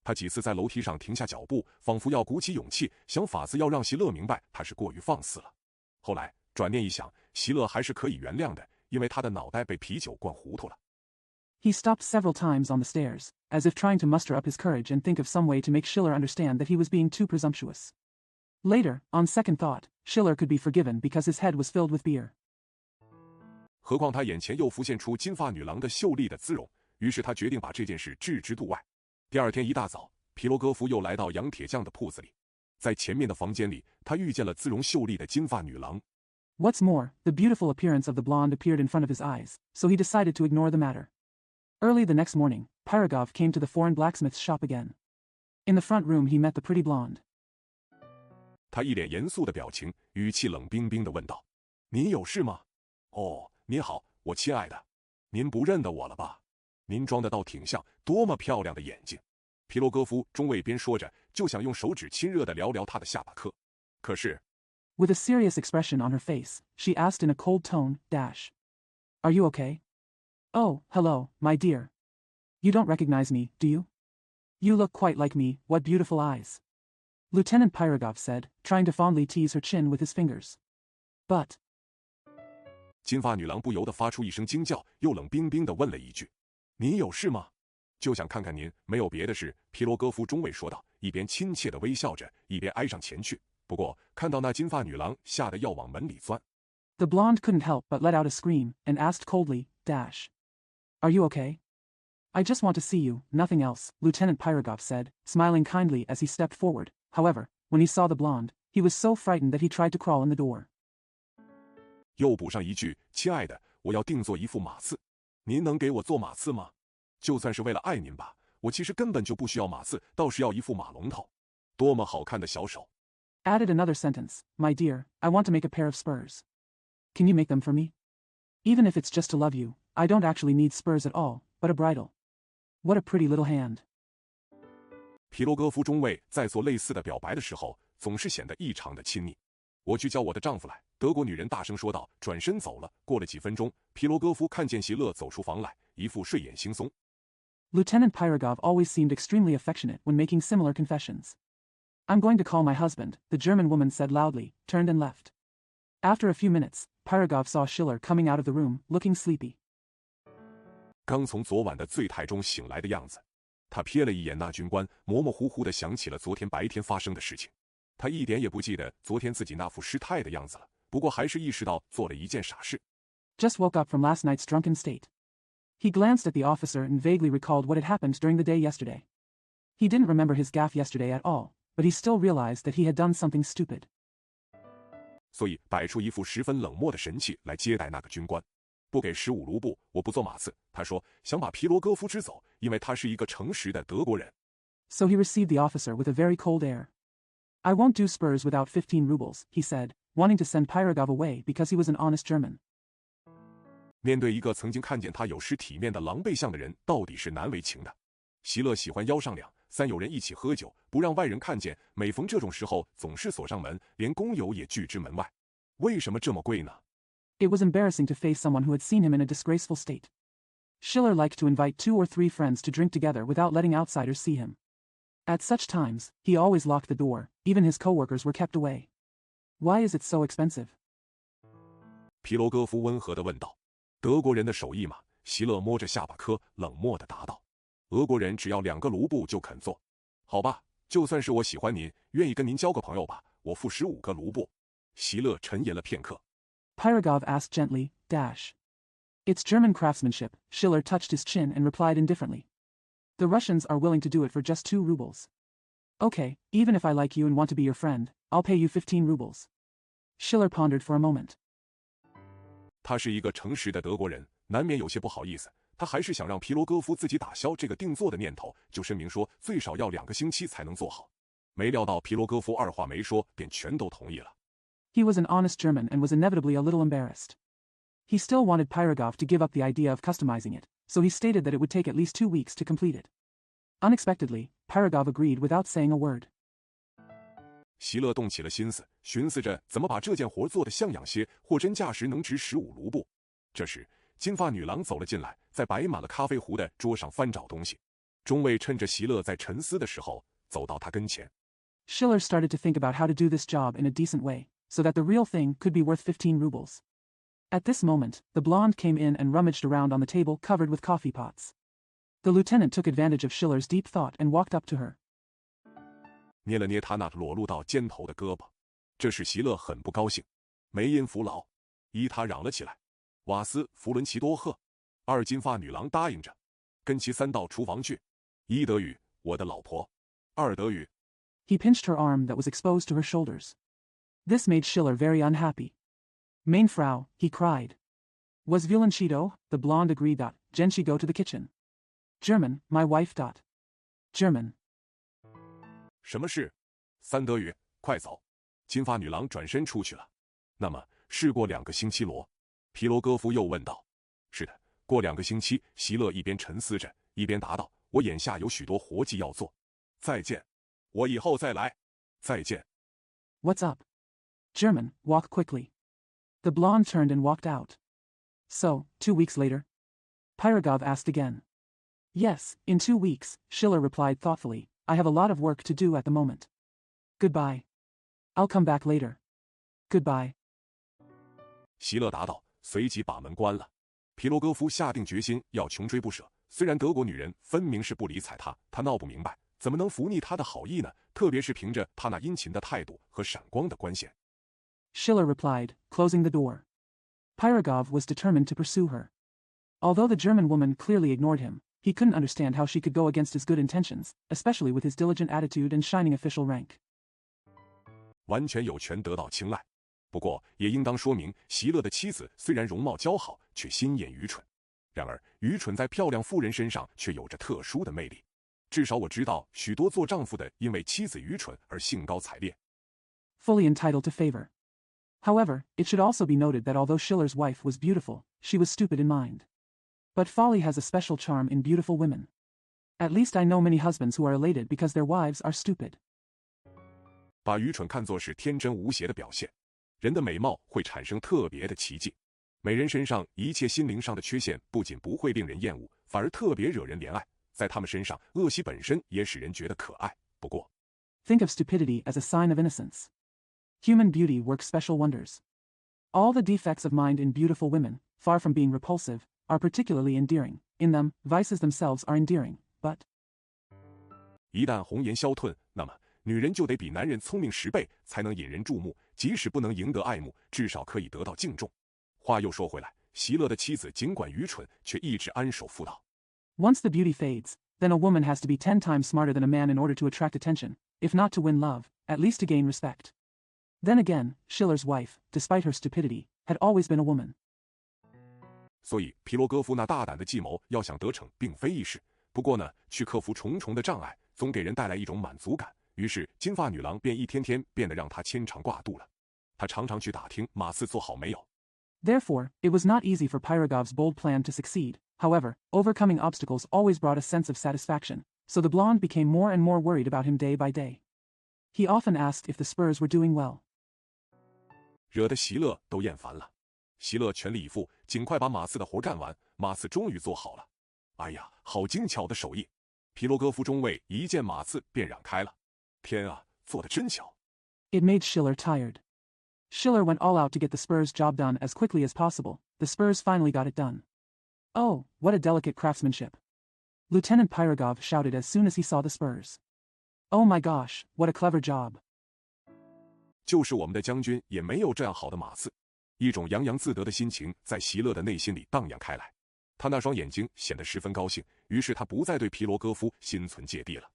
他几次在楼梯上停下脚步，仿佛要鼓起勇气，想法子要让席勒明白他是过于放肆了。后来转念一想，席勒还是可以原谅的，因为他的脑袋被啤酒灌糊涂了。He stopped several times on the stairs, as if trying to muster up his courage and think of some way to make Schiller understand that he was being too presumptuous. Later, on second thought, Schiller could be forgiven because his head was filled with beer. 何况他眼前又浮现出金发女郎的秀丽的姿容，于是他决定把这件事置之度外。第二天一大早，皮罗戈夫又来到洋铁匠的铺子里，在前面的房间里，他遇见了姿容秀丽的金发女郎。What's more, the beautiful appearance of the blonde appeared in front of his eyes, so he decided to ignore the matter. Early the next morning, Pyrogov came to the foreign blacksmith's shop again. In the front room he met the pretty blonde. 他一脸严肃的表情，语气冷冰冰地问道：“您有事吗？”“哦，您好，我亲爱的，您不认得我了吧？您装得倒挺像，多么漂亮的眼睛！”皮罗戈夫中尉边说着，就想用手指亲热地聊聊他的下巴颏。可是 With a serious expression on her face, she asked in a cold tone, Are you okay? Oh, hello, my dear. You don't recognize me, do you? You look quite like me, what beautiful eyes. Lieutenant Pyrogov said, trying to fondly tease her chin with his fingers. But 金发女郎不由得发出一声惊叫，又冷冰冰地问了一句：“您有事吗？”“就想看看您，没有别的事。”皮罗戈夫中尉说道，一边亲切地微笑着，一边挨上前去。不过看到那金发女郎，吓得要往门里钻。The blonde couldn't help but let out a scream, and asked coldly, Are you okay? I just want to see you, nothing else, Lieutenant Pyrogov said, smiling kindly as he stepped forward. However, when he saw the blonde, he was so frightened that he tried to crawl in the door. 又补上一句：“亲爱的，我要定做一副马刺，您能给我做马刺吗？就算是为了爱您吧，我其实根本就不需要马刺，倒是要一副马龙头。多么好看的小手！” Added another sentence, My dear, I want to make a pair of spurs. Can you make them for me? Even if it's just to love you, I don't actually need spurs at all, but a bridle. What a pretty little hand. 皮罗戈夫中尉在做类似的表白的时候，总是显得异常的亲昵。我去叫我的丈夫来。德国女人大声说道，转身走了。过了几分钟，皮罗戈夫看见席勒走出房来，一副睡眼惺忪。Lieutenant Pyrogov always seemed extremely affectionate when making similar confessions. I'm going to call my husband, the German woman said loudly, turned and left. After a few minutes, Pyrogov saw Schiller coming out of the room, looking sleepy. 刚从昨晚的醉态中醒来的样子，他瞥了一眼那军官，模模糊糊地想起了昨天白天发生的事情。他一点也不记得昨天自己那副失态的样子了，不过还是意识到做了一件傻事。Just woke up from last night's drunken state. He glanced at the officer and vaguely recalled what had happened during the day yesterday. He didn't remember his gaffe yesterday at all, but he still realized that he had done something stupid. 所以摆出一副十分冷漠的神气来接待那个军官。不给15卢布，我不做马刺。他说想把皮罗戈夫支走，因为他是一个诚实的德国人。So he received the officer with a very cold air. I won't do Spurs without 15 rubles, he said, wanting to send Pyrogov away because he was an honest German. 面对一个曾经看见他有失体面的狼狈相的人，到底是难为情的。席勒喜欢邀上两三友人一起喝酒，不让外人看见。每逢这种时候，总是锁上门，连工友也拒之门外。为什么这么贵呢？ It was embarrassing to face someone who had seen him in a disgraceful state. Schiller liked to invite 2 or 3 friends to drink together without letting outsiders see him. At such times, he always locked the door, even his co-workers were kept away. Why is it so expensive? 皮罗戈夫温和地问道。德国人的手艺嘛，席勒摸着下巴颏，冷漠地答道。俄国人只要2个卢布就肯做。好吧，就算是我喜欢您，愿意跟您交个朋友吧，我付15个卢布。席勒沉吟了片刻。Pyrogov asked gently, dash. It's German craftsmanship. Schiller touched his chin and replied indifferently. The Russians are willing to do it for just 2 rubles. Okay, even if I like you and want to be your friend, I'll pay you 15 rubles. Schiller pondered for a moment. 他是一个诚实的德国人，难免有些不好意思。他还是想让皮罗戈夫自己打消这个定做的念头，就声明说最少要2个星期才能做好。没料到皮罗戈夫二话没说，便全都同意了。He was an honest German and was inevitably a little embarrassed. He still wanted Pyrogov to give up the idea of customizing it, so he stated that it would take at least 2 weeks to complete it. Unexpectedly, Pyrogov agreed without saying a word. 席勒动起了心思，寻思着怎么把这件活做得像样些，货真价实能值15卢布。这时，金发女郎走了进来，在摆满了咖啡壶的桌上翻找东西。中尉趁着席勒在沉思的时候，走到他跟前。Schiller started to think about how to do this job in a decent way, so that the real thing could be worth 15 rubles. At this moment, the blonde came in and rummaged around on the table covered with coffee pots. The lieutenant took advantage of Schiller's deep thought and walked up to her. 捏了捏他那裸露到肩头的胳膊，这使席勒很不高兴，梅因弗劳，依他嚷了起来。瓦斯弗伦奇多赫，二金发女郎答应着，跟其3到厨房去。1德语，我的老婆；2德语。He pinched her arm that was exposed to her shoulders. This made Schiller very unhappy. Meine Frau, he cried. Was Violancito? The blonde agreed. Then she go to the kitchen. German, my wife. German. 什么事？3德语，快走！金发女郎转身出去了。那么，是过2个星期罗？皮罗戈夫又问道。是的，过2个星期。席勒一边沉思着，一边答道：“我眼下有许多活计要做。再见，我以后再来。再见。” What's up? German, walk quickly. The blonde turned and walked out. So, 2 weeks later? Pyrogov asked again. Yes, in 2 weeks, Schiller replied thoughtfully. I have a lot of work to do at the moment. Goodbye. I'll come back later. Goodbye. 席勒答道，随即把门关了。皮罗戈夫下定决心要穷追不舍。虽然德国女人分明是不理睬他，他闹不明白，怎么能服逆他的好意呢？特别是凭着他那殷勤的态度和闪光的官衔。Schiller replied, closing the door. Pyrogov was determined to pursue her. Although the German woman clearly ignored him, he couldn't understand how she could go against his good intentions, especially with his diligent attitude and shining official rank. 完全有权得到青睐。不过，也应当说明，席勒的妻子虽然容貌姣好，却心眼愚蠢。然而，愚蠢在漂亮妇人身上却有着特殊的魅力。至少我知道，许多做丈夫的因为妻子愚蠢而兴高采烈。Fully entitled to favor. However, it should also be noted that although Schiller's wife was beautiful, she was stupid in mind. But folly has a special charm in beautiful women. At least I know many husbands who are elated because their wives are stupid. 把愚蠢看作是天真无邪的表现，人的美貌会产生特别的奇迹。美人身上一切心灵上的缺陷不仅不会令人厌恶，反而特别惹人怜爱。在他们身上，恶习本身也使人觉得可爱。不过 Think of stupidity as a sign of innocence. Human beauty works special wonders. All the defects of mind in beautiful women, far from being repulsive, are particularly endearing. In them, vices themselves are endearing, but 一旦红颜消退，那么女人就得比男人聪明10倍，才能引人注目。即使不能赢得爱慕，至少可以得到敬重。话又说回来，席勒的妻子尽管愚蠢，却一直安守妇道。Once the beauty fades, then a woman has to be 10 times smarter than a man in order to attract attention, if not to win love, at least to gain respect. Then again, Schiller's wife, despite her stupidity, had always been a woman. 所以皮罗戈夫那大胆的计谋要想得逞并非易事。不过呢，去克服重重的障碍，总给人带来一种满足感。于是金发女郎便一天天变得让他牵肠挂肚了。他常常去打听马刺做好没有。Therefore, it was not easy for Pyrogov's bold plan to succeed. However, overcoming obstacles always brought a sense of satisfaction, so the blonde became more and more worried about him day by day. He often asked if the Spurs were doing well. 惹得席勒都厌烦了。席勒全力以赴，尽快把马刺的活干完。马刺终于做好了。哎呀，好精巧的手艺！皮罗戈夫中尉一见马刺便嚷开了：“天啊，做得真巧！” It made Schiller tired. Schiller went all out to get the Spurs' job done as quickly as possible. The Spurs finally got it done. Oh, what a delicate craftsmanship! Lieutenant Pyrogov shouted as soon as he saw the Spurs. Oh my gosh, what a clever job! 就是我们的将军也没有这样好的马刺。一种洋洋自得的心情在席勒的内心里荡漾开来。他那双眼睛显得十分高兴，于是他不再对皮罗戈夫心存芥蒂了。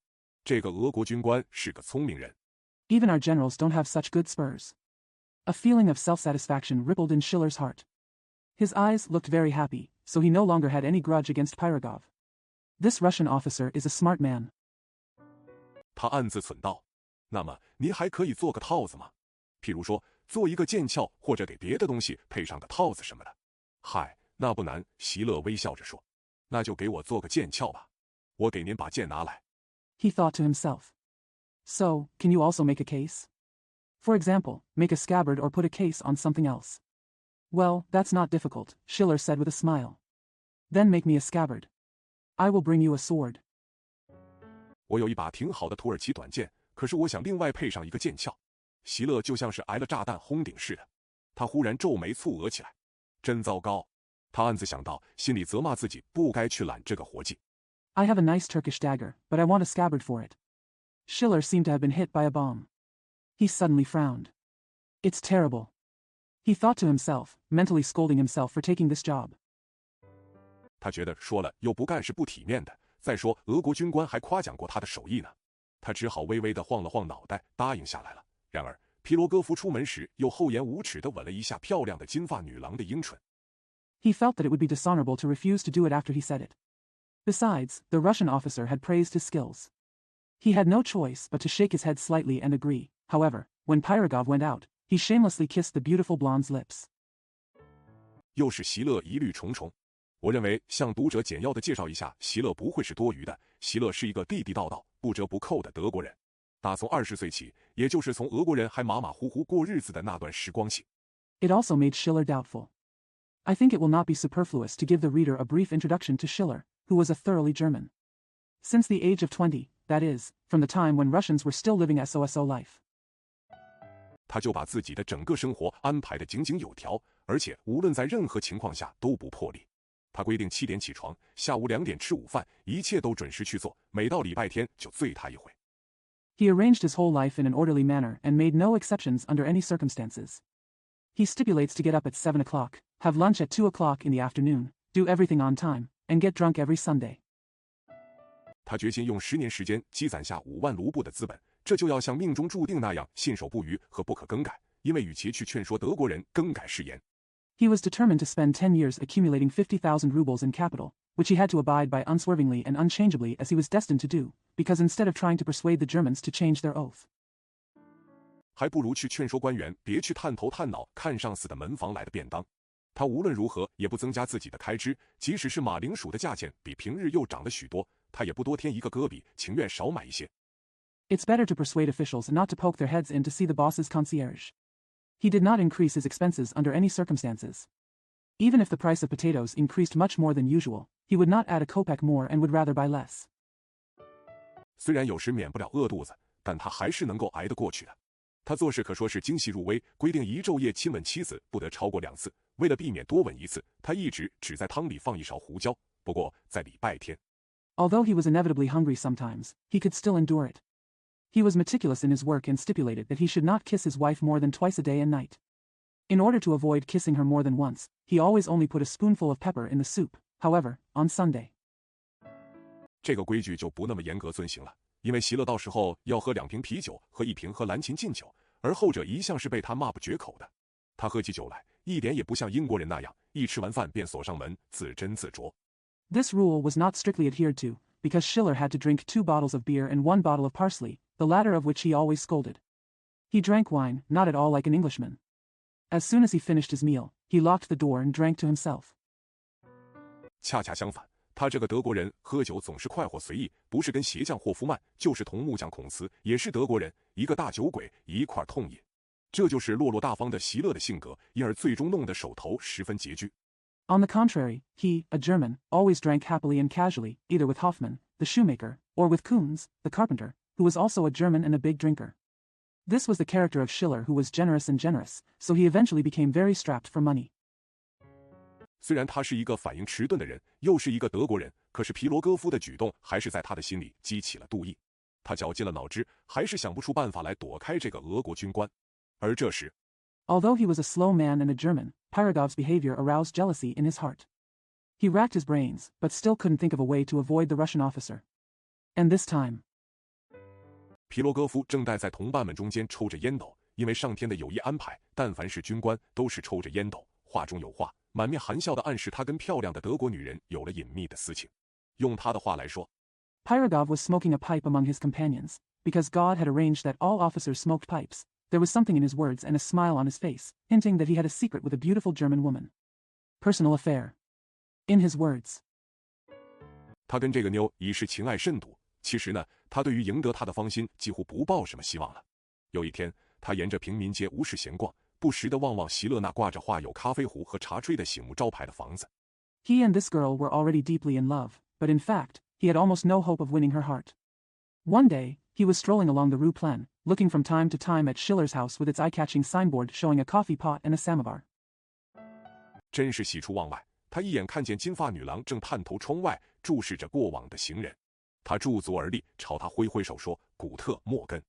这个俄国军官是个聪明人。Even our generals don't have such good spurs. A feeling of self-satisfaction rippled in Schiller's heart. His eyes looked very happy, so he no longer had any grudge against Pyrogov. This Russian officer is a smart man. 他暗自忖道：“那么您还可以做个套子吗？譬如说，做一个剑鞘，或者给别的东西配上个套子什么的。”嗨，那不难。席勒微笑着说：“那就给我做个剑鞘吧，我给您把剑拿来。” He thought to himself. So, can you also make a case? For example, make a scabbard or put a case on something else. Well, that's not difficult, Schiller said with a smile. Then make me a scabbard. I will bring you a sword. 我有一把挺好的土耳其短剑，可是我想另外配上一个剑鞘。席勒就像是挨了炸弹轰顶似的，他忽然皱眉蹙额起来，真糟糕。他暗自想到，心里责骂自己不该去揽这个活计。I have a nice Turkish dagger, but I want a scabbard for it. Schiller seemed to have been hit by a bomb. He suddenly frowned. It's terrible. He thought to himself, mentally scolding himself for taking this job. 他觉得说了又不干是不体面的，再说俄国军官还夸奖过他的手艺呢。他只好微微地晃了晃脑袋，答应下来了。然而皮罗戈夫出门时又厚颜无耻地吻了一下漂亮的金发女郎的樱唇。He felt that it would be dishonorable to refuse to do it after he said it. Besides, the Russian officer had praised his skills. He had no choice but to shake his head slightly and agree. However, when Pyrogov went out, he shamelessly kissed the beautiful blonde's lips. 又是席勒疑虑重重。我认为向读者简要地介绍一下，席勒不会是多余的。席勒是一个地地道道、不折不扣的德国人。打从20岁起，也就是从俄国人还马马虎虎过日子的那段时光起。It also made Schiller doubtful. I think it will not be superfluous to give the reader a brief introduction to Schiller, who was a thoroughly German. Since the age of 20, that is, from the time when Russians were still living SOSO life. 他就把自己的整个生活安排得井井有条，而且无论在任何情况下都不破例。他规定7点起床，下午2点吃午饭，一切都准时去做，每到礼拜天就醉他一回。He arranged his whole life in an orderly manner and made no exceptions under any circumstances. He stipulates to get up at 7 o'clock, have lunch at 2 o'clock in the afternoon, do everything on time, and get drunk every Sunday. 他决心用10年时间积攒下5万卢布的资本，这就要像命中注定那样信守不渝和不可更改，因为与其去劝说德国人更改誓言。He was determined to spend 10 years accumulating 50,000 rubles in capital, which he had to abide by unswervingly and unchangeably as he was destined to do, because instead of trying to persuade the Germans to change their oath. 还不如去劝说官员别去探头探脑看上司的门房来的便当。他无论如何也不增加自己的开支，即使是马铃薯的价钱比平日又涨了许多，他也不多添一个戈比，情愿少买一些。It's better to persuade officials not to poke their heads in to see the boss's concierge. He did not increase his expenses under any circumstances. Even if the price of potatoes increased much more than usual, he would not add a kopeck more and would rather buy less. 虽然有时免不了饿肚子，但他还是能够挨得过去的。他做事可说是精细入微，规定一昼夜亲吻妻子不得超过2次，为了避免多吻1次，他一直只在汤里放1勺胡椒。不过在礼拜天， Although he was inevitably hungry sometimes, he could still endure it. He was meticulous in his work and stipulated that he should not kiss his wife more than twice a day and night. In order to avoid kissing her more than once, he always only put a spoonful of pepper in the soup. However, on Sunday, 这个规矩就不那么严格遵行了，因为席勒到时候要喝2瓶啤酒和1瓶喝蓝琴劲酒，而后者一向是被他骂不绝口的。他喝起酒来，一点也不像英国人那样，一吃完饭便锁上门，自斟自酌。This rule was not strictly adhered to, because Schiller had to drink 2 bottles of beer and 1 bottle of parsley, the latter of which he always scolded. He drank wine, not at all like an Englishman. As soon as he finished his meal, he locked the door and drank to himself. 恰恰相反，他这个德国人喝酒总是快活随意，不是跟鞋匠霍夫曼，就是同木匠孔茨，也是德国人，一个大酒鬼一块痛饮。这就是落落大方的席勒的性格，因而最终弄得手头十分拮据。On the contrary, he, a German, always drank happily and casually, either with Hoffmann, the shoemaker, or with Kunz, the carpenter, who was also a German and a big drinker. This was the character of Schiller, who was generous and generous, so he eventually became very strapped for money. 虽然他是一个反应迟钝的人，又是一个德国人，可是皮罗戈夫的举动还是在他的心里激起了妒意。他绞尽了脑汁，还是想不出办法来躲开这个俄国军官。而这时， Although he was a slow man and a German, Pyrogov's behavior aroused jealousy in his heart. He racked his brains, but still couldn't think of a way to avoid the Russian officer. And this time, 皮罗戈夫正待在同伴们中间抽着烟斗，因为上天的有意安排，但凡是军官都是抽着烟斗，话中有话，满面含笑地暗示他跟漂亮的德国女人有了隐秘的私情。用他的话来说， Pyrogov was smoking a pipe among his companions, because God had arranged that all officers smoked pipes. There was something in his words and a smile on his face, hinting that he had a secret with a beautiful German woman. Personal affair. In his words, 他跟这个妞已是情爱甚笃。其实呢，他对于赢得她的芳心几乎不抱什么希望了。有一天，他沿着平民街无事闲逛，不时地望望席勒那挂着画有咖啡壶和茶锥的醒目招牌的房子。He and this girl were already deeply in love, but in fact, he had almost no hope of winning her heart. One day, he was strolling along the Rue Pleine, looking from time to time at Schiller's house with its eye-catching signboard showing a coffee pot and a samovar. 真是喜出望外，他一眼看见金发女郎正探头窗外注视着过往的行人。他驻足而立，朝他挥挥手说：“古特·莫根。”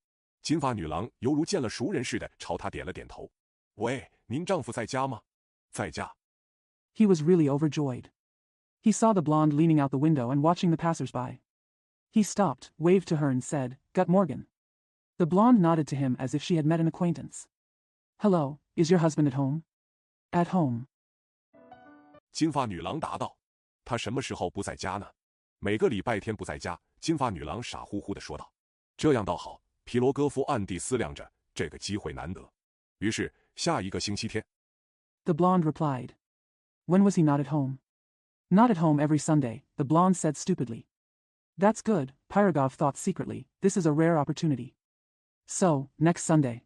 金发女郎犹如见了熟人似的，朝他点了点头。“喂，您丈夫在家吗？”“在家。” He was really overjoyed. He saw the blonde leaning out the window and watching the passers-by. He stopped, waved to her and said, "Gut Morgen." The blonde nodded to him as if she had met an acquaintance. "Hello, is your husband at home?" "At home." 金发女郎答道：“他什么时候不在家呢？每个礼拜天不在家。”金发女郎傻乎乎地说道。这样倒好，皮罗戈夫暗地思量着，这个机会难得。于是下一个星期天， The blonde replied. When was he not at home? Not at home every Sunday, the blonde said stupidly. That's good, Pyrogov thought secretly, this is a rare opportunity. So, next Sunday.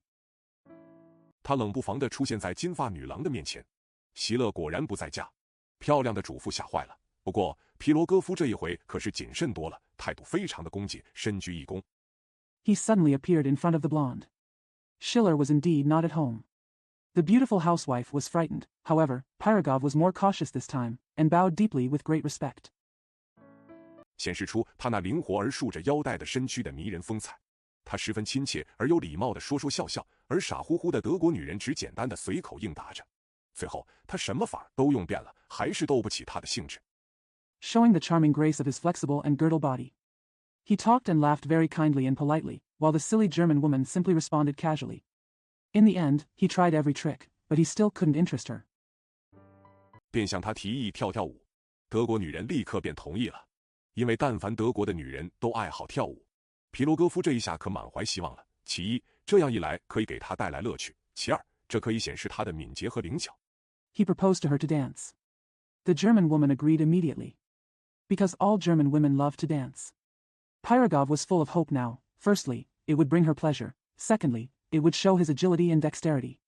他冷不防地出现在金发女郎的面前。席勒果然不在家，漂亮的主妇吓坏了。不过皮罗戈夫这一回可是谨慎多了，态度非常的恭谨，深鞠一躬。He suddenly appeared in front of the blonde. Schiller was indeed not at home. The beautiful housewife was frightened, however, Pyrogov was more cautious this time, and bowed deeply with great respect. 显示出他那灵活而竖着腰带的身躯的迷人风采。他十分亲切而有礼貌地说说笑笑，而傻乎乎的德国女人只简单地随口应答着。最后他什么法都用遍了，还是斗不起他的兴致。Showing the charming grace of his flexible and girdle body. He talked and laughed very kindly and politely, while the silly German woman simply responded casually. In the end, he tried every trick, but he still couldn't interest her. 便向他提议跳跳舞，德国女人立刻便同意了，因为但凡德国的女人都爱好跳舞。皮罗戈夫这一下可满怀希望了。其一，这样一来可以给他带来乐趣；其二，这可以显示他的敏捷和灵巧。He proposed to her to dance. The German woman agreed immediately. Because all German women love to dance. Pyrogov was full of hope now. Firstly, it would bring her pleasure. Secondly, it would show his agility and dexterity.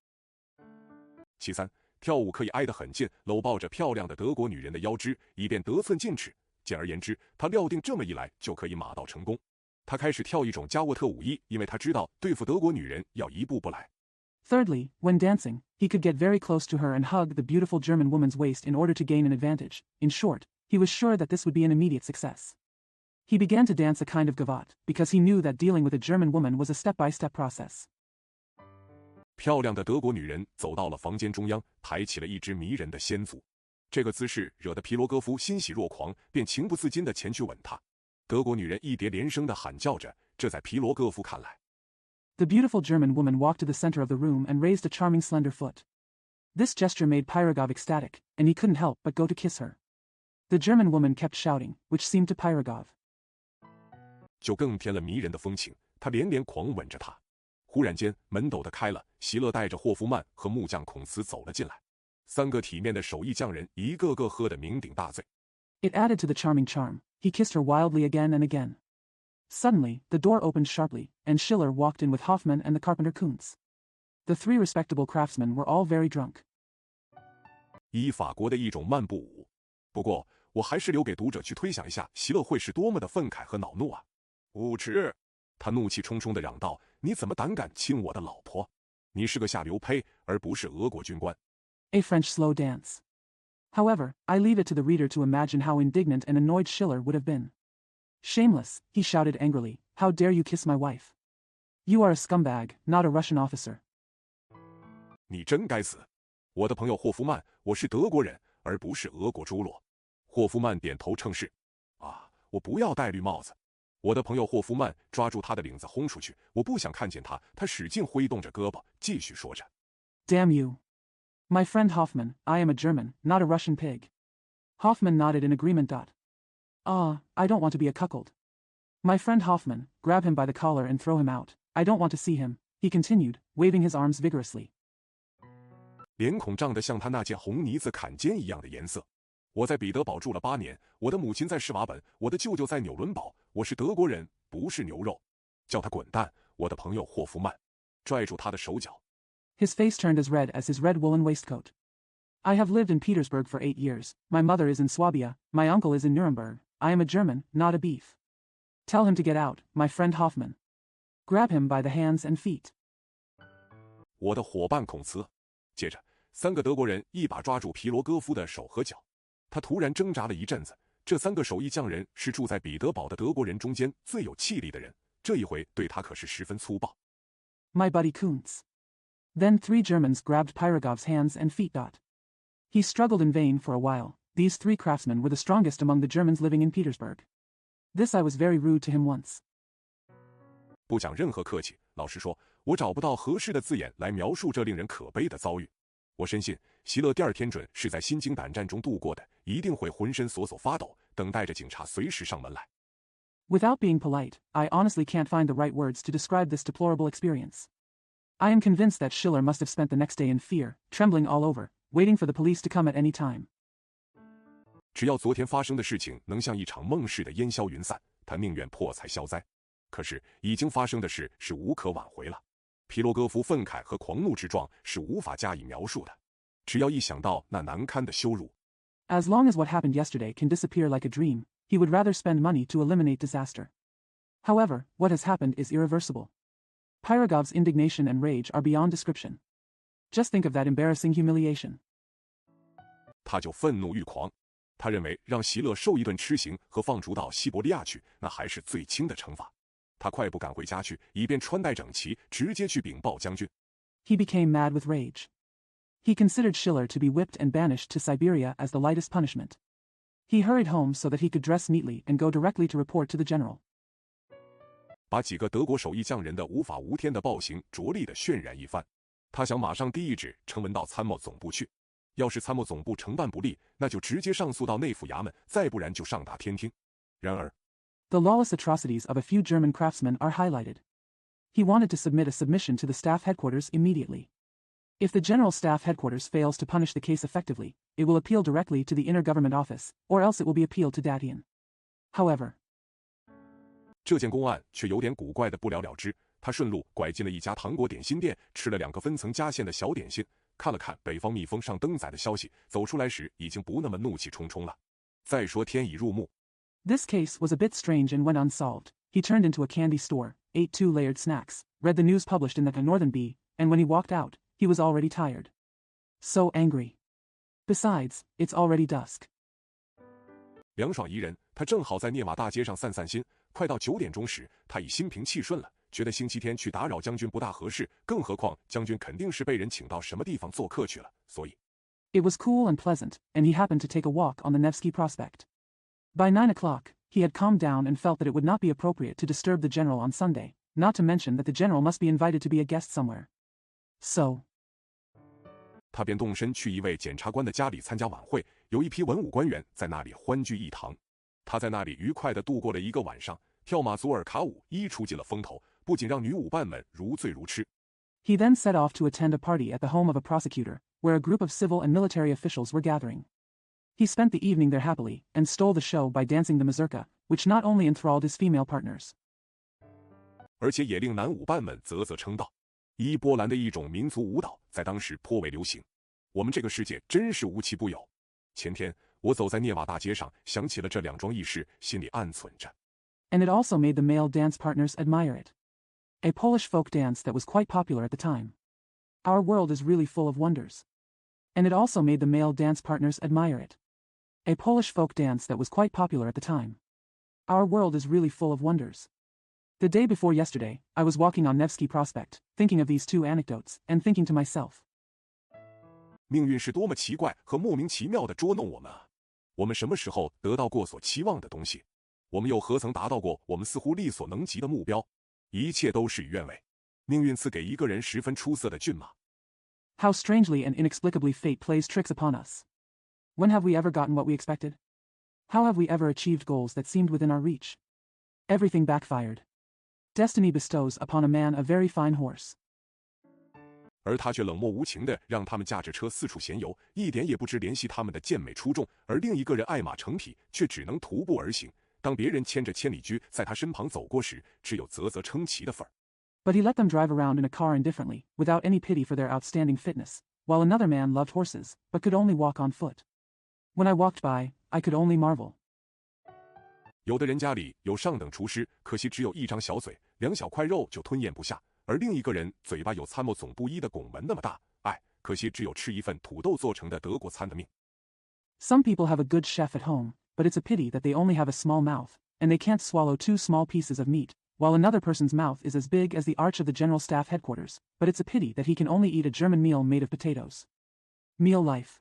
其三，跳舞可以挨得很近，搂抱着漂亮的德国女人的腰肢，以便得寸进尺。简而言之，他料定这么一来就可以马到成功。他开始跳一种加沃特舞衣，因为他知道对付德国女人要一步步来。Thirdly, when dancing, he could get very close to her and hug the beautiful German woman's waist in order to gain an advantage. In short, he was sure that this would be an immediate success. He began to dance a kind of gavotte, because he knew that dealing with a German woman was a step-by-step process. 漂亮的德国女人走到了房间中央，抬起了一只迷人的仙足。这个姿势惹得皮罗戈夫欣喜若狂，便情不自禁地前去吻她。德国女人一叠连声地喊叫着，这在皮罗戈夫看来。The beautiful German woman walked to the center of the room and raised a charming slender foot. This gesture made Pyrogov ecstatic, and he couldn't help but go to kiss her. The German woman kept shouting, which seemed to Pyrogov. 就更添了迷人的风情，他连连狂吻着她。忽然间，门陡地开了，席勒带着霍夫曼和木匠孔茨走了进来。三个体面的手艺匠人一个个喝得酩酊大醉。It added to the charming charm. He kissed her wildly again and again. Suddenly, the door opened sharply, and Schiller walked in with Hoffmann and the carpenter Kuntz. The three respectable craftsmen were all very drunk. 以法国的一种漫步舞。不过，我还是留给读者去推想一下席勒会是多么的愤慨和恼怒啊！无耻！他怒气冲冲地嚷道：“你怎么胆敢亲我的老婆？你是个下流胚，而不是俄国军官。” A French slow dance. However, I leave it to the reader to imagine how indignant and annoyed Schiller would have been. Shameless, he shouted angrily, how dare you kiss my wife? You are a scumbag, not a Russian officer. 你真该死！我的朋友霍夫曼，我是德国人，而不是俄国侏罗。霍夫曼点头称是。啊，我不要戴绿帽子。我的朋友霍夫曼抓住他的领子轰出去，我不想看见他。他使劲挥动着胳膊，继续说着 Damn you. My friend Hoffmann, I am a German, not a Russian pig. Hoffmann nodded in agreement. I don't want to be a cuckold. My friend Hoffmann, grab him by the collar and throw him out. I don't want to see him, he continued, waving his arms vigorously. 脸孔涨得像他那件红呢子坎肩一样的颜色。我在彼得堡住了8年，我的母亲在施瓦本，我的舅舅在纽伦堡，我是德国人，不是牛肉。叫他滚蛋！我的朋友霍夫曼拽住他的手脚。His face turned as red as his red woolen waistcoat. I have lived in Petersburg for 8 years. My mother is in Swabia. My uncle is in Nuremberg. I am a German, not a beef. Tell him to get out, my friend Hoffmann. Grab him by the hands and feet. 我的伙伴孔茨。接着，3个德国人一把抓住皮罗戈夫的手和脚。他突然挣扎了一阵子。这3个手艺匠人是住在彼得堡的德国人中间最有气力的人，这一回对他可是十分粗暴。My buddy Kuntz. Then 3 Germans grabbed Pyrogov's hands and feet. He struggled in vain for a while. These 3 craftsmen were the strongest among the Germans living in Petersburg. This I was very rude to him once. 不讲任何客气，老实说，我找不到合适的字眼来描述这令人可悲的遭遇。我深信，席勒第2天准是在心惊胆战中度过的，一定会浑身瑟瑟发抖，等待着警察随时上门来。Without being polite, I honestly can't find the right words to describe this deplorable experience. I am convinced that Schiller must have spent the next day in fear, trembling all over, waiting for the police to come at any time. 只要昨天发生的事情能像一场梦似的烟消云散，他宁愿破财消灾。可是已经发生的事是无可挽回了。皮罗戈夫愤慨和狂怒之状是无法加以描述的。只要一想到那难堪的羞辱， As long as what happened yesterday can disappear like a dream, he would rather spend money to eliminate disaster. However, what has happened is irreversible. Pyrogov's indignation and rage are beyond description. Just think of that embarrassing humiliation. 他就愤怒欲狂。他认为让席勒受一顿吃刑和放逐到西伯利亚去，那还是最轻的惩罚。他快步赶回家去，以便穿戴整齐，直接去禀报将军。He became mad with rage. He considered Schiller to be whipped and banished to Siberia as the lightest punishment. He hurried home so that he could dress neatly and go directly to report to the general. 把几个德国手艺匠人的无法无天的暴行着力地渲染一番。他想马上递一纸呈文到参谋总部去。要是参谋总部承办不力，那就直接上诉到内府衙门，再不然就上达天听。然而 The lawless atrocities of a few German craftsmen are highlighted. He wanted to submit a submission to the staff headquarters immediately. If the General Staff Headquarters fails to punish the case effectively, it will appeal directly to the Intergovernment Office, or else it will be appealed to Datian. However, 这件公案却有点古怪的不了了之。他顺路拐进了一家糖果点心店，吃了2个分层夹馅的小点心。看了看北方蜜蜂上登载的消息，走出来时已经不那么怒气冲冲了。再说天已入暮。This case was a bit strange and went unsolved. He turned into a candy store, ate 2 layered snacks, read the news published in the Northern Bee, and when he walked out, he was already tired. So angry. Besides, it's already dusk. 凉爽宜人，他正好在涅瓦大街上散散心。快到9点钟时，他已心平气顺了，觉得星期天去打扰将军不大合适，更何况将军肯定是被人请到什么地方做客去了，所以 It was cool and pleasant, and he happened to take a walk on the Nevsky Prospekt. By 9 o'clock, he had calmed down and felt that it would not be appropriate to disturb the general on Sunday, not to mention that the general must be invited to be a guest somewhere. So, 他便动身去一位检察官的家里参加晚会，有一批文武官员在那里欢聚一堂。他在那里愉快地度过了一个晚上，跳马祖尔卡舞一出尽了风头，不仅让女舞伴们如醉如痴。He then set off to attend a party at the home of a prosecutor, where a group of civil and military officials were gathering. He spent the evening there happily, and stole the show by dancing the mazurka, which not only enthralled his female partners, 而且也令男舞伴们啧啧称道。伊波兰的一种民族舞蹈在当时颇为流行。我们这个世界真是无奇不有。前天我走在涅瓦大街上，想起了这两桩轶事，心里暗忖着。And it also made the male dance partners admire it. A Polish folk dance that was quite popular at the time. Our world is really full of wonders. And it also made the male dance partners admire it. A Polish folk dance that was quite popular at the time. Our world is really full of wonders. The day before yesterday, I was walking on Nevsky Prospekt, thinking of these 2 anecdotes, and thinking to myself. 命运是多么奇怪和莫名其妙地捉弄我们啊！我们什么时候得到过所期望的东西？我们又何曾达到过我们似乎力所能及的目标？一切都事与愿违。命运赐给一个人十分出色的骏马。How strangely and inexplicably fate plays tricks upon us. When have we ever gotten what we expected? How have we ever achieved goals that seemed within our reach? Everything backfired. Destiny bestows upon a man a very fine horse. 而他却冷漠无情地让他们驾着车四处闲游，一点也不知怜惜他们的健美出众，而另一个人爱马成匹，却只能徒步而行。当别人牵着千里驹在他身旁走过时，只有啧啧称奇的份儿。But he let them drive around in a car indifferently, without any pity for their outstanding fitness, while another man loved horses, but could only walk on foot. When I walked by, I could only marvel. 有的人家里有上等厨师，可惜只有一张小嘴，2小块肉就吞咽不下；而另一个人嘴巴有参谋总部医的拱门那么大，可惜只有吃一份土豆做成的德国餐的命。Some people have a good chef at home, but it's a pity that they only have a small mouth, and they can't swallow 2 small pieces of meat, while another person's mouth is as big as the arch of the General Staff headquarters, but it's a pity that he can only eat a German meal made of potatoes. Meal life.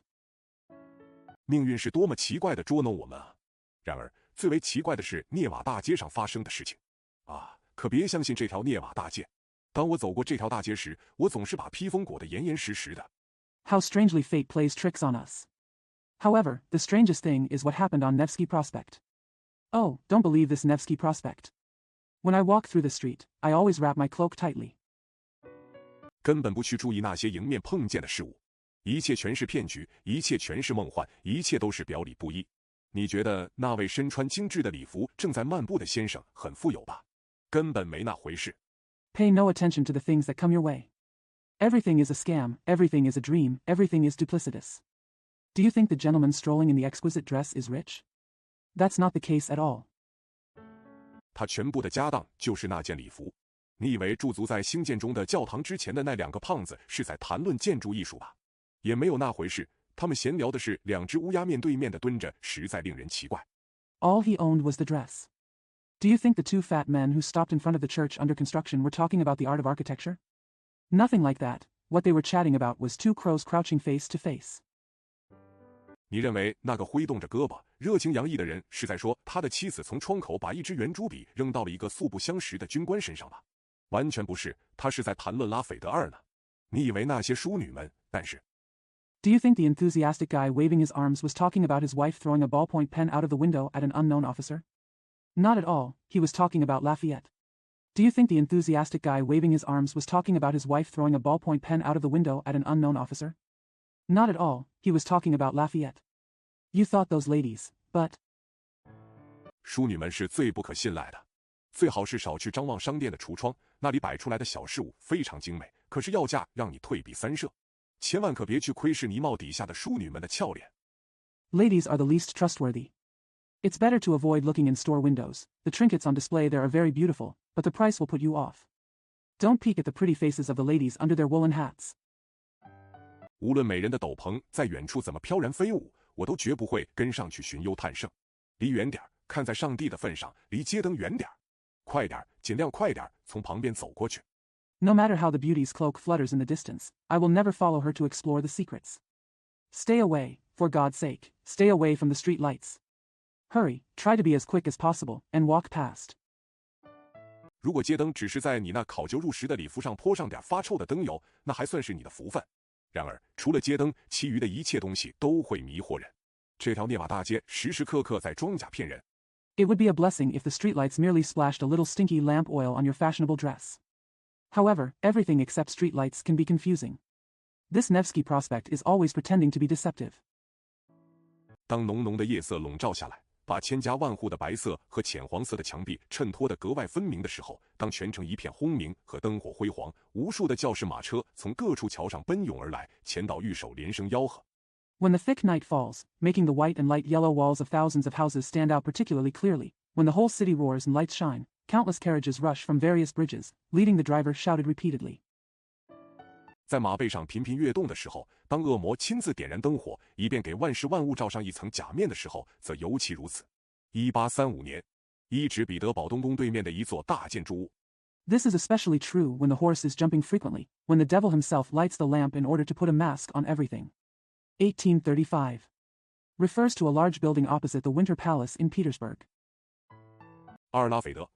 命运是多么奇怪地捉弄我们啊！然而，最为奇怪的是涅瓦大街上发生的事情。可别相信这条涅瓦大街。当我走过这条大街时，我总是把披风裹得严严实实的。How strangely fate plays tricks on us. However, the strangest thing is what happened on Nevsky Prospekt. Oh, don't believe this Nevsky Prospekt. When I walk through the street, I always wrap my cloak tightly. 根本不去注意那些迎面碰见的事物，一切全是骗局，一切全是梦幻，一切都是表里不一。你觉得那位身穿精致的礼服正在漫步的先生很富有吧？根本没那回事。Pay no attention to the things that come your way. Everything is a scam, everything is a dream, everything is duplicitous. Do you think the gentleman strolling in the exquisite dress is rich? That's not the case at all. 他全部的家当就是那件礼服。你以为驻足在兴建中的教堂之前的那2个胖子是在谈论建筑艺术吧？也没有那回事。他们闲聊的是2只乌鸦面对面的蹲着，实在令人奇怪。All he owned was the dress. Do you think the 2 fat men who stopped in front of the church under construction were talking about the art of architecture? Nothing like that. What they were chatting about was 2 crows crouching face to face. 你认为那个挥动着胳膊、热情洋溢的人是在说他的妻子从窗口把一支圆珠笔扔到了一个素不相识的军官身上吗？完全不是，他是在谈论拉斐德2呢。你以为那些淑女们，但是 Do you think the enthusiastic guy waving his arms was talking about his wife throwing a ballpoint pen out of the window at an unknown officer? Not at all, he was talking about Lafayette. Do you think the enthusiastic guy waving his arms was talking about his wife throwing a ballpoint pen out of the window at an unknown officer? Not at all, he was talking about Lafayette. You thought those ladies, but... 淑女们是最不可信赖的，最好是少去张望商店的橱窗，那里摆出来的小事物非常精美，可是要价让你退避三舍。千万可别去窥视泥帽底下的淑女们的俏脸。Ladies are the least trustworthy. It's better to avoid looking in store windows. The trinkets on display there are very beautiful, but the price will put you off. Don't peek at the pretty faces of the ladies under their woolen hats. 无论美人的斗篷在远处怎么飘然飞舞，我都绝不会跟上去寻幽探胜。离远点，看在上帝的份上，离街灯远点。快点，尽量快点，从旁边走过去。No matter how the beauty's cloak flutters in the distance, I will never follow her to explore the secrets. Stay away, for God's sake, stay away from the street lights. Hurry, try to be as quick as possible, and walk past. 如果街灯只是在你那考究入时的礼服上泼上点发臭的灯油，那还算是你的福分。然而，除了街灯，其余的一切东西都会迷惑人。这条涅瓦大街时时刻刻在装假骗人。It would be a blessing if the streetlights merely splashed a little stinky lamp oil on your fashionable dress. However, everything except streetlights can be confusing. This Nevsky Prospekt is always pretending to be deceptive. 当浓浓的夜色笼罩下来，把千家万户的白色和浅黄色的墙壁衬托得格外分明的时候，当全城一片轰鸣和灯火辉煌，无数的教士马车从各处桥上奔涌而来，前导御手连声吆喝。When the thick night falls, making the white and light yellow walls of thousands of houses stand out particularly clearly, when the whole city roars and lights shine, countless carriages rush from various bridges, leading the driver shouted repeatedly. 在马背上频频跃动的时候，当恶魔亲自点燃灯火，以便给万事万物罩上一层假面的时候，则尤其如此。1835年，一指彼得堡东宫对面的一座大建筑物。This is especially true when the horse is jumping frequently, when the devil himself lights the lamp in order to put a mask on everything. 1835 refers to a large building opposite the Winter Palace in Petersburg. 阿尔拉斐德